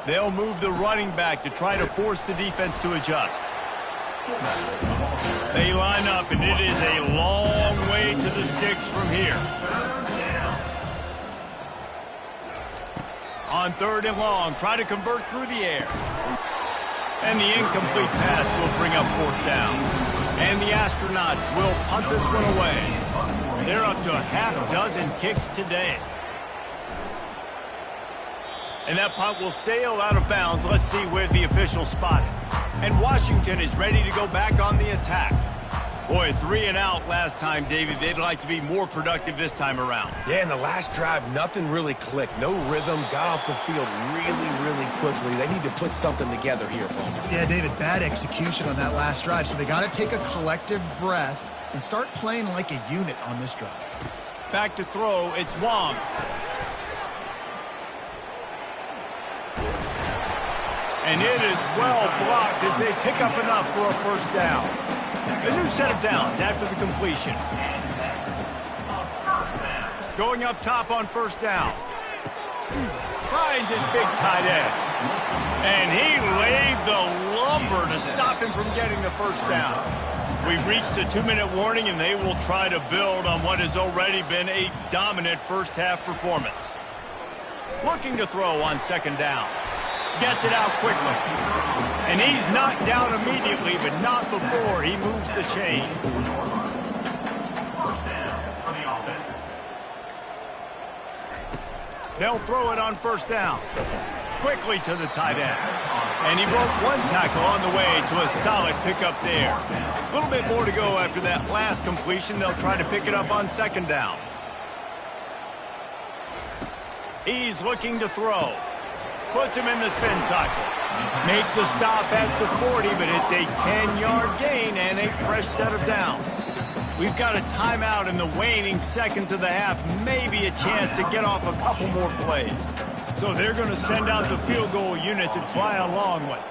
They'll move the running back to try to force the defense to adjust. They line up, and it is a long way to the sticks from here. On 3rd and long, try to convert through the air. And the incomplete pass will bring up 4th down. And the Astronauts will punt this one away. They're up to a half-dozen kicks today. And that punt will sail out of bounds. Let's see where the officials spot it. And Washington is ready to go back on the attack. Boy, 3 and out last time, David. They'd like to be more productive this time around. Yeah, in the last drive, nothing really clicked. No rhythm, got off the field really quickly. They need to put something together here, Paul. Yeah, David, bad execution on that last drive. So they got to take a collective breath and start playing like a unit on this drive. Back to throw, it's Wong. And it is well blocked as they pick up enough for a 1st down. A new set of downs after the completion. Going up top on 1st down. Finds his big tight end. And he laid the lumber to stop him from getting the 1st down. We've reached the 2-minute warning, and they will try to build on what has already been a dominant first-half performance. Looking to throw on 2nd down. Gets it out quickly. And he's knocked down immediately, but not before he moves the chains. 1st down for the offense. They'll throw it on 1st down. Quickly to the tight end. And he broke one tackle on the way to a solid pickup there. A little bit more to go after that last completion. They'll try to pick it up on 2nd down. He's looking to throw. Puts him in the spin cycle. Make the stop at the 40, but it's a 10-yard gain and a fresh set of downs. We've got a timeout in the waning seconds of the half. Maybe a chance to get off a couple more plays. So they're going to send out the field goal unit to try a long one.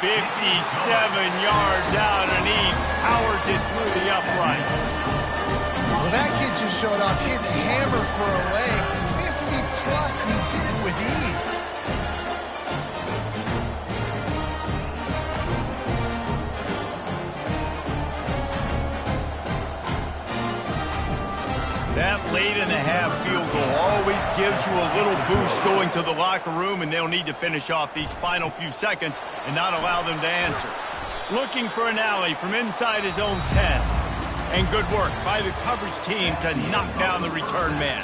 57 yards out, and he powers it through the upright. Well, that kid just showed off his hammer for a leg, 50+, and he did it with ease. That late in the half field goal always gives you a little boost going to the locker room, and they'll need to finish off these final few seconds and not allow them to answer. Looking for an alley from inside his own 10. And good work by the coverage team to knock down the return man.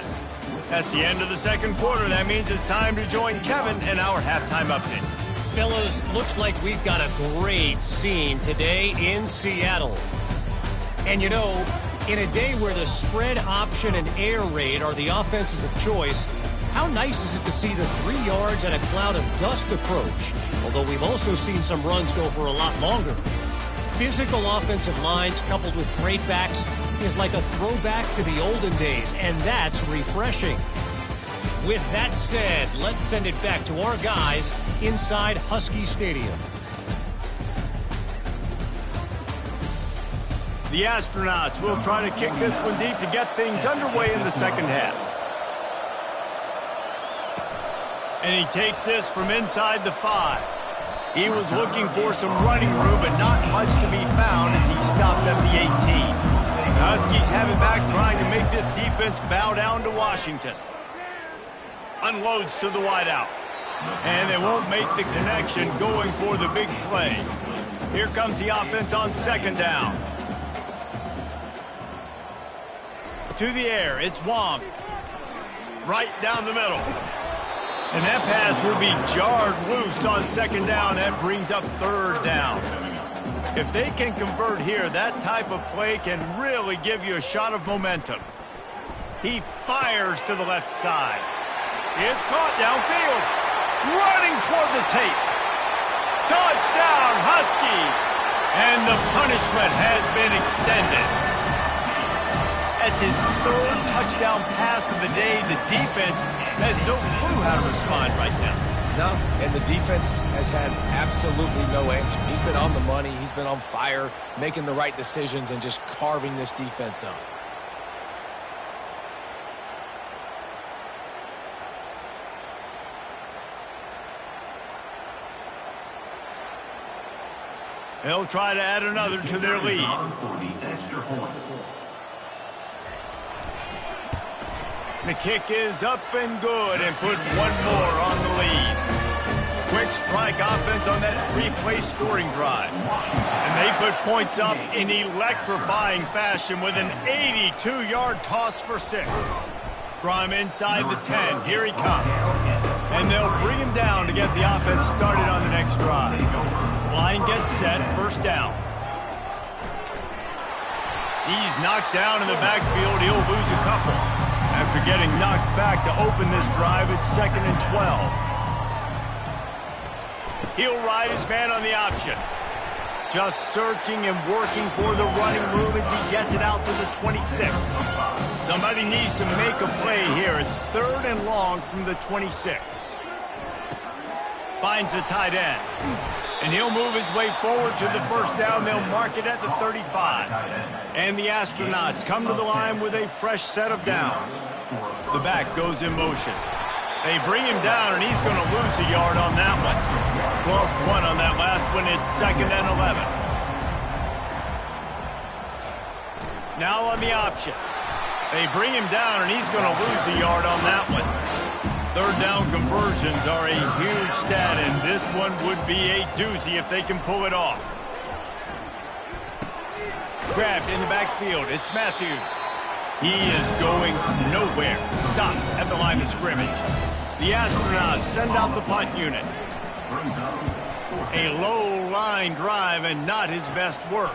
That's the end of the second quarter. That means it's time to join Kevin in our halftime update. Fellas, looks like we've got a great scene today in Seattle. And you know, in a day where the spread option and air raid are the offenses of choice, how nice is it to see the 3 yards and a cloud of dust approach? Although we've also seen some runs go for a lot longer. Physical offensive lines coupled with great backs is like a throwback to the olden days, and that's refreshing. With that said, let's send it back to our guys inside Husky Stadium. The Astronauts will try to kick this one deep to get things underway in the second half. And he takes this from inside the 5. He was looking for some running room, but not much to be found as he stopped at the 18. The Huskies have it back, trying to make this defense bow down to Washington. Unloads to the wideout. And they won't make the connection going for the big play. Here comes the offense on second down. To the air, it's Wong. Right down the middle. And that pass will be jarred loose on second down. That brings up third down. If they can convert here, that type of play can really give you a shot of momentum. He fires to the left side. It's caught downfield. Running toward the tape. Touchdown, Huskies! And the punishment has been extended. That's his third touchdown pass of the day. The defense has no clue how to respond right now. No, and the defense has had absolutely no answer. He's been on the money. He's been on fire, making the right decisions and just carving this defense up. They'll try to add another to their lead. The kick is up and good and put one more on the lead. Quick strike offense on that replay scoring drive. And they put points up in electrifying fashion with an 82-yard toss for 6. From inside the 10, here he comes. And they'll bring him down to get the offense started on the next drive. Line gets set, first down. He's knocked down in the backfield. He'll lose a couple. After getting knocked back to open this drive, it's 2nd and 12. He'll ride his man on the option. Just searching and working for the running room as he gets it out to the 26. Somebody needs to make a play here. It's 3rd and long from the 26. Finds the tight end. And he'll move his way forward to the first down. They'll mark it at the 35. And the Astronauts come to the line with a fresh set of downs. The back goes in motion. They bring him down, and he's going to lose a yard on that one. Lost 1 on that last one. It's 2nd and 11. Now on the option. They bring him down, and he's going to lose a yard on that one. Third down conversions are a huge stat, and this one would be a doozy if they can pull it off. Grabbed in the backfield. It's Matthews. He is going nowhere. Stop at the line of scrimmage. The Astronauts send out the punt unit. A low line drive and not his best work.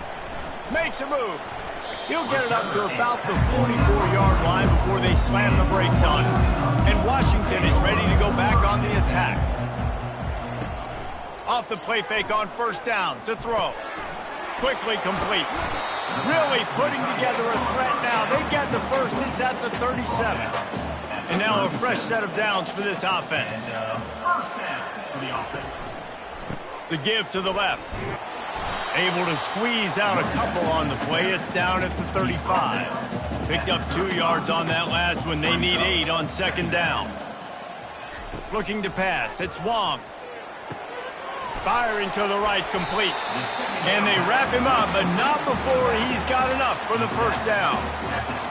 Makes a move. He'll get it up to about the 44-yard line before they slam the brakes on him. And Washington is ready to go back on the attack. Off the play fake on first down to throw. Quickly complete. Really putting together a threat now. They get the first. It's at the 37. And now a fresh set of downs for this offense. First down for the offense. The give to the left. Able to squeeze out a couple on the play. It's down at the 35. Picked up 2 yards on that last one. They need 8 on second down. Looking to pass. It's Wong. Firing to the right, complete. And they wrap him up, but not before he's got enough for the first down.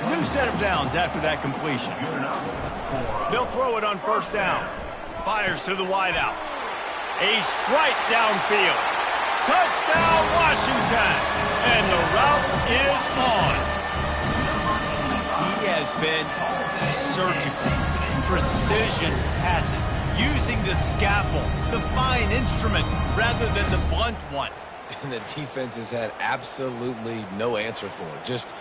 New set of downs after that completion. They'll throw it on first down. Fires to the wideout. A strike downfield. Touchdown, Washington. And the route is on. He has been surgical. precision passes, using the scalpel, the fine instrument, rather than the blunt one. And the defense has had absolutely no answer for it. Just,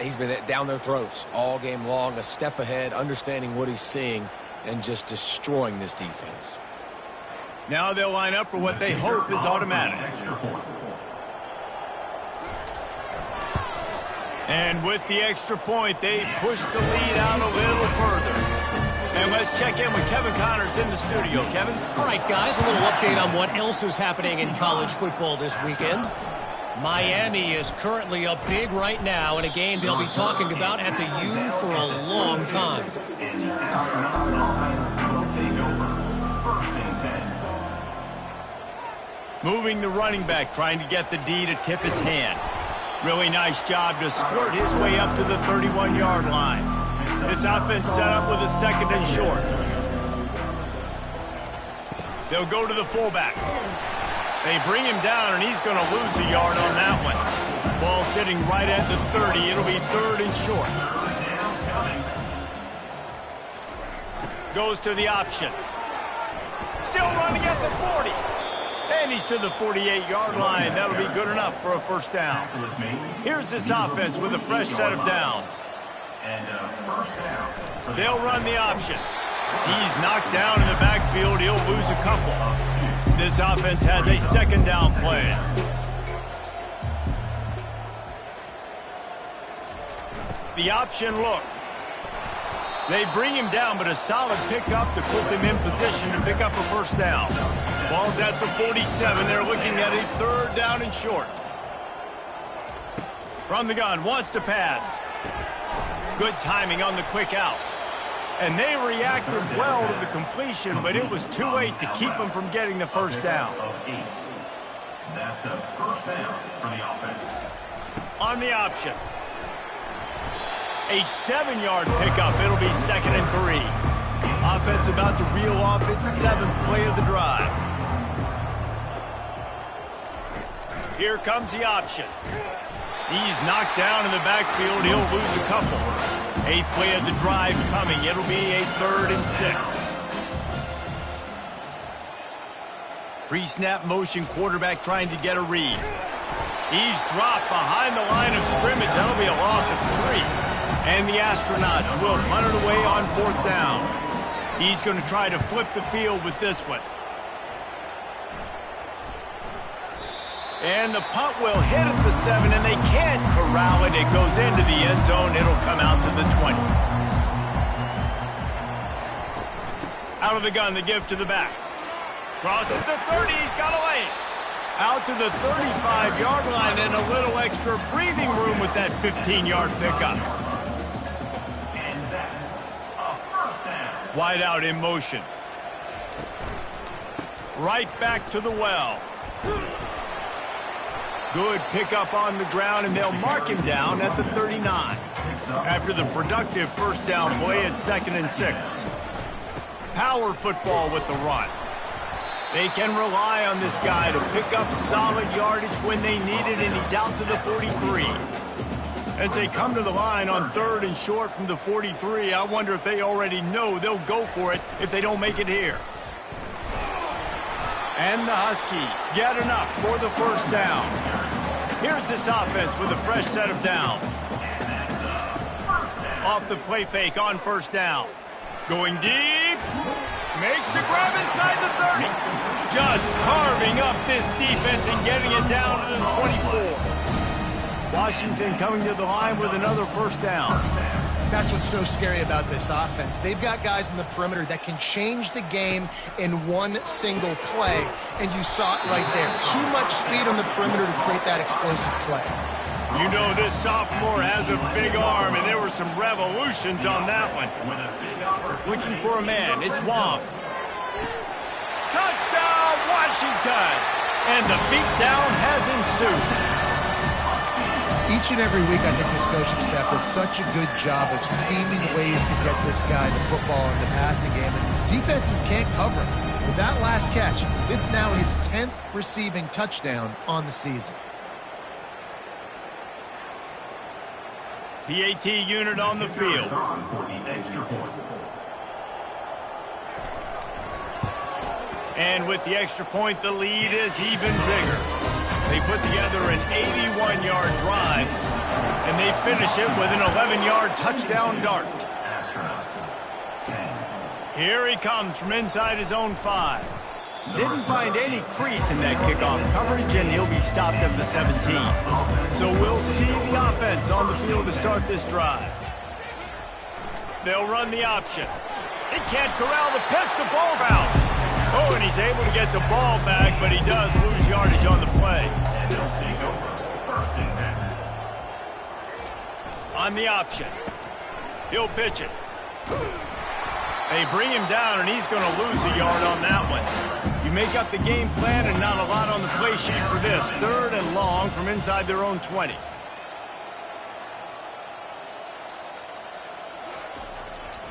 he's been down their throats all game long, a step ahead, understanding what he's seeing, and just destroying this defense. Now they'll line up for what they hope is automatic. And with the extra point, they push the lead out a little further. And let's check in with Kevin Connors in the studio. Kevin? All right, guys, a little update on what else is happening in college football this weekend. Miami is currently up big right now in a game they'll be talking about at the U for a long time. Moving the running back, trying to get the D to tip its hand. Really nice job to squirt his way up to the 31-yard line. This offense set up with a second and short. They'll go to the fullback. They bring him down, and he's going to lose a yard on that one. Ball sitting right at the 30. It'll be third and short. Goes to the option. Still running at the 40. And he's to the 48-yard line. That'll be good enough for a first down. Here's this offense with a fresh set of downs. They'll run the option. He's knocked down in the backfield. He'll lose a couple. This offense has a second down play. The option look. They bring him down, but a solid pickup to put them in position to pick up a first down. Ball's at the 47. They're looking at a third down and short. From the gun, wants to pass. Good timing on the quick out. And they reacted well to the completion, but it was too late to keep them from getting the first down. That's a first down for the offense. On the option. A 7-yard pickup. It'll be second and 3. Offense about to reel off its 7th play of the drive. Here comes the option. He's knocked down in the backfield. He'll lose a couple. 8th play of the drive coming. It'll be a third and 6. Pre-snap motion quarterback trying to get a read. He's dropped behind the line of scrimmage. That'll be a loss of 3. And the Astronauts will punt it away on 4th down. He's going to try to flip the field with this one. And the punt will hit at the 7, and they can't corral it. It goes into the end zone. It'll come out to the 20. Out of the gun, the give to the back. Crosses the 30. He's got a lane. Out to the 35-yard line, and a little extra breathing room with that 15-yard pickup. Wide out in motion. Right back to the well. Good pickup on the ground, and they'll mark him down at the 39. After the productive first down play at 2nd and 6. Power football with the run. They can rely on this guy to pick up solid yardage when they need it, and he's out to the 43. As they come to the line on 3rd and short from the 43, I wonder if they already know they'll go for it if they don't make it here. And the Huskies get enough for the first down. Here's this offense with a fresh set of downs. Off the play fake on first down. Going deep. Makes the grab inside the 30. Just carving up this defense and getting it down to the 24. Washington coming to the line with another first down. That's what's so scary about this offense. They've got guys in the perimeter that can change the game in one single play, and you saw it right there. Too much speed on the perimeter to create that explosive play. You know this sophomore has a big arm, and there were some revolutions on that one. Looking for a man. It's Wong. Touchdown, Washington! And the beatdown has ensued. Each and every week, I think this coaching staff does such a good job of scheming ways to get this guy the football in the passing game, and defenses can't cover him. With that last catch, this is now his 10th receiving touchdown on the season. PAT unit on the field. And with the extra point, the lead is even bigger. They put together an 81-yard drive, and they finish it with an 11-yard touchdown dart. Here he comes from inside his own 5. Didn't find any crease in that kickoff coverage, and he'll be stopped at the 17. So we'll see the offense on the field to start this drive. They'll run the option. He can't corral the pitch. The ball's out. Oh, and he's able to get the ball back, but he does lose yardage on the play. And they'll take over. First and 10. On the option. He'll pitch it. They bring him down, and he's going to lose a yard on that one. You make up the game plan and not a lot on the play sheet for this. 3rd and long from inside their own 20.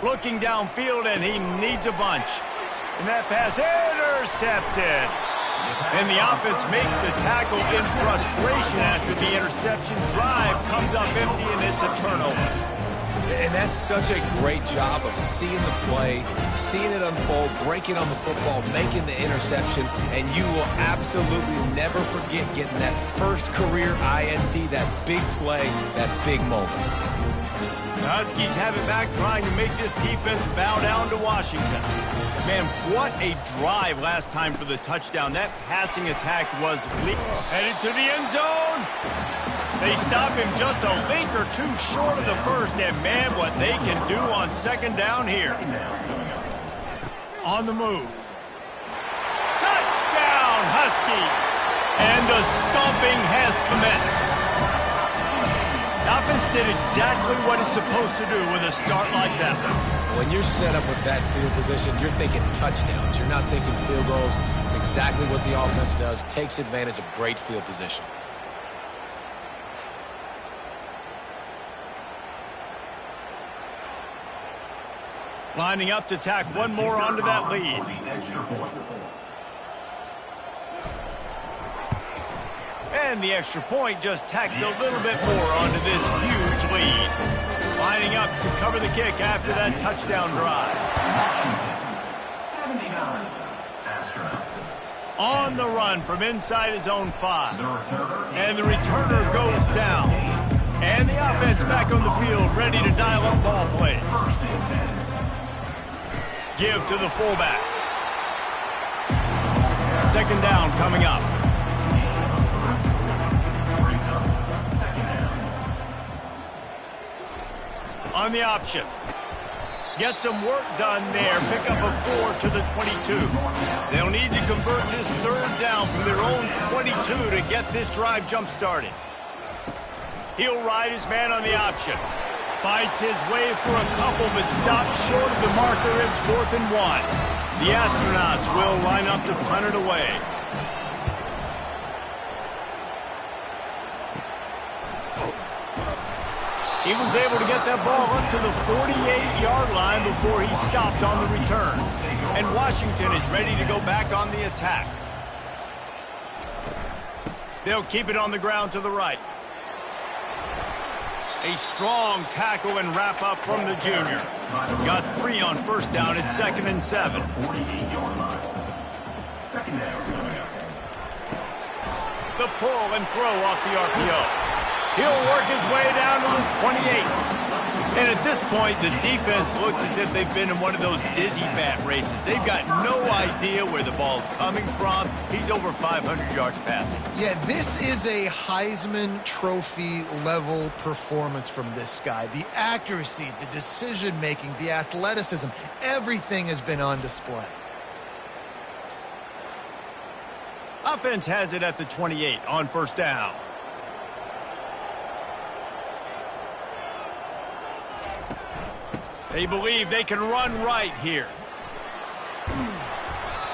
Looking downfield, and he needs a bunch. And that pass intercepted. And the offense makes the tackle in frustration after the interception. Drive comes up empty, and it's a turnover. And that's such a great job of seeing the play, seeing it unfold, breaking on the football, making the interception, and you will absolutely never forget getting that first career INT, that big play, that big moment. The Huskies have it back, trying to make this defense bow down to Washington. Man, what a drive last time for the touchdown. That passing attack was headed to the end zone. They stop him just a link or two short of the first, and man, what they can do on 2nd down here. On the move. Touchdown, Huskies! And the stomping has commenced. The offense did exactly what it's supposed to do with a start like that. When you're set up with that field position, you're thinking touchdowns. You're not thinking field goals. It's exactly what the offense does, takes advantage of great field position. Lining up to tack one more onto that lead. And the extra point just tacks a little bit more onto this huge lead. Lining up to cover the kick after that touchdown drive. 79. On the run from inside his own 5. And the returner goes down. And the offense back on the field, ready to dial up ball plays. Give to the fullback. 2nd down coming up. On the option. Get some work done there. Pick up a 4 to the 22. They'll need to convert this 3rd down from their own 22 to get this drive jump-started. He'll ride his man on the option. Fights his way for a couple, but stops short of the marker. It's 4th and 1. The Astronauts will line up to punt it away. He was able to get that ball up to the 48-yard line before he stopped on the return. And Washington is ready to go back on the attack. They'll keep it on the ground to the right. A strong tackle and wrap up from the junior. Got 3 on 1st down at 2nd and 7. 48-yard line. 2nd down coming up. The pull and throw off the RPO. He'll work his way down to the 28. And at this point, the defense looks as if they've been in one of those dizzy bat races. They've got no idea where the ball's coming from. He's over 500 yards passing. Yeah, this is a Heisman Trophy level performance from this guy. The accuracy, the decision-making, the athleticism, everything has been on display. Offense has it at the 28 on 1st down. They believe they can run right here.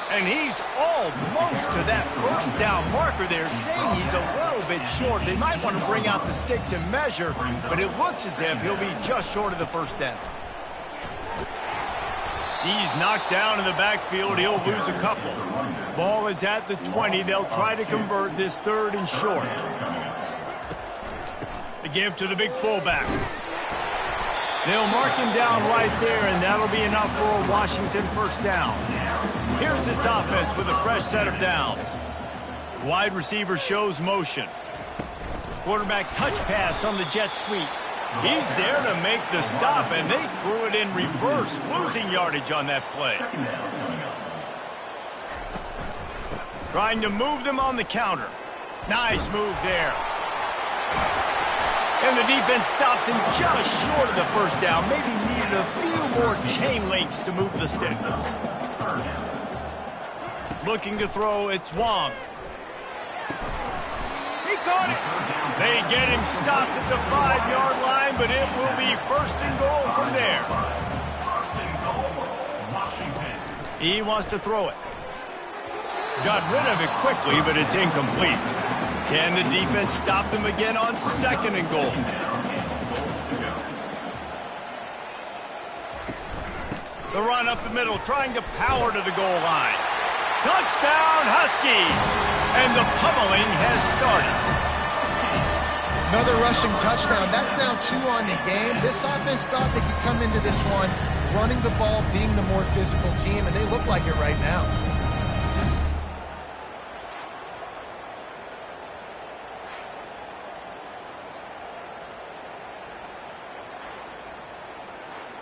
And he's almost to that 1st down marker there, saying he's a little bit short. They might want to bring out the sticks and measure, but it looks as if he'll be just short of the 1st down. He's knocked down in the backfield. He'll lose a couple. Ball is at the 20. They'll try to convert this 3rd and short. The give to the big fullback. They'll mark him down right there, and that'll be enough for a Washington first down. Here's this offense with a fresh set of downs. Wide receiver shows motion. Quarterback touch pass on the jet sweep. He's there to make the stop, and they threw it in reverse, losing yardage on that play. Trying to move them on the counter. Nice move there. And the defense stops him just short of the first down. Maybe needed a few more chain links to move the sticks. Looking to throw, it's Wong. He caught it. They get him stopped at the 5-yard line, but it will be first and goal from there. He wants to throw it. Got rid of it quickly, but it's incomplete. Can the defense stop them again on second and goal? The run up the middle, trying to power to the goal line. Touchdown, Huskies! And the pummeling has started. Another rushing touchdown. That's now 2 on the game. This offense thought they could come into this one running the ball, being the more physical team, and they look like it right now.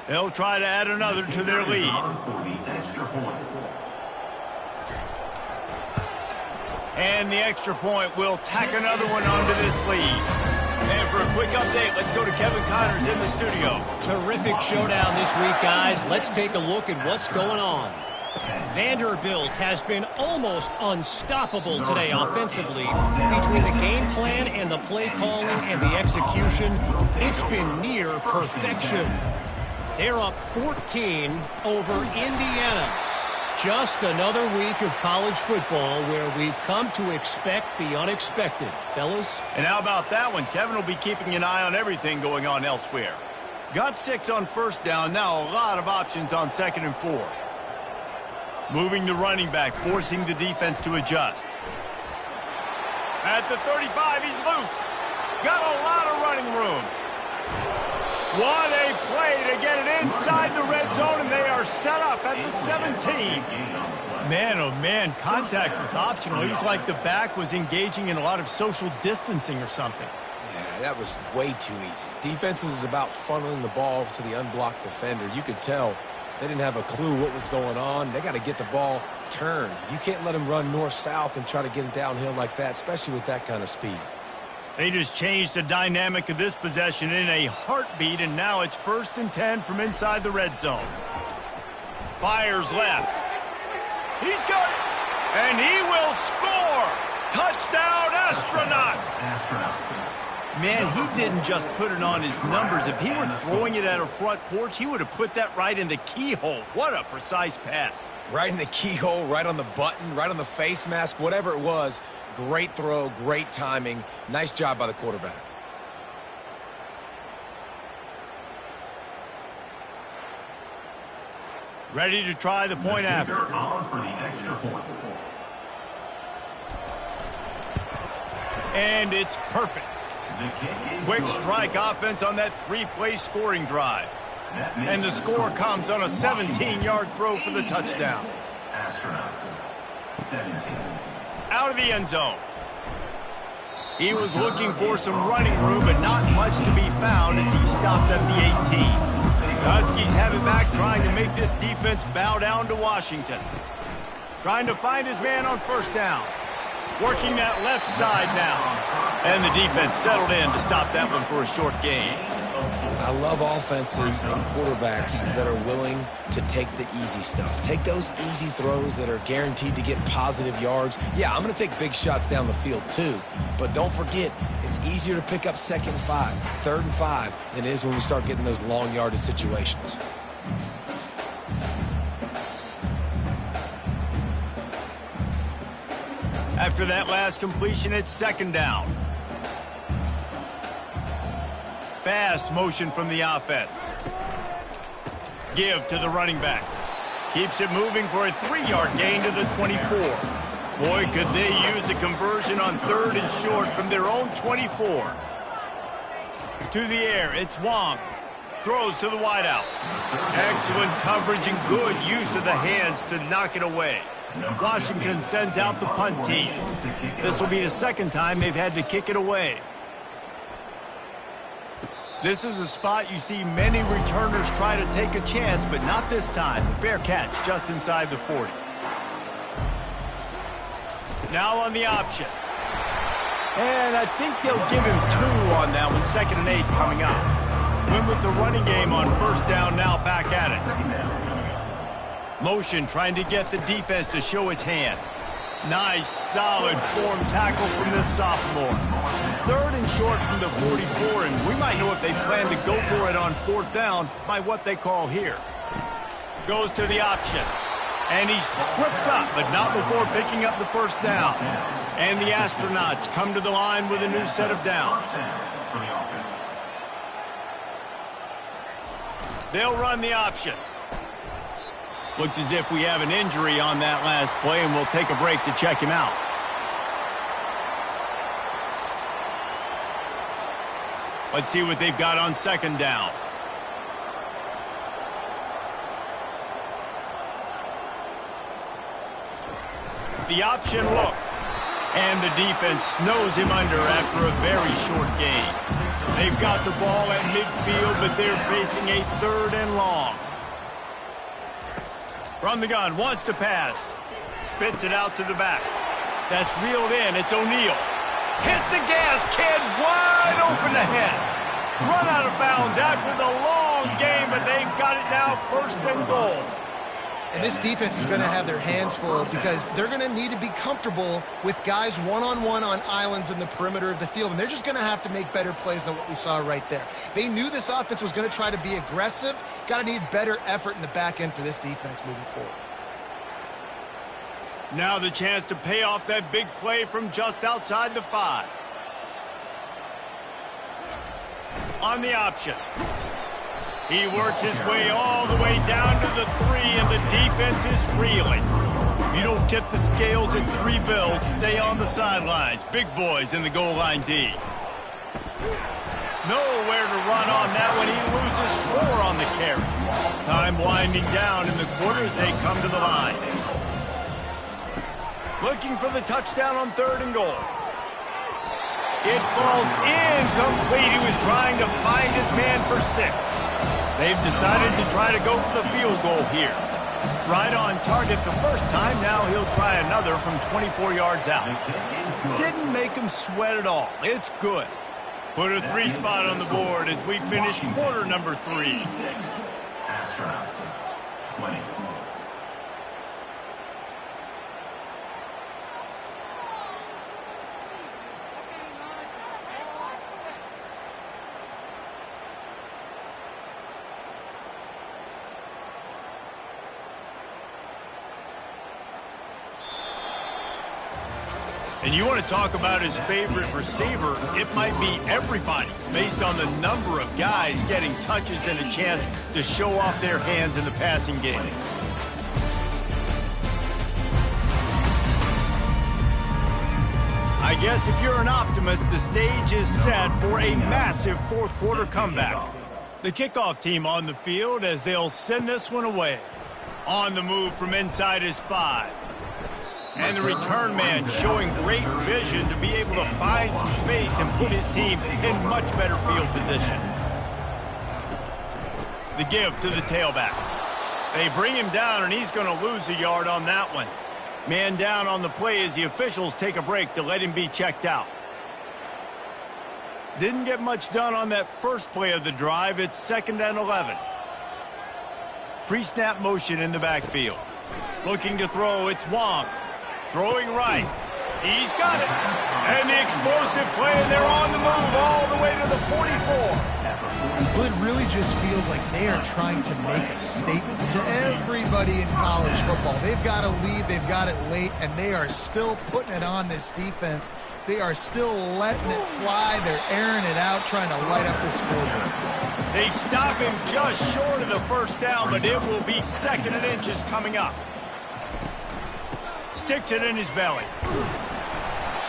They'll try to add another to their lead. And the extra point will tack another one onto this lead. And for a quick update, let's go to Kevin Connors in the studio. Terrific showdown this week, guys. Let's take a look at what's going on. Vanderbilt has been almost unstoppable today offensively. Between the game plan and the play calling and the execution, it's been near perfection. They're up 14 over Indiana. Just another week of college football where we've come to expect the unexpected, fellas. And how about that one? Kevin will be keeping an eye on everything going on elsewhere. Got 6 on first down, now a lot of options on second and 4. Moving the running back, forcing the defense to adjust. At the 35, he's loose. Got a lot of running room. What a play to get it inside the red zone, and they are set up at the 17. Man, oh man, contact was optional. It was like the back was engaging in a lot of social distancing or something. Yeah, that was way too easy. Defense is about funneling the ball to the unblocked defender. You could tell they didn't have a clue what was going on. They got to get the ball turned. You can't let him run north-south and try to get him downhill like that, especially with that kind of speed. They just changed the dynamic of this possession in a heartbeat, and now it's 1st and 10 from inside the red zone. Fires left. He's got it, and he will score. Touchdown, Astronauts. Man, he didn't just put it on his numbers. If he were throwing it at a front porch, he would have put that right in the keyhole. What a precise pass. Right in the keyhole, right on the button, right on the face mask, whatever it was. Great throw, great timing. Nice job by the quarterback. Ready to try the point after. And it's perfect. Quick strike offense on that 3-play scoring drive. And the score comes on a 17-yard throw for the touchdown. Out of the end zone. He was looking for some running room, but not much to be found as he stopped at the 18. The Huskies have it back, trying to make this defense bow down to Washington. Trying to find his man on first down. Working that left side now. And the defense settled in to stop that one for a short gain. I love offenses and quarterbacks that are willing to take the easy stuff. Take those easy throws that are guaranteed to get positive yards. Yeah, I'm going to take big shots down the field too. But don't forget, it's easier to pick up 2nd and 5, 3rd and 5 than it is when we start getting those long yardage situations. After that last completion, it's 2nd down. Fast motion from the offense. Give to the running back. Keeps it moving for a 3-yard gain to the 24. Boy, could they use a conversion on 3rd and short from their own 24. To the air, it's Wong. Throws to the wideout. Excellent coverage and good use of the hands to knock it away. Washington sends out the punt team. This will be the second time they've had to kick it away. This is a spot you see many returners try to take a chance, but not this time. The fair catch just inside the 40. Now on the option. And I think they'll give him 2 on that one. 2nd and 8 coming up. Win with the running game on 1st down, now back at it. Motion trying to get the defense to show his hand. Nice, solid form tackle from this sophomore. 3rd and short from the 44, and we might know if they plan to go for it on 4th down by what they call here. Goes to the option. And he's tripped up, but not before picking up the 1st down. And the Astronauts come to the line with a new set of downs. They'll run the option. Looks as if we have an injury on that last play, and we'll take a break to check him out. Let's see what they've got on 2nd down. The option look. And the defense snows him under after a very short gain. They've got the ball at midfield, but they're facing a 3rd and long. From the gun, wants to pass. Spits it out to the back. That's reeled in. It's O'Neal. Hit the gas, kid. Wide open ahead. Run out of bounds after the long game, but they've got it now 1st and goal. And this defense is going to have their hands full because they're going to need to be comfortable with guys one-on-one on islands in the perimeter of the field. And they're just going to have to make better plays than what we saw right there. They knew this offense was going to try to be aggressive. Got to need better effort in the back end for this defense moving forward. Now the chance to pay off that big play from just outside the 5. On the option. He works his way all the way down to the 3, and the defense is reeling. If you don't tip the scales at 3 bills, stay on the sidelines. Big boys in the goal line D. Nowhere to run on that one. He loses 4 on the carry. Time winding down in the quarter as they come to the line. Looking for the touchdown on 3rd and goal. It falls incomplete. He was trying to find his man for 6. They've decided to try to go for the field goal here. Right on target the first time. Now he'll try another from 24 yards out. Didn't make him sweat at all. It's good. Put a 3 spot on the board as we finish quarter number 3. Astronauts, 20. And you want to talk about his favorite receiver, it might be everybody, based on the number of guys getting touches and a chance to show off their hands in the passing game. I guess if you're an optimist, the stage is set for a massive 4th quarter comeback. The kickoff team on the field as they'll send this one away. On the move from inside his 5. And the return man showing great vision to be able to find some space and put his team in much better field position. The give to the tailback. They bring him down, and he's going to lose a yard on that one. Man down on the play as the officials take a break to let him be checked out. Didn't get much done on that first play of the drive. It's 2nd and 11. Pre-snap motion in the backfield. Looking to throw, it's Wong. Throwing right. He's got it. And the explosive play, and they're on the move all the way to the 44. Well, it really just feels like they are trying to make a statement to everybody in college football. They've got a lead, they've got it late, and they are still putting it on this defense. They are still letting it fly. They're airing it out, trying to light up the scoreboard. They stop him just short of the 1st down, but it will be 2nd and inches coming up. Sticks it in his belly.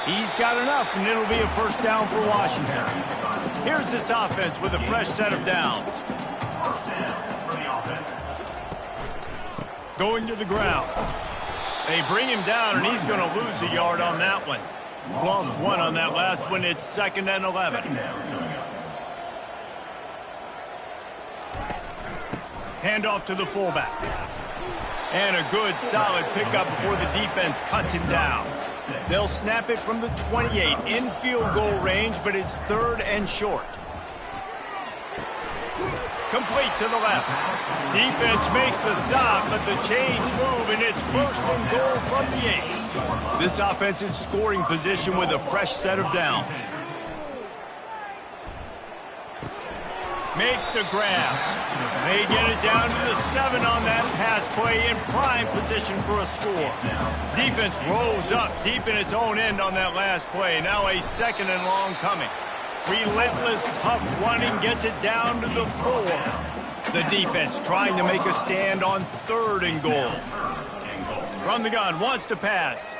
He's got enough, and it'll be a 1st down for Washington. Here's this offense with a fresh set of downs. first down for the offense. Going to the ground. They bring him down, and he's going to lose a yard on that one. Lost one on that last one. It's 2nd and 11. Second down coming up. Handoff to the fullback. And a good, solid pickup before the defense cuts him down. They'll snap it from the 28 in field goal range, but it's 3rd and short. Complete to the left. Defense makes a stop, but the chains move, and it's 1st and goal from the 8. This offense in scoring position with a fresh set of downs. Makes the grab. They get it down to the 7 on that pass play in prime position for a score. Defense rolls up deep in its own end on that last play. Now a 2nd and long coming. Relentless, tough running gets it down to the 4. The defense trying to make a stand on 3rd and goal. From the gun, wants to pass.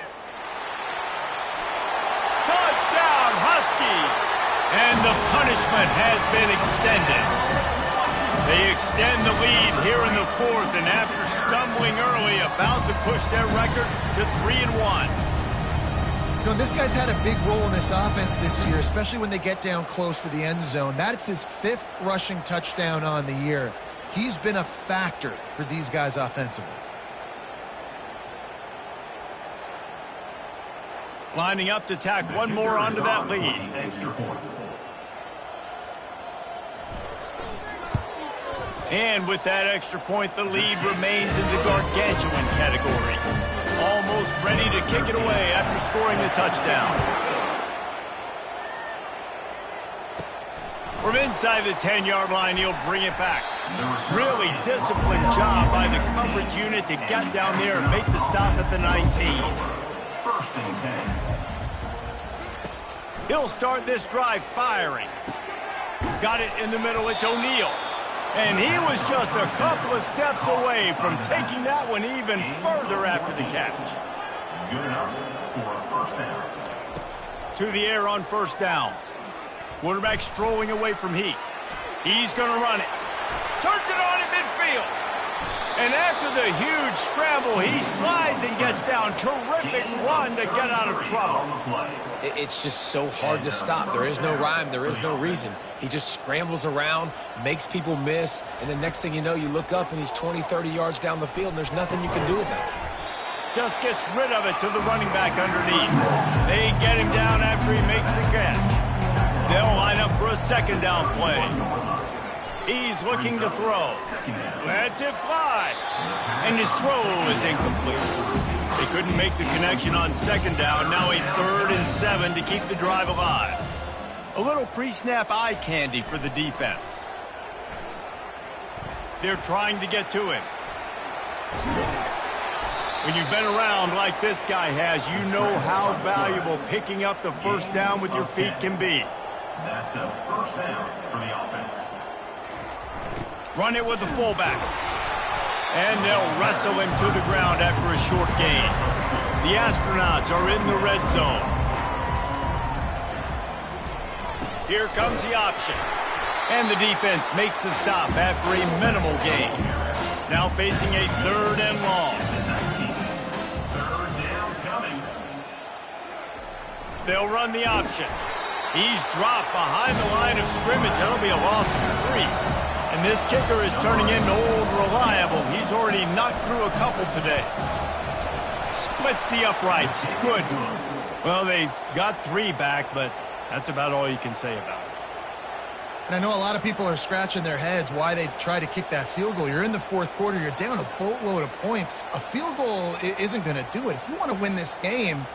Touchdown, Huskies! And the punishment has been extended. They extend the lead here in the 4th, and after stumbling early, about to push their record to 3-1. You know, this guy's had a big role in this offense this year, especially when they get down close to the end zone. That's his 5th rushing touchdown on the year. He's been a factor for these guys offensively. Lining up to tack one more onto that lead. And with that extra point, the lead remains in the gargantuan category. Almost ready to kick it away after scoring the touchdown. From inside the 10-yard line, he'll bring it back. Really disciplined job by the coverage unit to get down there and make the stop at the 19. 1st and 10. He'll start this drive firing. Got it in the middle. It's O'Neal. And he was just a couple of steps away from taking that one even further after the catch. Good enough for a 1st down. To the air on 1st down. Quarterback strolling away from Heat. He's going to run it. Turns it on in midfield. And after the huge scramble, he slides and gets down. Terrific run to get out of trouble. It's just so hard to stop. There is no rhyme. There is no reason. He just scrambles around, makes people miss, and the next thing you know, you look up and he's 20, 30 yards down the field, and there's nothing you can do about it. Just gets rid of it to the running back underneath. They get him down after he makes the catch. They'll line up for a 2nd down play. He's looking to throw. Lets it fly. And his throw is incomplete. They couldn't make the connection on 2nd down. Now a 3rd and 7 to keep the drive alive. A little pre-snap eye candy for the defense. They're trying to get to him. When you've been around like this guy has, you know how valuable picking up the 1st down with your feet can be. That's a 1st down for the offense. Run it with the fullback. And they'll wrestle him to the ground after a short gain. The Astronauts are in the red zone. Here comes the option. And the defense makes the stop after a minimal gain. Now facing a 3rd and long. 3rd down coming. They'll run the option. He's dropped behind the line of scrimmage. That'll be a loss of 3. And this kicker is turning into old reliable. He's already knocked through a couple today. Splits the uprights. Good. Well, they got 3 back, but that's about all you can say about it. And I know a lot of people are scratching their heads why they try to kick that field goal. You're in the 4th quarter. You're down a boatload of points. A field goal isn't going to do it. If you want to win this game,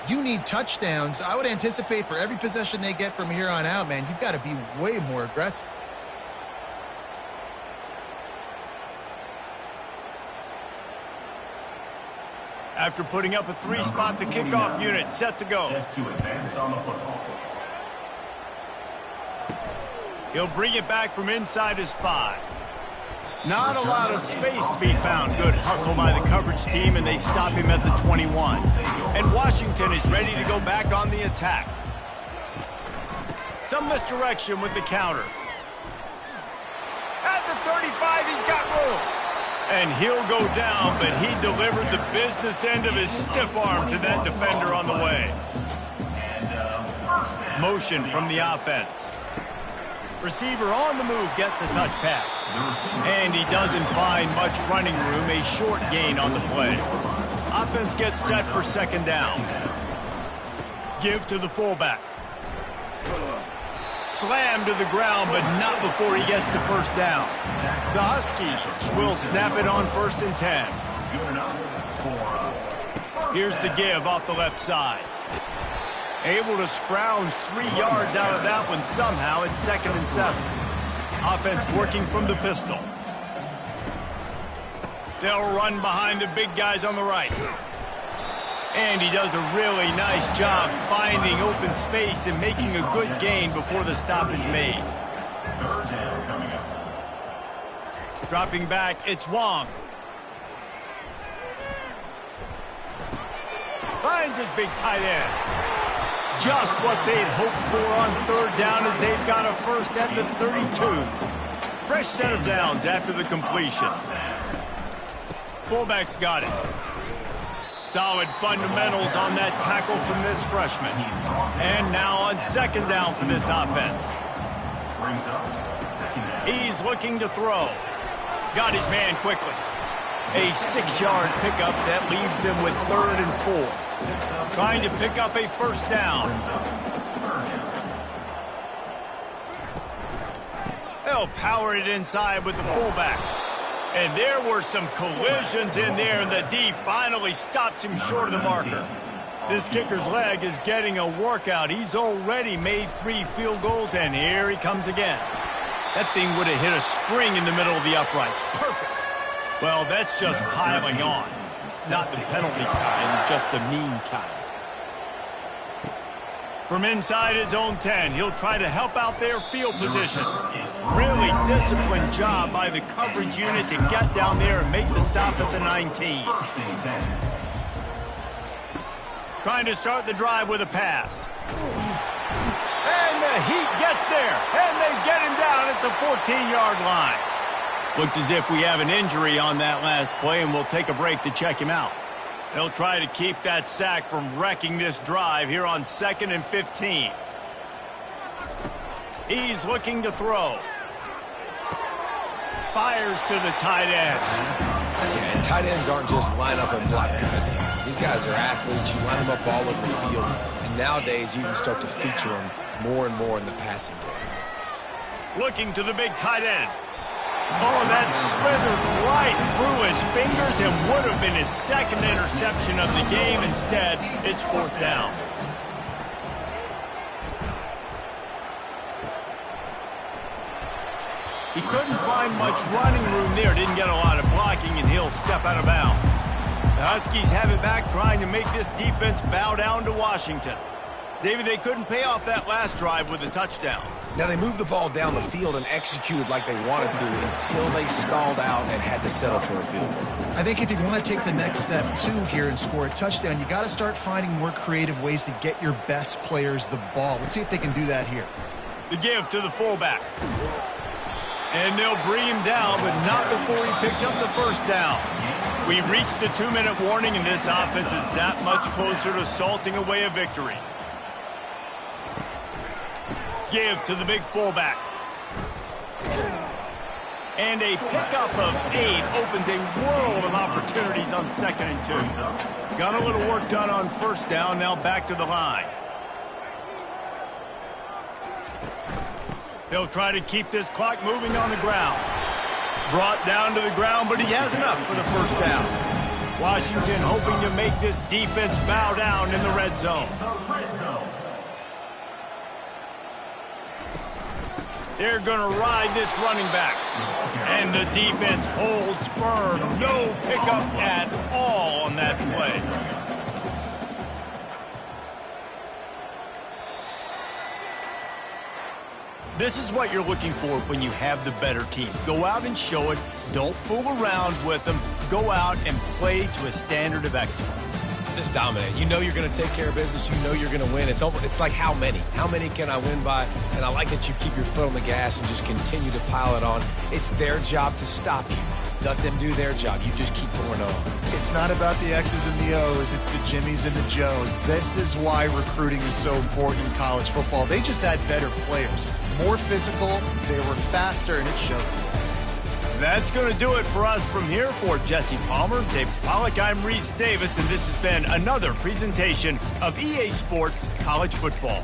you need touchdowns. I would anticipate for every possession they get from here on out, man, you've got to be way more aggressive. After putting up a 3-spot, the kickoff unit set to go. Set to advance on the football. He'll bring it back from inside his 5. Not a lot of space to be found. Good hustle by the coverage team, and they stop him at the 21. And Washington is ready to go back on the attack. Some misdirection with the counter. At the 35, he's got room. And he'll go down, but he delivered the business end of his stiff arm to that defender on the way. Motion from the offense. Receiver on the move gets the touch pass. And he doesn't find much running room, a short gain on the play. Offense gets set for second down. Give to the fullback. Slam to the ground, but not before he gets the first down. The Huskies will snap it on 1st and 10. Here's the give off the left side. Able to scrounge 3 yards out of that one somehow. It's 2nd and 7. Offense working from the pistol. They'll run behind the big guys on the right. And he does a really nice job finding open space and making a good gain before the stop is made. Dropping back, it's Wong. Finds his big tight end. Just what they'd hoped for on 3rd down as they've got a first at the 32. Fresh set of downs after the completion. Fullback's got it. Solid fundamentals on that tackle from this freshman. And now on 2nd down for this offense. He's looking to throw. Got his man quickly. A 6-yard pickup that leaves him with 3rd and 4. Trying to pick up a first down. They'll power it inside with the fullback. And there were some collisions in there, and the D finally stops him short of the marker. This kicker's leg is getting a workout. He's already made 3 field goals, and here he comes again. That thing would have hit a string in the middle of the uprights. Perfect. Well, that's just piling on. Not the penalty kind, just the mean kind. From inside his own 10, he'll try to help out their field position. Really disciplined job by the coverage unit to get down there and make the stop at the 19. Trying to start the drive with a pass. And the Heat gets there, and they get him down at the 14-yard line. Looks as if we have an injury on that last play, and we'll take a break to check him out. They'll try to keep that sack from wrecking this drive here on 2nd and 15. He's looking to throw. Fires to the tight end. Yeah, and tight ends aren't just line up and block guys. These guys are athletes. You line them up all over the field. And nowadays, you can start to feature them more and more in the passing game. Looking to the big tight end. Oh, that slithered right through his fingers and would have been his 2nd interception of the game. Instead, it's 4th down. He couldn't find much running room there. Didn't get a lot of blocking, and he'll step out of bounds. The Huskies have it back, trying to make this defense bow down to Washington. David, they couldn't pay off that last drive with a touchdown. Now, they moved the ball down the field and executed like they wanted to until they stalled out and had to settle for a field goal. I think if you want to take the next step, too, here and score a touchdown, you got to start finding more creative ways to get your best players the ball. Let's see if they can do that here. The give to the fullback. And they'll bring him down, but not before he picks up the first down. We've reached the 2-minute warning, and this offense is that much closer to salting away a victory. Give to the big fullback. And a pickup of 8 opens a world of opportunities on 2nd and 2. Got a little work done on first down, now back to the line. They'll try to keep this clock moving on the ground. Brought down to the ground, but he has enough for the first down. Washington hoping to make this defense bow down in the red zone. They're going to ride this running back. And the defense holds firm. No pickup at all on that play. This is what you're looking for when you have the better team. Go out and show it. Don't fool around with them. Go out and play to a standard of excellence. Just dominate. You know you're going to take care of business. You know you're going to win. It's like how many? How many can I win by? And I like that you keep your foot on the gas and just continue to pile it on. It's their job to stop you. Let them do their job. You just keep pouring on. It's not about the X's and the O's. It's the Jimmies and the Joes. This is why recruiting is so important in college football. They just had better players. More physical, they were faster, and it showed today. That's going to do it for us from here. For Jesse Palmer, Dave Pollack, I'm Reese Davis, and this has been another presentation of EA Sports College Football.